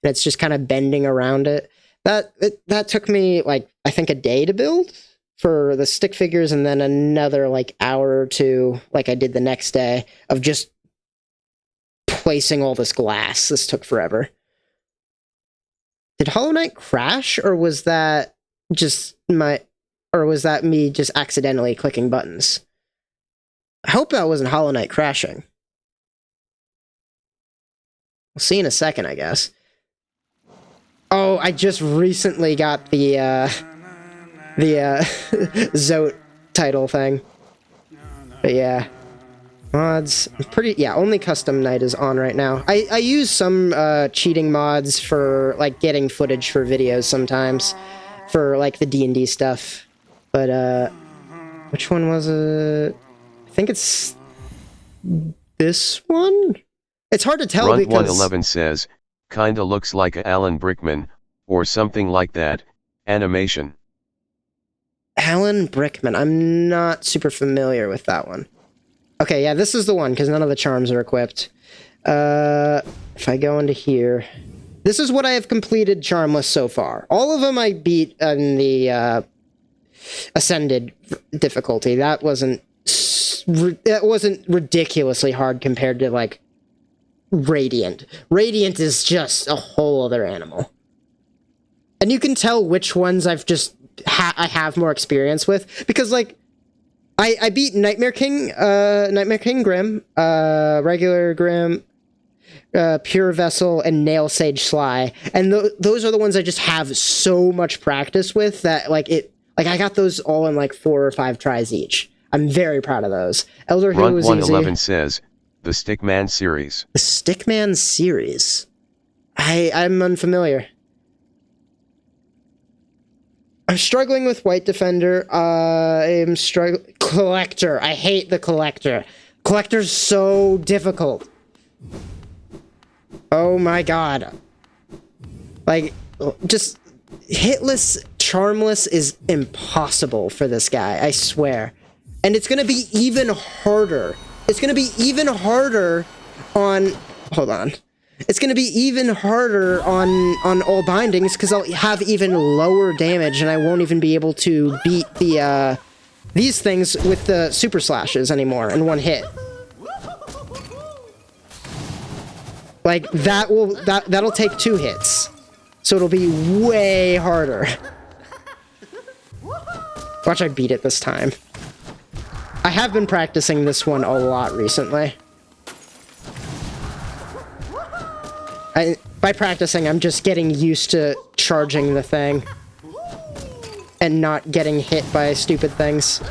And it's just kind of bending around it. That took me, like, I think a day to build for the stick figures, and then another, like, hour or two, like I did the next day, of just placing all this glass. This took forever. Did Hollow Knight crash, or was that just was that me just accidentally clicking buttons? I hope that wasn't Hollow Knight crashing. We'll see in a second, I guess. Oh, I just recently got the Zote title thing. But yeah. Mods. Only Custom Night is on right now. I use some cheating mods for, like, getting footage for videos sometimes. For, like, the D&D stuff. But, which one was it? I think it's this one? It's hard to tell because... 111 says, kinda looks like a Alan Brickman, or something like that, animation. Alan Brickman. I'm not super familiar with that one. Okay, yeah, this is the one, because none of the charms are equipped. If I go into here... This is what I have completed charmless so far. All of them I beat in the Ascended difficulty. That wasn't ridiculously hard compared to, like, Radiant. Radiant is just a whole other animal. And you can tell which ones I've just... I have more experience with, because, like, I beat Nightmare King Grim, Regular Grim, Pure Vessel, and Nail Sage Sly, and those are the ones I just have so much practice with that, like, I got those all in, like, 4 or 5 tries each. I'm very proud of those. Elder Hill was easy. 111 says, the Stickman series. The Stickman series? I'm unfamiliar. I'm struggling with White Defender. I'm struggling... Collector. I hate the Collector. Collector's so difficult. Oh my god. Like, just... Hitless, Charmless is impossible for this guy, I swear. And it's gonna be even harder. It's gonna be even harder on... Hold on. It's going to be even harder on all bindings, because I'll have even lower damage, and I won't even be able to beat the, these things with the super slashes anymore in one hit. Like, that'll take 2 hits. So it'll be way harder. Watch I beat it this time. I have been practicing this one a lot recently. By practicing, I'm just getting used to charging the thing. And not getting hit by stupid things.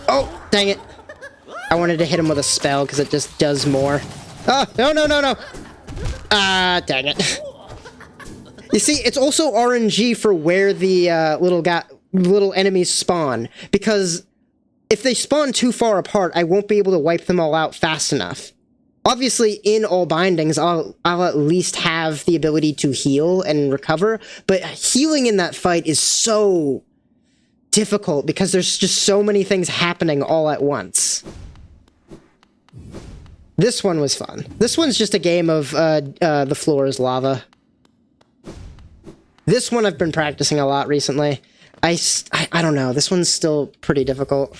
Oh, dang it. I wanted to hit him with a spell, because it just does more. Oh, no. Ah, dang it. You see, it's also RNG for where the little enemies spawn. Because... if they spawn too far apart, I won't be able to wipe them all out fast enough. Obviously, in all bindings, I'll at least have the ability to heal and recover, but healing in that fight is so difficult because there's just so many things happening all at once. This one was fun. This one's just a game of the floor is lava. This one I've been practicing a lot recently. I don't know. This one's still pretty difficult.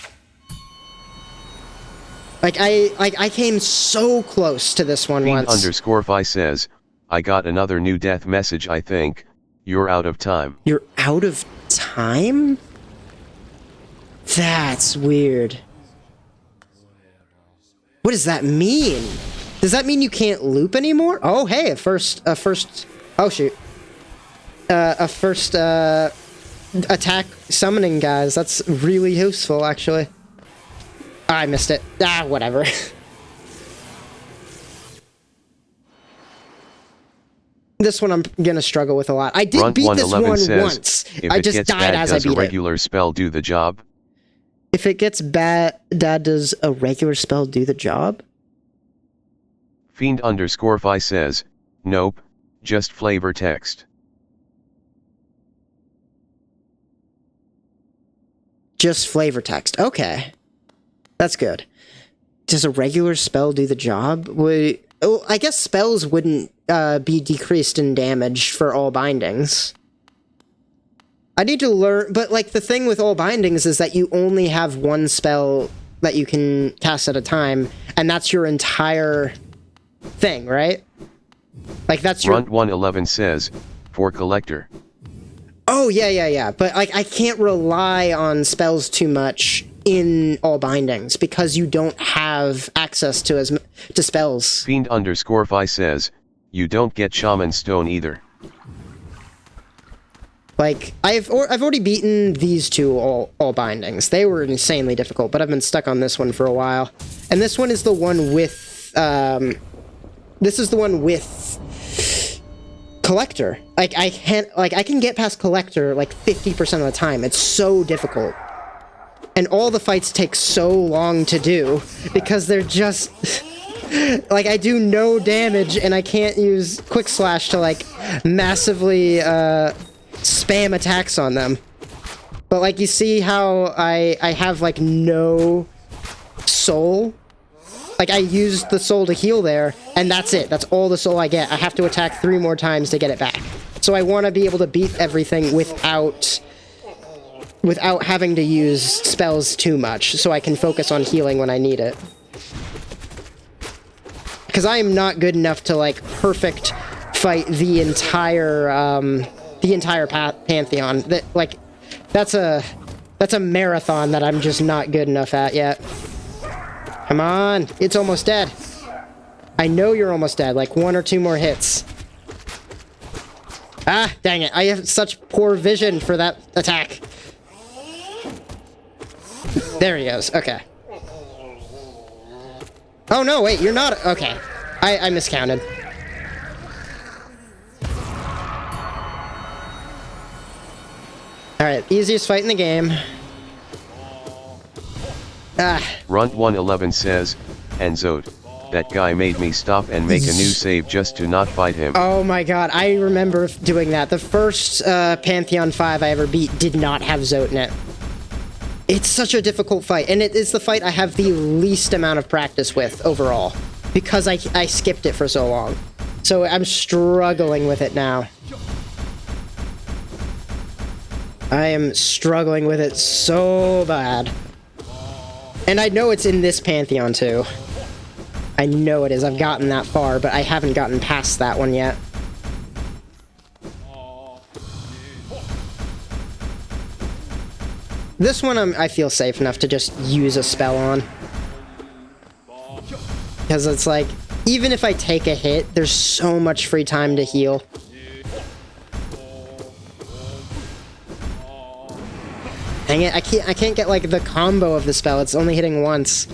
Like I came so close to this one once. _Fi says, I got another new death message. I think you're out of time. You're out of time? That's weird. What does that mean? Does that mean you can't loop anymore? Oh, hey, a first, oh shoot. A first, attack summoning, guys. That's really useful, actually. I missed it. Ah, whatever. This one I'm gonna struggle with a lot. I did beat this one once. I just died as I beat it. Does a regular spell do the job? If it gets bad, does a regular spell do the job? Fiend _Fi says, nope, just flavor text. Just flavor text. Okay. That's good. Does a regular spell do the job? Oh, I guess spells wouldn't be decreased in damage for all bindings. I need to learn, but like the thing with all bindings is that you only have one spell that you can cast at a time, and that's your entire thing, right? Like that's your... Runt111 says, for collector. Oh, yeah. But like I can't rely on spells too much in all bindings because you don't have access to spells. Fiend _Fi says, you don't get Shaman Stone either. Like, I've already beaten these two all bindings. They were insanely difficult, but I've been stuck on this one for a while. And this one is the one with, this is the one with Collector. Like, I can get past Collector, like, 50% of the time. It's so difficult. And all the fights take so long to do, because they're just... like, I do no damage, and I can't use Quick Slash to, like, massively, spam attacks on them. But like you see how I have like no soul? Like I used the soul to heal there and that's it. That's all the soul I get. I have to attack 3 more times to get it back. So I want to be able to beat everything without having to use spells too much so I can focus on healing when I need it. Because I am not good enough to like perfect fight the entire Pantheon. That's a marathon that I'm just not good enough at yet. Come on, it's almost dead. I know you're almost dead, like 1 or 2 more hits. Ah, dang it, I have such poor vision for that attack. There he goes, okay. Oh no, wait, you're not, okay. I miscounted. Alright, easiest fight in the game. Ah. Runt111 says, Enzote, that guy made me stop and make a new save just to not fight him. Oh my god, I remember doing that. The first Pantheon 5 I ever beat did not have Zote in it. It's such a difficult fight, and it is the fight I have the least amount of practice with overall, because I skipped it for so long. So I'm struggling with it now. I am struggling with it so bad. And I know it's in this Pantheon too. I know it is. I've gotten that far, but I haven't gotten past that one yet. This one I feel safe enough to just use a spell on. Because it's like, even if I take a hit, there's so much free time to heal. Dang it, I can't get like the combo of the spell. It's only hitting once.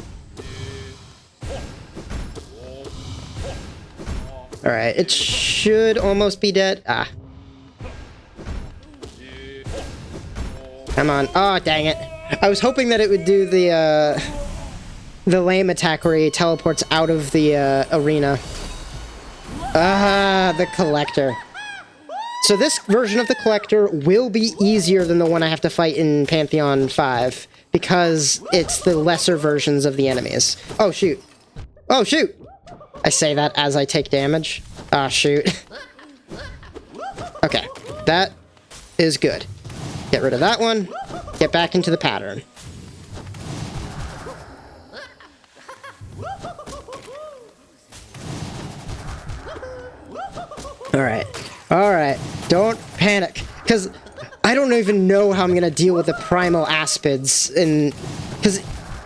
Alright, it should almost be dead. Ah. Come on. Oh, dang it. I was hoping that it would do the lame attack where he teleports out of the arena. Ah, the Collector. So this version of the Collector will be easier than the one I have to fight in Pantheon 5, because it's the lesser versions of the enemies. Oh, shoot. Oh, shoot! I say that as I take damage. Ah, shoot. Okay, that is good. Get rid of that one. Get back into the pattern. Alright. Don't panic. Because I don't even know how I'm going to deal with the primal aspids. Because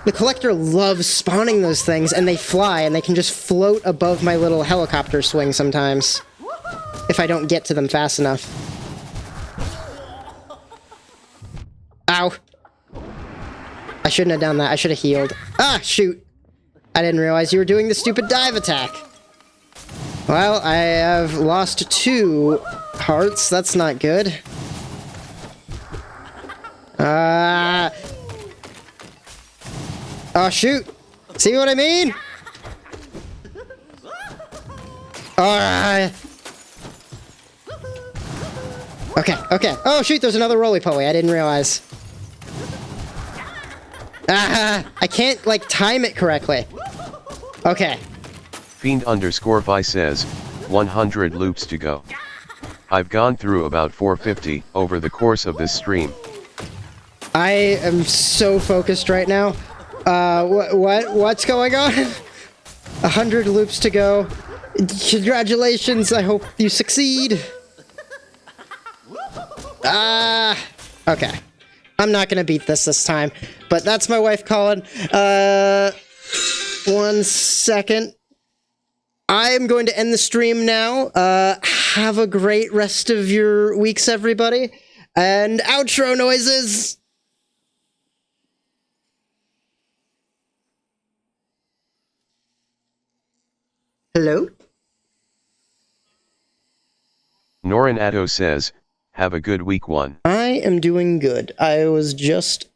the collector loves spawning those things, and they fly, and they can just float above my little helicopter swing sometimes. If I don't get to them fast enough. Ow. I shouldn't have done that. I should have healed. Ah, shoot. I didn't realize you were doing the stupid dive attack. Well, I have lost 2 hearts. That's not good. Oh, shoot. See what I mean? Okay. Oh, shoot, there's another roly-poly. I didn't realize. I can't, like, time it correctly. Okay. Fiend_Vi says, 100 loops to go. I've gone through about 450 over the course of this stream. I am so focused right now. What's going on? 100 loops to go. Congratulations, I hope you succeed. Okay. I'm not gonna beat this time, but that's my wife calling. 1 second. I am going to end the stream now. Have a great rest of your weeks, everybody. And outro noises! Hello? Norin Addo says, have a good week 1. I am doing good. I was just